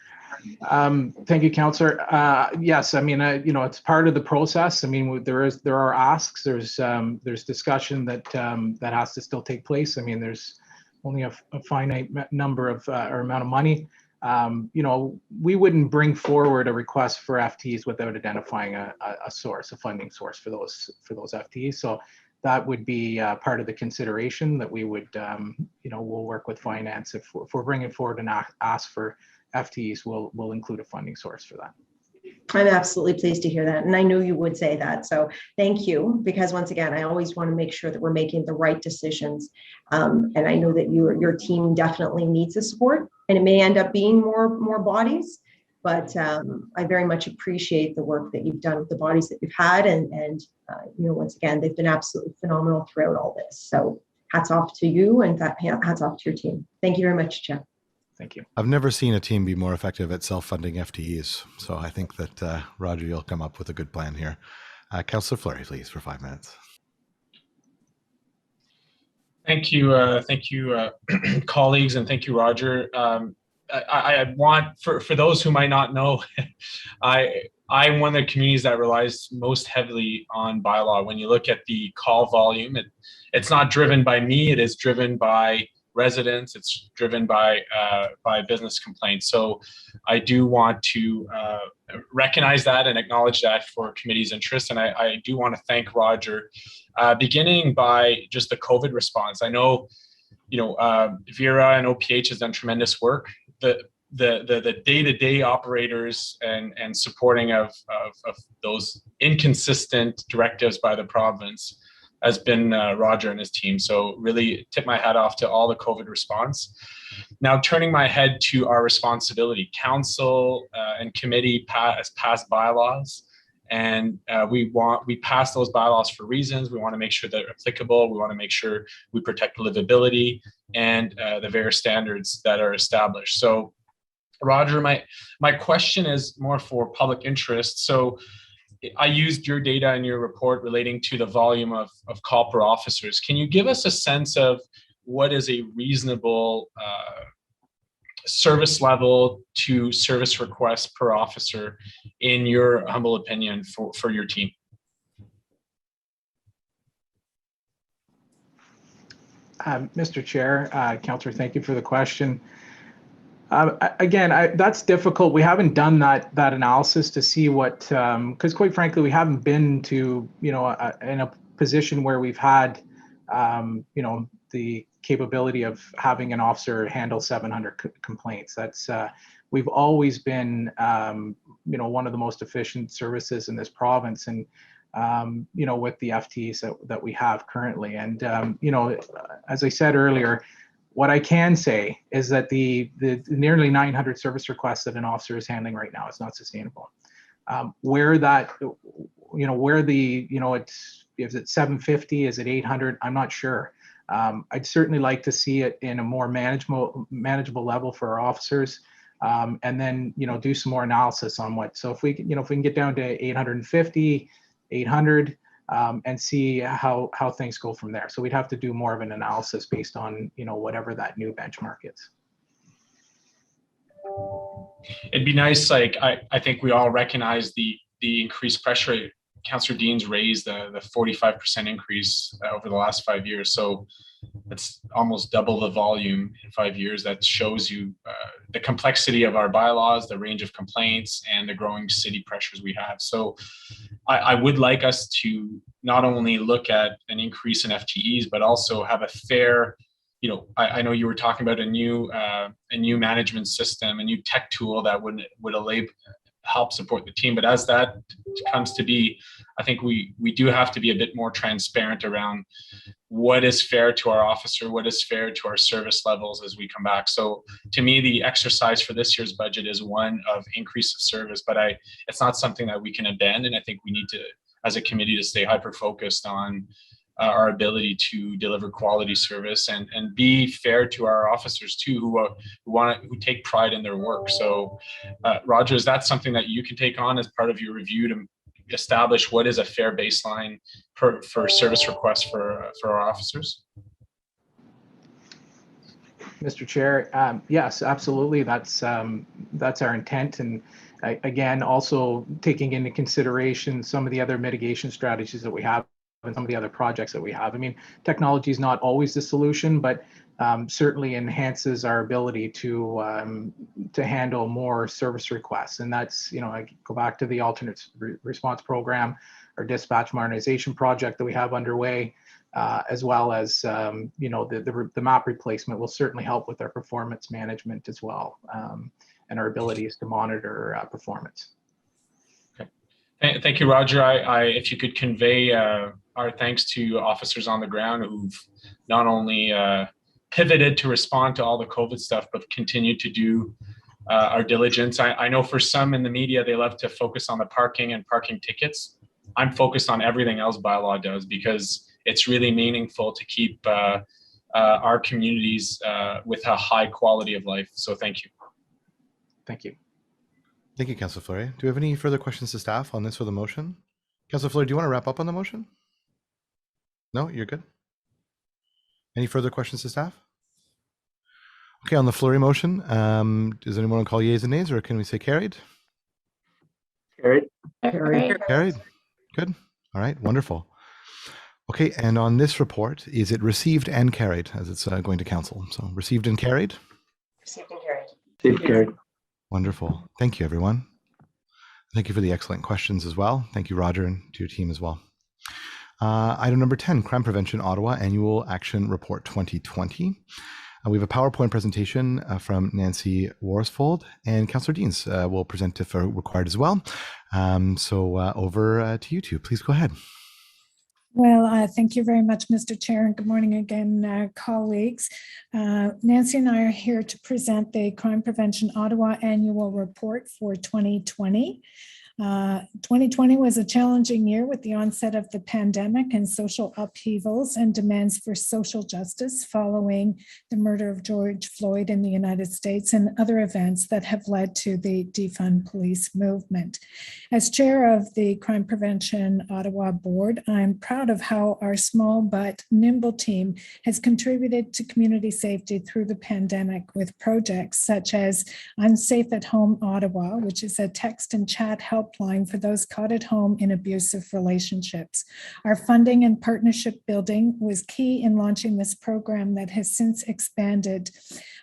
Thank you, Councillor. Yes, I mean, it's part of the process. I mean, there are asks. There's discussion that has to still take place. I mean, there's only a finite number of or amount of money. We wouldn't bring forward a request for FTEs without identifying a source, a funding source for those FTEs. So that would be part of the consideration that we would, we'll work with finance. If we're bringing forward and ask for FTEs, we'll include a funding source for that. I'm absolutely pleased to hear that. And I knew you would say that. So thank you, because once again, I always want to make sure that we're making the right decisions. And I know that your team definitely needs the support, and it may end up being more bodies, but I very much appreciate the work that you've done with the bodies that you've had. And once again, they've been absolutely phenomenal throughout all this. So hats off to you, and hats off to your team. Thank you very much, Jeff. Thank you. I've never seen a team be more effective at self-funding FTEs. So I think that, Roger, you'll come up with a good plan here. Councillor Fleury, please, for 5 minutes. Thank you, colleagues, and thank you, Roger. I want, for those who might not know, I'm one of the communities that relies most heavily on bylaw. When you look at the call volume, it's not driven by me, it is driven by residents, it's driven by business complaints. So I do want to recognize that and acknowledge that for committee's interest. And I do want to thank Roger, beginning by just the COVID response. I know, Vera and OPH has done tremendous work. The day-to-day operators and supporting of those inconsistent directives by the province has been Roger and his team. So really tip my hat off to all the COVID response. Now turning my head to our responsibility, council and committee has passed bylaws, and we pass those bylaws for reasons. We want to make sure they're applicable. We want to make sure we protect livability and the various standards that are established. So Roger, my question is more for public interest. So I used your data in your report relating to the volume of call per officers. Can you give us a sense of what is a reasonable service level to service requests per officer, in your humble opinion, for your team? Mr. Chair, Councillor, thank you for the question. Again, that's difficult. We haven't done that analysis to see what, because quite frankly, we haven't been to, in a position where we've had, the capability of having an officer handle 700 complaints. That's, we've always been, one of the most efficient services in this province, and, with the FTEs that we have currently. And, as I said earlier, what I can say is that the nearly 900 service requests that an officer is handling right now is not sustainable. Where that, is it 750? Is it 800? I'm not sure. I'd certainly like to see it in a more manageable level for our officers, and then do some more analysis on what. So if we can get down to 850, 800. And see how things go from there. So we'd have to do more of an analysis based on whatever that new benchmark is. It'd be nice, I think we all recognize the increased pressure. Councillor Dean's raised the 45% increase over the last 5 years. So it's almost double the volume in 5 years. That shows you the complexity of our bylaws, the range of complaints, and the growing city pressures we have. So I would like us to not only look at an increase in FTEs, but also have a fair, I know you were talking about a new management system, a new tech tool that would help support the team. But as that comes to be, I think we do have to be a bit more transparent around what is fair to our officer, what is fair to our service levels as we come back. So to me, the exercise for this year's budget is one of increase of service, but it's not something that we can abandon. I think we need to, as a committee, to stay hyper-focused on our ability to deliver quality service and be fair to our officers too, who take pride in their work. So Roger, is that something that you can take on as part of your review to establish what is a fair baseline for service requests for our officers? Mr. Chair, yes, absolutely. That's our intent. And again, also taking into consideration some of the other mitigation strategies that we have and some of the other projects that we have. I mean, technology is not always the solution, but certainly enhances our ability to handle more service requests. And that's, I go back to the alternate response program, our dispatch modernization project that we have underway. as well as the map replacement will certainly help with our performance management as well, and our abilities to monitor performance. Thank you, Roger. If you could convey our thanks to officers on the ground who've not only pivoted to respond to all the COVID stuff, but continued to do our diligence. I know for some in the media, they love to focus on the parking and parking tickets. I'm focused on everything else Bylaw does, because it's really meaningful to keep our communities with a high quality of life. So thank you. Thank you. Thank you, Councillor Fleury. Do we have any further questions to staff on this for the motion? Councillor Fleury, do you want to wrap up on the motion? No, you're good. Any further questions to staff? Okay, on the Fleury motion, does anyone want to call yeas and nays, or can we say carried? Carried. Carried. Good. All right, wonderful. Okay, and on this report, is it received and carried as it's going to council? So received and carried? Received and carried. Received and carried. Wonderful. Thank you, everyone. Thank you for the excellent questions as well. Thank you, Roger, and to your team as well. Item number 10, Crime Prevention Ottawa Annual Action Report 2020. We have a PowerPoint presentation from Nancy Worsfold, and Councillor Deans will present if required as well. Over to you two. Please go ahead. Well, thank you very much, Mr. Chair, and good morning again, colleagues. Nancy and I are here to present the Crime Prevention Ottawa Annual Report for 2020. 2020 was a challenging year with the onset of the pandemic and social upheavals and demands for social justice following the murder of George Floyd in the United States and other events that have led to the defund police movement. As chair of the Crime Prevention Ottawa Board, I'm proud of how our small but nimble team has contributed to community safety through the pandemic with projects such as Unsafe at Home Ottawa, which is a text and chat helpline for those caught at home in abusive relationships. Our funding and partnership building was key in launching this program that has since expanded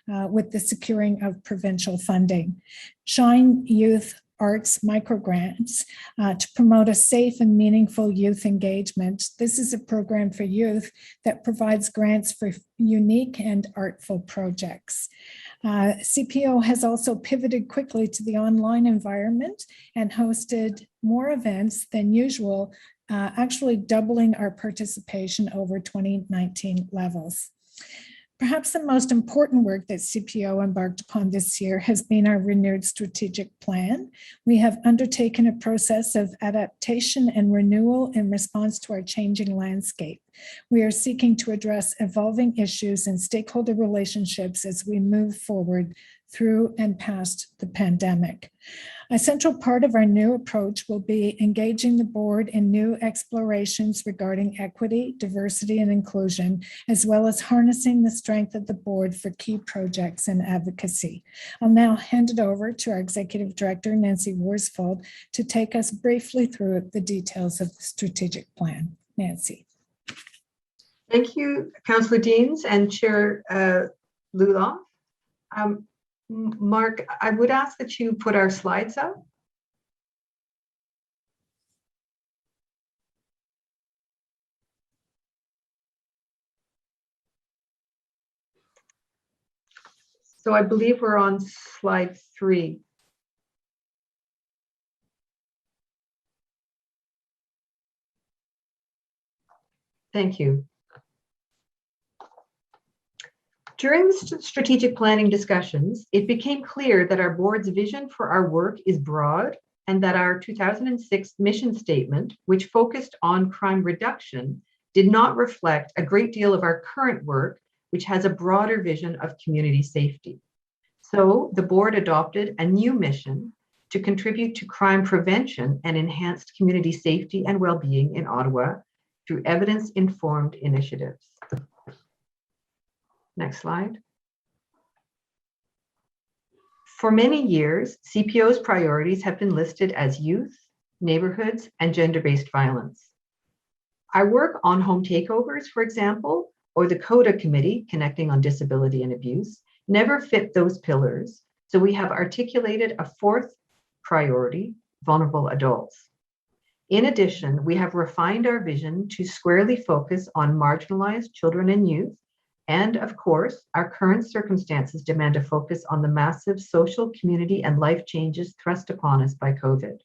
with the securing of provincial funding. Shine Youth Arts microgrants to promote a safe and meaningful youth engagement. This is a program for youth that provides grants for unique and artful projects. CPO has also pivoted quickly to the online environment and hosted more events than usual, actually doubling our participation over 2019 levels. Perhaps the most important work that CPO embarked upon this year has been our renewed strategic plan. We have undertaken a process of adaptation and renewal in response to our changing landscape. We are seeking to address evolving issues and stakeholder relationships as we move forward through and past the pandemic. A central part of our new approach will be engaging the board in new explorations regarding equity, diversity, and inclusion, as well as harnessing the strength of the board for key projects and advocacy. I'll now hand it over to our Executive Director, Nancy Worsfold, to take us briefly through the details of the strategic plan. Nancy. Thank you, Councillor Deans and Chair Luloff. Mark, I would ask that you put our slides up. So I believe we're on slide 3. Thank you. During the strategic planning discussions, it became clear that our board's vision for our work is broad and that our 2006 mission statement, which focused on crime reduction, did not reflect a great deal of our current work, which has a broader vision of community safety. So the board adopted a new mission to contribute to crime prevention and enhanced community safety and well-being in Ottawa through evidence-informed initiatives. Next slide. For many years, CPO's priorities have been listed as youth, neighborhoods, and gender-based violence. Our work on home takeovers, for example, or the CODA Committee, Connecting on Disability and Abuse, never fit those pillars, so we have articulated a fourth priority, vulnerable adults. In addition, we have refined our vision to squarely focus on marginalized children and youth. And of course, our current circumstances demand a focus on the massive social, community, and life changes thrust upon us by COVID.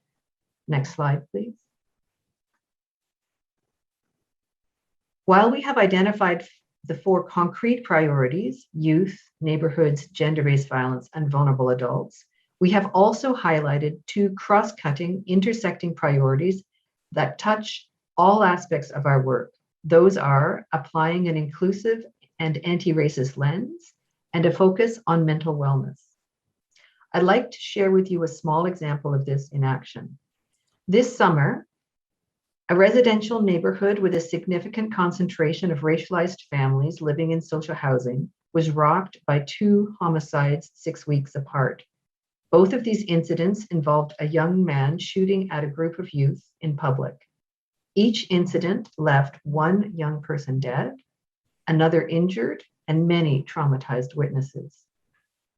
Next slide, please. While we have identified the 4 concrete priorities, youth, neighborhoods, gender-based violence, and vulnerable adults, we have also highlighted 2 cross-cutting, intersecting priorities that touch all aspects of our work. Those are applying an inclusive and anti-racist lens and a focus on mental wellness. I'd like to share with you a small example of this in action. This summer, a residential neighborhood with a significant concentration of racialized families living in social housing was rocked by 2 homicides 6 weeks apart. Both of these incidents involved a young man shooting at a group of youth in public. Each incident left 1 young person dead, another injured, and many traumatized witnesses.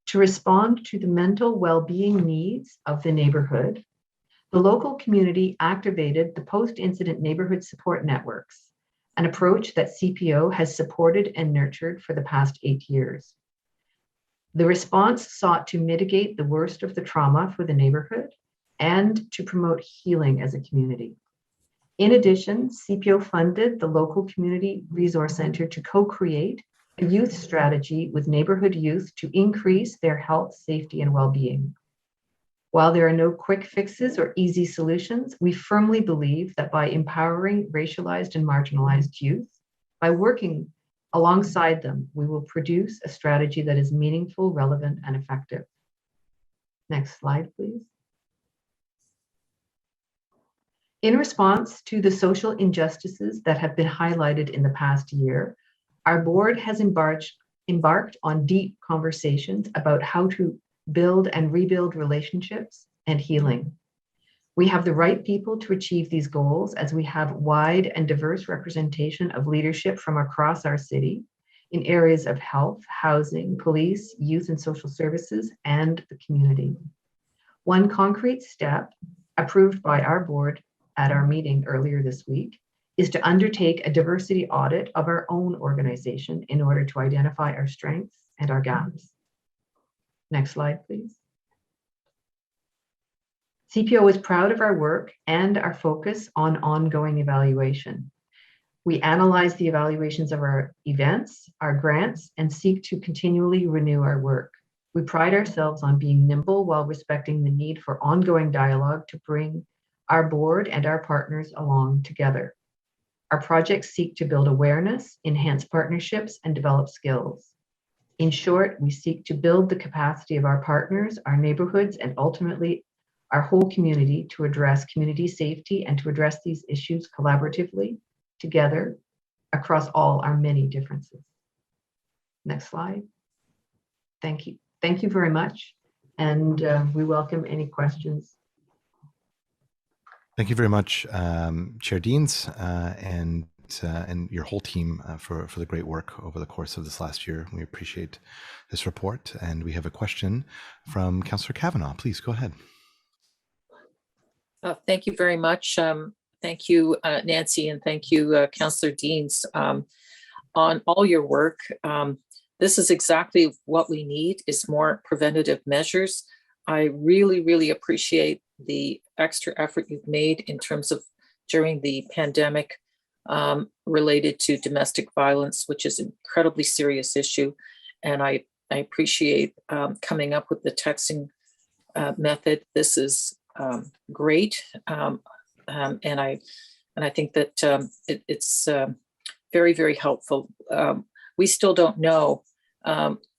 To respond to the mental well-being needs of the neighborhood, the local community activated the post-incident neighborhood support networks, an approach that CPO has supported and nurtured for the past 8 years. The response sought to mitigate the worst of the trauma for the neighborhood and to promote healing as a community. In addition, CPO funded the local community resource center to co-create a youth strategy with neighborhood youth to increase their health, safety, and well-being. While there are no quick fixes or easy solutions, we firmly believe that by empowering racialized and marginalized youth, by working alongside them, we will produce a strategy that is meaningful, relevant, and effective. Next slide, please. In response to the social injustices that have been highlighted in the past year, our board has embarked on deep conversations about how to build and rebuild relationships and healing. We have the right people to achieve these goals as we have wide and diverse representation of leadership from across our city in areas of health, housing, police, youth and social services, and the community. One concrete step approved by our board at our meeting earlier this week is to undertake a diversity audit of our own organization in order to identify our strengths and our gaps. Next slide, please. CPO is proud of our work and our focus on ongoing evaluation. We analyze the evaluations of our events, our grants, and seek to continually renew our work. We pride ourselves on being nimble while respecting the need for ongoing dialogue to bring our board and our partners along together. Our projects seek to build awareness, enhance partnerships, and develop skills. In short, we seek to build the capacity of our partners, our neighborhoods, and ultimately our whole community to address community safety and to address these issues collaboratively, together, across all our many differences. Next slide. Thank you. Thank you very much. And we welcome any questions. Thank you very much, Chair Deans, and your whole team for the great work over the course of this last year. We appreciate this report. And we have a question from Councillor Kavanagh. Please go ahead. Thank you very much. Thank you, Nancy, and thank you, Councillor Deans, on all your work. This is exactly what we need, is more preventative measures. I really, really appreciate the extra effort you've made in terms of during the pandemic related to domestic violence, which is an incredibly serious issue. And I appreciate coming up with the texting method. This is great. And I think that it's very, very helpful. We still don't know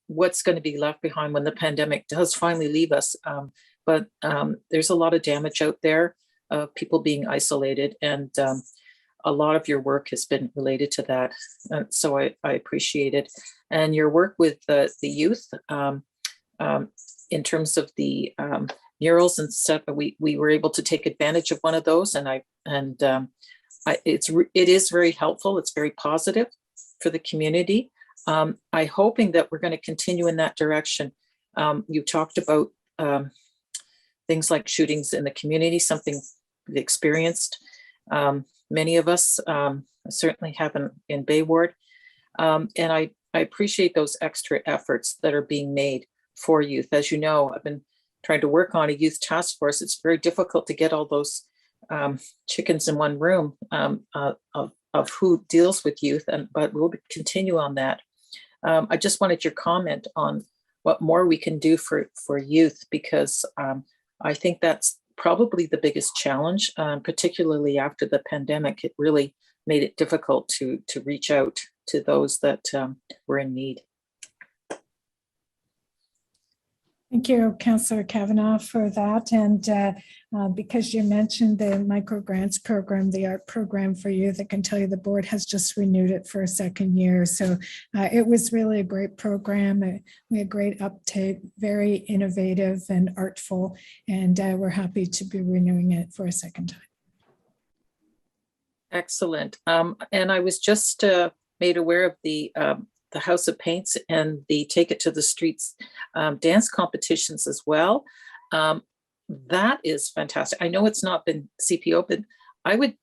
what's going to be left behind when the pandemic does finally leave us. But there's a lot of damage out there of people being isolated, and a lot of your work has been related to that. So I appreciate it. And your work with the youth in terms of the murals and stuff, we were able to take advantage of one of those, and it is very helpful. It's very positive for the community. I'm hoping that we're going to continue in that direction. You talked about things like shootings in the community, something we experienced. Many of us certainly have in Bay Ward. And I appreciate those extra efforts that are being made for youth. As you know, I've been trying to work on a youth task force. It's very difficult to get all those chickens in one room of who deals with youth, but we'll continue on that. I just wanted your comment on what more we can do for youth, because I think that's probably the biggest challenge, particularly after the pandemic. It really made it difficult to reach out to those that were in need. Thank you, Councillor Kavanagh, for that. And because you mentioned the micro grants program, the art program for youth, I can tell you the board has just renewed it for a second year. So it was really a great program. We had great uptake, very innovative and artful, and we're happy to be renewing it for a second time. Excellent. And I was just made aware of the House of Paints and the Take It to the Streets dance competitions as well. That is fantastic. I know it's not been CPO, but I would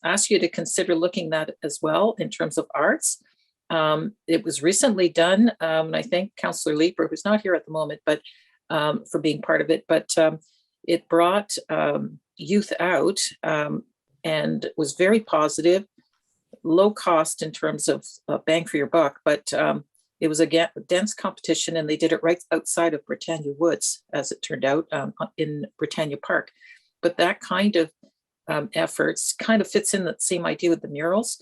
ask you to consider looking at that as well in terms of arts. It was recently done, and I thank Councillor Leeper, who's not here at the moment, but for being part of it. But it brought youth out and was very positive, low cost in terms of bang for your buck, but it was a dance competition, and they did it right outside of Britannia Woods, as it turned out, in Britannia Park. But that kind of efforts kind of fits in that same idea with the murals.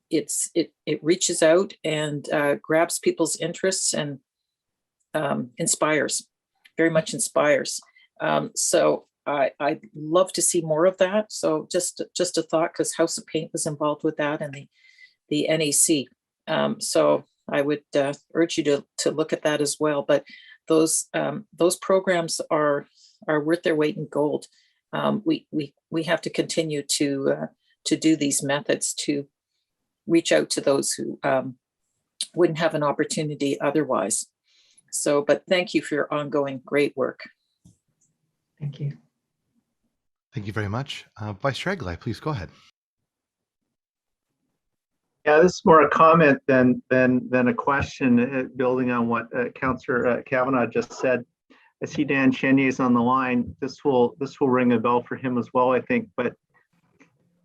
It reaches out and grabs people's interests and inspires, very much inspires. So I'd love to see more of that. So just a thought, because House of Paint was involved with that, and the NAC. So I would urge you to look at that as well. But those programs are worth their weight in gold. We have to continue to do these methods to reach out to those who wouldn't have an opportunity otherwise. So, but thank you for your ongoing great work. Thank you. Thank you very much. Vice Chair Eglai, please go ahead. Yeah, this is more a comment than a question, building on what Councillor Kavanagh just said. I see Dan Chenier is on the line. This will ring a bell for him as well, I think. But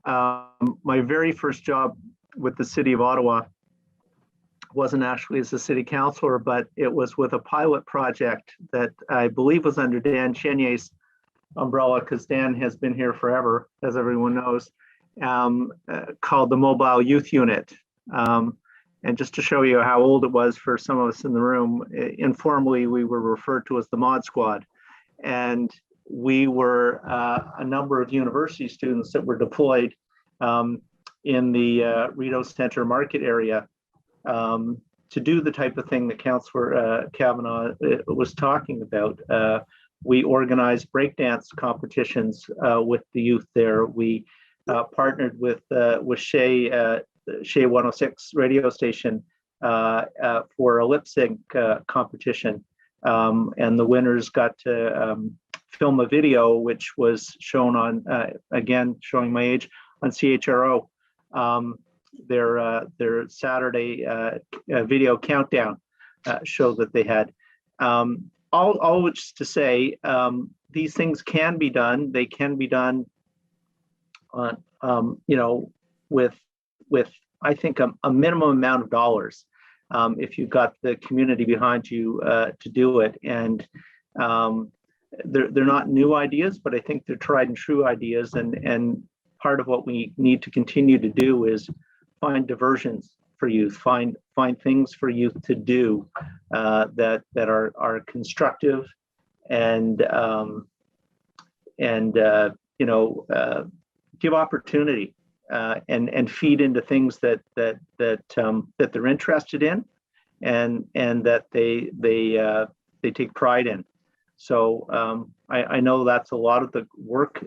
my very first job with the City of Ottawa wasn't actually as a city councillor, but it was with a pilot project that I believe was under Dan Chenier's umbrella, because Dan has been here forever, as everyone knows, called the Mobile Youth Unit. And just to show you how old it was for some of us in the room, informally, we were referred to as the Mod Squad. And we were a number of university students that were deployed in the Rideau Centre market area to do the type of thing that Councillor Kavanagh was talking about. We organized breakdance competitions with the youth there. We partnered with Shea 106 radio station for a lip sync competition. And the winners got to film a video, which was shown on, again, showing my age, on CHRO, their Saturday video countdown show that they had. All which to say, these things can be done. They can be done on, with I think a minimum amount of dollars, if you've got the community behind you to do it. And they're not new ideas, but I think they're tried and true ideas. And part of what we need to continue to do is find diversions for youth, find things for youth to do that are constructive and give opportunity and feed into things that they're interested in and that they take pride in. So I know that's a lot of the work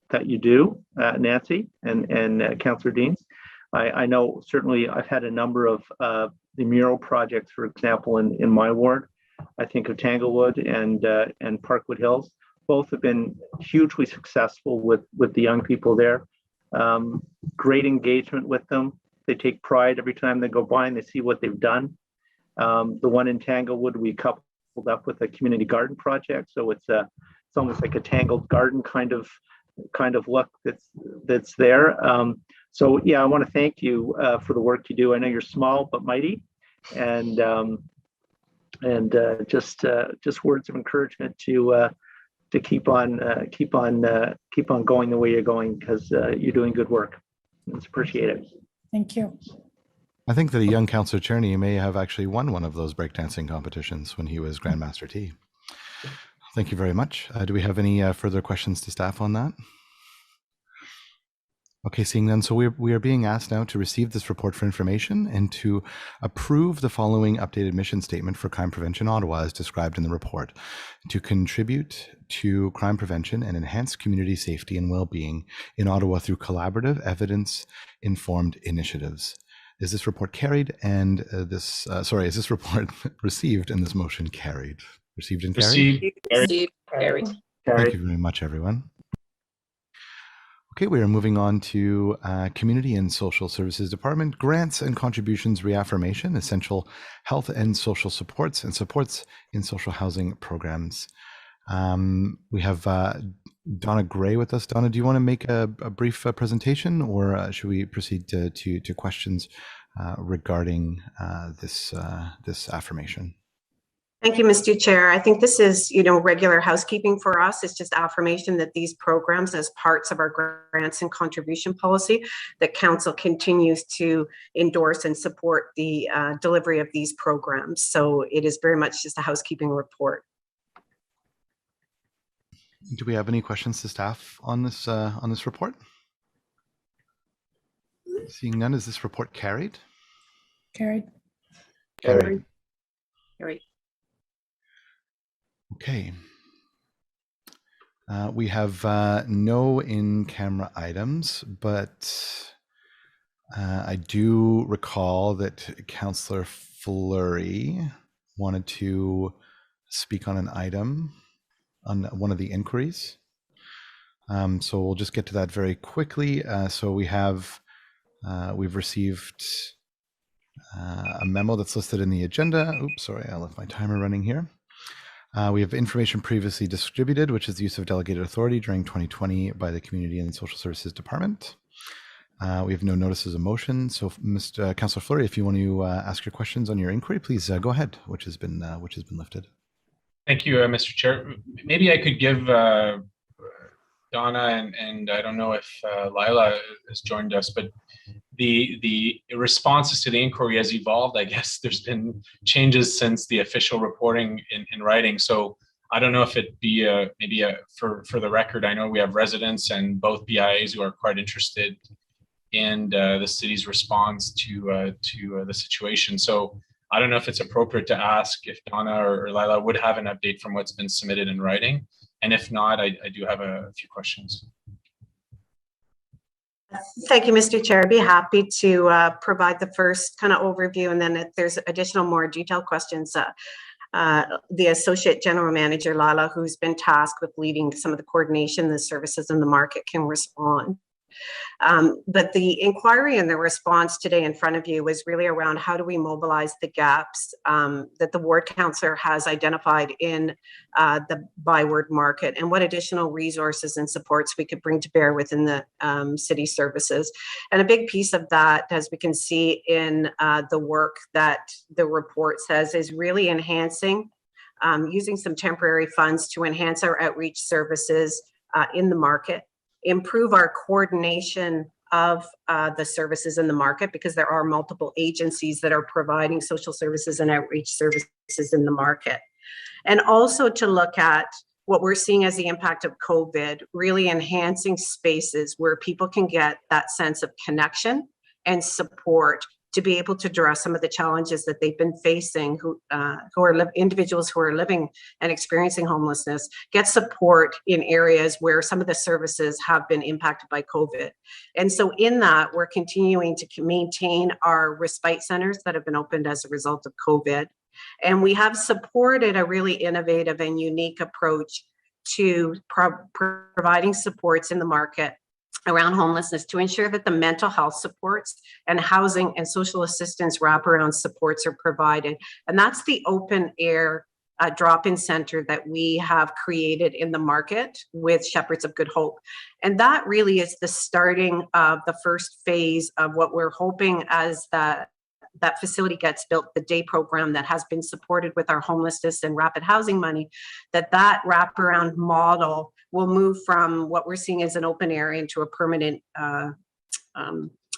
that you do, Nancy and Councillor Deans. I know certainly I've had a number of the mural projects, for example, in my ward. I think of Tanglewood and Parkwood Hills. Both have been hugely successful with the young people there. Great engagement with them. They take pride every time they go by and they see what they've done. The one in Tanglewood, we coupled up with a community garden project, so it's almost like a tangled garden kind of look that's there. So yeah, I want to thank you for the work you do. I know you're small but mighty, and just words of encouragement to keep on going the way you're going, because you're doing good work. It's appreciated. Thank you. I think that a young Councillor Cherney may have actually won one of those breakdancing competitions when he was Grandmaster T. Thank you very much. Do we have any further questions to staff on that? Okay, seeing none. So we are being asked now to receive this report for information and to approve the following updated mission statement for crime prevention Ottawa as described in the report, to contribute to crime prevention and enhance community safety and well-being in Ottawa through collaborative, evidence-informed initiatives. Is this report carried and is this report received and this motion carried? Received and carried? Received, carried. Thank you very much, everyone. Okay, we are moving on to Community and Social Services Department, grants and contributions reaffirmation, essential health and social supports and supports in social housing programs. We have Donna Gray with us. Donna, do you want to make a brief presentation, or should we proceed to questions regarding this affirmation? Thank you, Mr. Chair. I think this is, regular housekeeping for us. It's just affirmation that these programs, as parts of our grants and contribution policy, that Council continues to endorse and support the delivery of these programs. So it is very much just a housekeeping report. Do we have any questions to staff on this report? Seeing none, is this report carried? Carried. Carried. Carried. Okay. We have no in-camera items, but I do recall that Councillor Fleury wanted to speak on an item on one of the inquiries. So we'll just get to that very quickly. So we've received a memo that's listed in the agenda. Oops, sorry, I left my timer running here. We have information previously distributed, which is the use of delegated authority during 2020 by the Community and Social Services Department. We have no notices of motion. So, Mr. Councillor Fleury, if you want to ask your questions on your inquiry, please go ahead, which has been lifted. Thank you, Mr. Chair. Maybe I could give Donna and I don't know if Lila has joined us, but the responses to the inquiry has evolved. I guess there's been changes since the official reporting in writing. So I don't know if it'd be for the record. I know we have residents and both BIAs who are quite interested in the city's response to the situation. So I don't know if it's appropriate to ask if Donna or Lila would have an update from what's been submitted in writing. And if not, I do have a few questions. Thank you, Mr. Chair. I'd be happy to provide the first kind of overview, and then if there's additional more detailed questions, the Associate General Manager, Lila, who's been tasked with leading some of the coordination of the services in the market, can respond. But the inquiry and the response today in front of you was really around how do we mobilize the gaps that the ward councillor has identified in the byward market, and what additional resources and supports we could bring to bear within the city services. And a big piece of that, as we can see in the work that the report says, is really enhancing, using some temporary funds to enhance our outreach services in the market, improve our coordination of the services in the market, because there are multiple agencies that are providing social services and outreach services in the market. And also to look at what we're seeing as the impact of COVID, really enhancing spaces where people can get that sense of connection and support to be able to address some of the challenges that they've been facing, who are individuals who are living and experiencing homelessness, get support in areas where some of the services have been impacted by COVID. And so in that, we're continuing to maintain our respite centers that have been opened as a result of COVID. And we have supported a really innovative and unique approach to providing supports in the market around homelessness to ensure that the mental health supports and housing and social assistance wraparound supports are provided. And that's the open air drop-in center that we have created in the market with Shepherds of Good Hope. And that really is the starting of the first phase of what we're hoping as that facility gets built, the day program that has been supported with our homelessness and rapid housing money, that wraparound model will move from what we're seeing as an open area into a permanent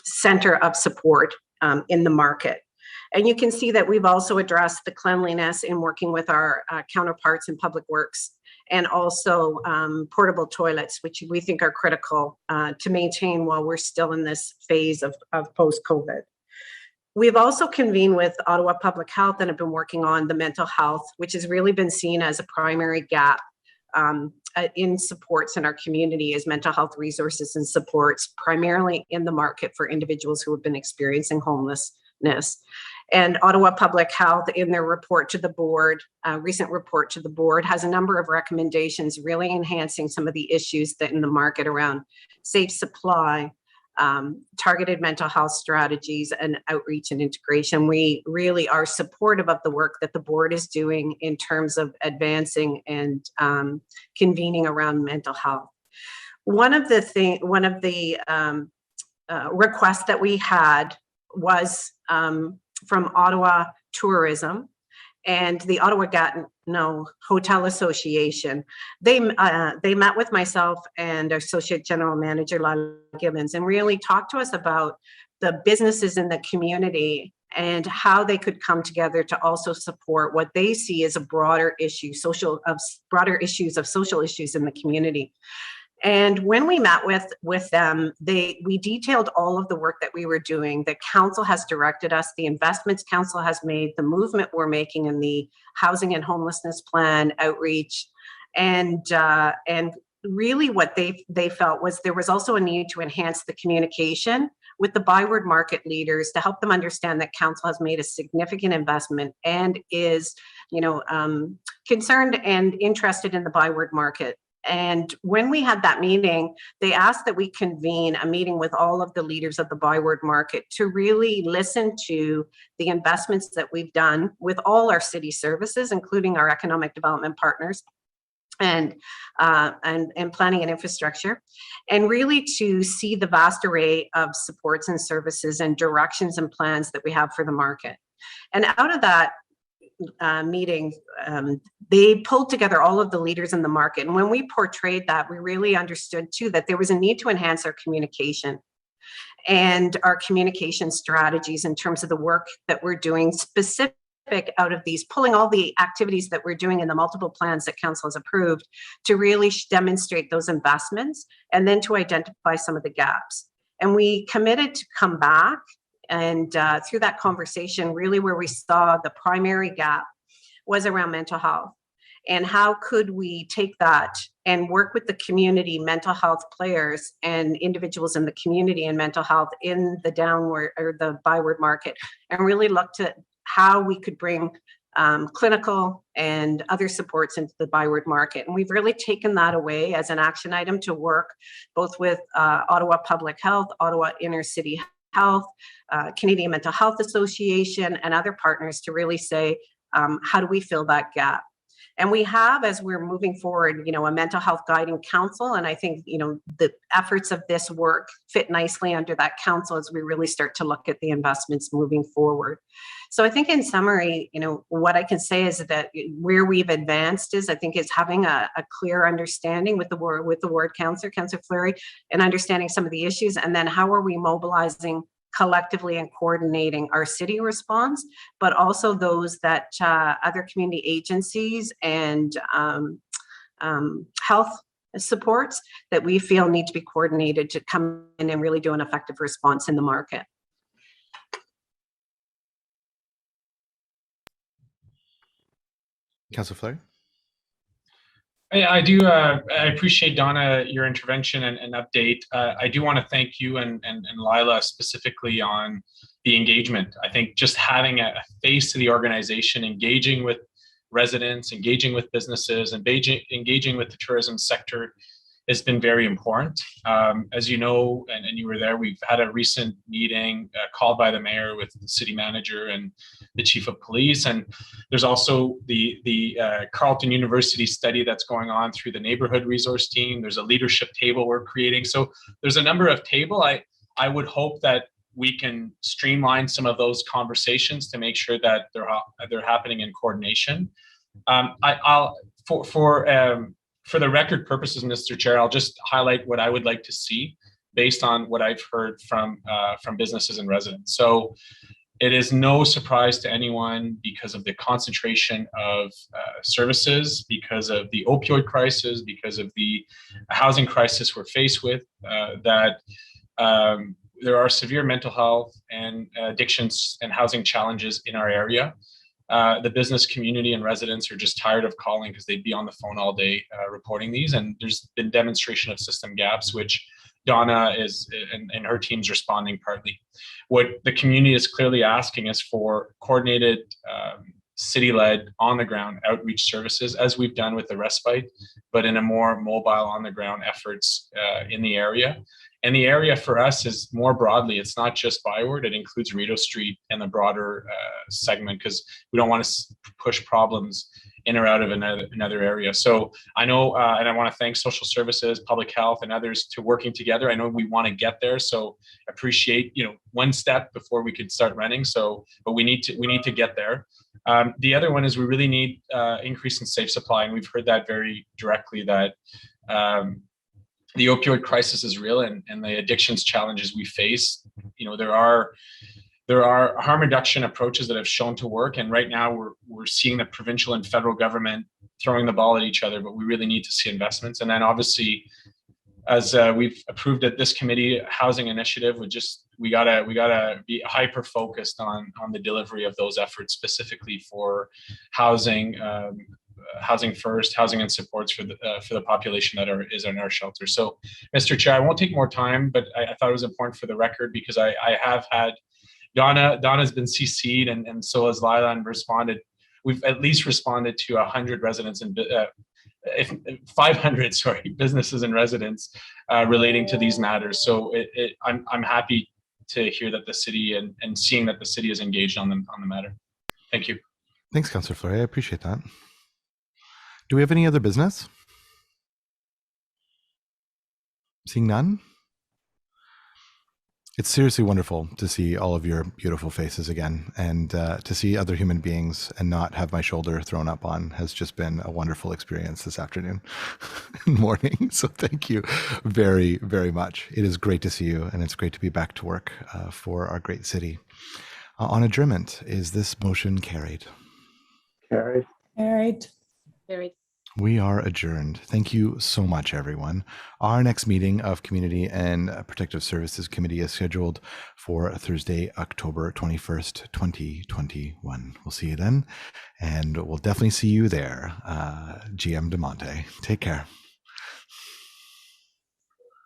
center of support in the market. And you can see that we've also addressed the cleanliness in working with our counterparts in Public Works, and also portable toilets, which we think are critical to maintain while we're still in this phase of post-COVID. We've also convened with Ottawa Public Health and have been working on the mental health, which has really been seen as a primary gap in supports in our community, as mental health resources and supports, primarily in the market for individuals who have been experiencing homelessness. And Ottawa Public Health, in their report to the board, recent report to the board, has a number of recommendations really enhancing some of the issues that in the market around safe supply, targeted mental health strategies, and outreach and integration. We really are supportive of the work that the board is doing in terms of advancing and convening around mental health. One of the requests that we had was from Ottawa Tourism and the Ottawa Gatineau Hotel Association. They met with myself and Associate General Manager Lila Gibbons and really talked to us about the businesses in the community and how they could come together to also support what they see as a broader issue, broader issues of social issues in the community. And when we met with them, we detailed all of the work that we were doing, that council has directed us, the investments council has made, the movement we're making in the housing and homelessness plan outreach, and really what they felt was there was also a need to enhance the communication with the Byward market leaders to help them understand that council has made a significant investment and is, concerned and interested in the Byward market. And when we had that meeting, they asked that we convene a meeting with all of the leaders of the Byward market to really listen to the investments that we've done with all our city services, including our economic development partners and planning and infrastructure, and really to see the vast array of supports and services and directions and plans that we have for the market. And out of that meeting, they pulled together all of the leaders in the market. And when we portrayed that, we really understood too that there was a need to enhance our communication and our communication strategies in terms of the work that we're doing specific out of these, pulling all the activities that we're doing in the multiple plans that council has approved to really demonstrate those investments and then to identify some of the gaps. And we committed to come back. And through that conversation, really where we saw the primary gap was around mental health. And how could we take that and work with the community mental health players and individuals in the community and mental health in the downward or the Byward market, and really looked at how we could bring clinical and other supports into the Byward market. And we've really taken that away as an action item to work both with Ottawa Public Health, Ottawa Inner City Health, Canadian Mental Health Association, and other partners to really say, how do we fill that gap? And we have, as we're moving forward, a mental health guiding council. And I think, the efforts of this work fit nicely under that council as we really start to look at the investments moving forward. So I think in summary, what I can say is that where we've advanced is, I think, is having a clear understanding with the ward councillor, Councillor Fleury, and understanding some of the issues. And then how are we mobilizing collectively and coordinating our city response, but also those that other community agencies and health supports that we feel need to be coordinated to come in and really do an effective response in the market. Councillor Fleury? I do. I appreciate, Donna, your intervention and update. I do want to thank you and Lila specifically on the engagement. I think just having a face to the organization, engaging with residents, engaging with businesses, and engaging with the tourism sector has been very important. As you know, and you were there, we've had a recent meeting called by the mayor with the city manager and the chief of police. And there's also the Carleton University study that's going on through the neighborhood resource team. There's a leadership table we're creating. So there's a number of table. I would hope that we can streamline some of those conversations to make sure that they're happening in coordination. For the record purposes, Mr. Chair, I'll just highlight what I would like to see based on what I've heard from businesses and residents. So it is no surprise to anyone, because of the concentration of services, because of the opioid crisis, because of the housing crisis we're faced with, that there are severe mental health and addictions and housing challenges in our area. The business community and residents are just tired of calling because they'd be on the phone all day reporting these. And there's been demonstration of system gaps, which Donna is and her team's responding partly. What the community is clearly asking is for coordinated city-led on-the-ground outreach services, as we've done with the respite, but in a more mobile on-the-ground efforts in the area. And the area for us is more broadly, it's not just Byward, it includes Rideau Street and the broader segment, because we don't want to push problems in or out of another area. So I know, and I want to thank social services, public health, and others to working together. I know we want to get there, so appreciate, one step before we could start running. So, but we need to get there. The other one is we really need increase in safe supply, and we've heard that very directly, that the opioid crisis is real, and the addictions challenges we face. There are harm reduction approaches that have shown to work, and right now we're seeing the provincial and federal government throwing the ball at each other, but we really need to see investments. And then obviously, as we've approved at this committee, housing initiative, we gotta be hyper focused on the delivery of those efforts, specifically for housing. Housing first, housing and supports for the population that is in our shelter. So, Mr. Chair, I won't take more time, but I thought it was important for the record, because I have had Donna's been CC'd, and so has Lila, and responded. We've at least responded to 100 residents and 500, businesses and residents relating to these matters. So I'm happy to hear that the city and seeing that the city is engaged on the matter. Thank you. Thanks, Councillor Fleury. I appreciate that. Do we have any other business? Seeing none? It's seriously wonderful to see all of your beautiful faces again, and to see other human beings and not have my shoulder thrown up on has just been a wonderful experience this afternoon and morning. So thank you very, very much. It is great to see you, and it's great to be back to work for our great city. On adjournment, is this motion carried? Carried. Carried. We are adjourned. Thank you so much, everyone. Our next meeting of Community and Protective Services Committee is scheduled for Thursday, October 21st, 2021. We'll see you then, and we'll definitely see you there. GM DeMonte. Take care.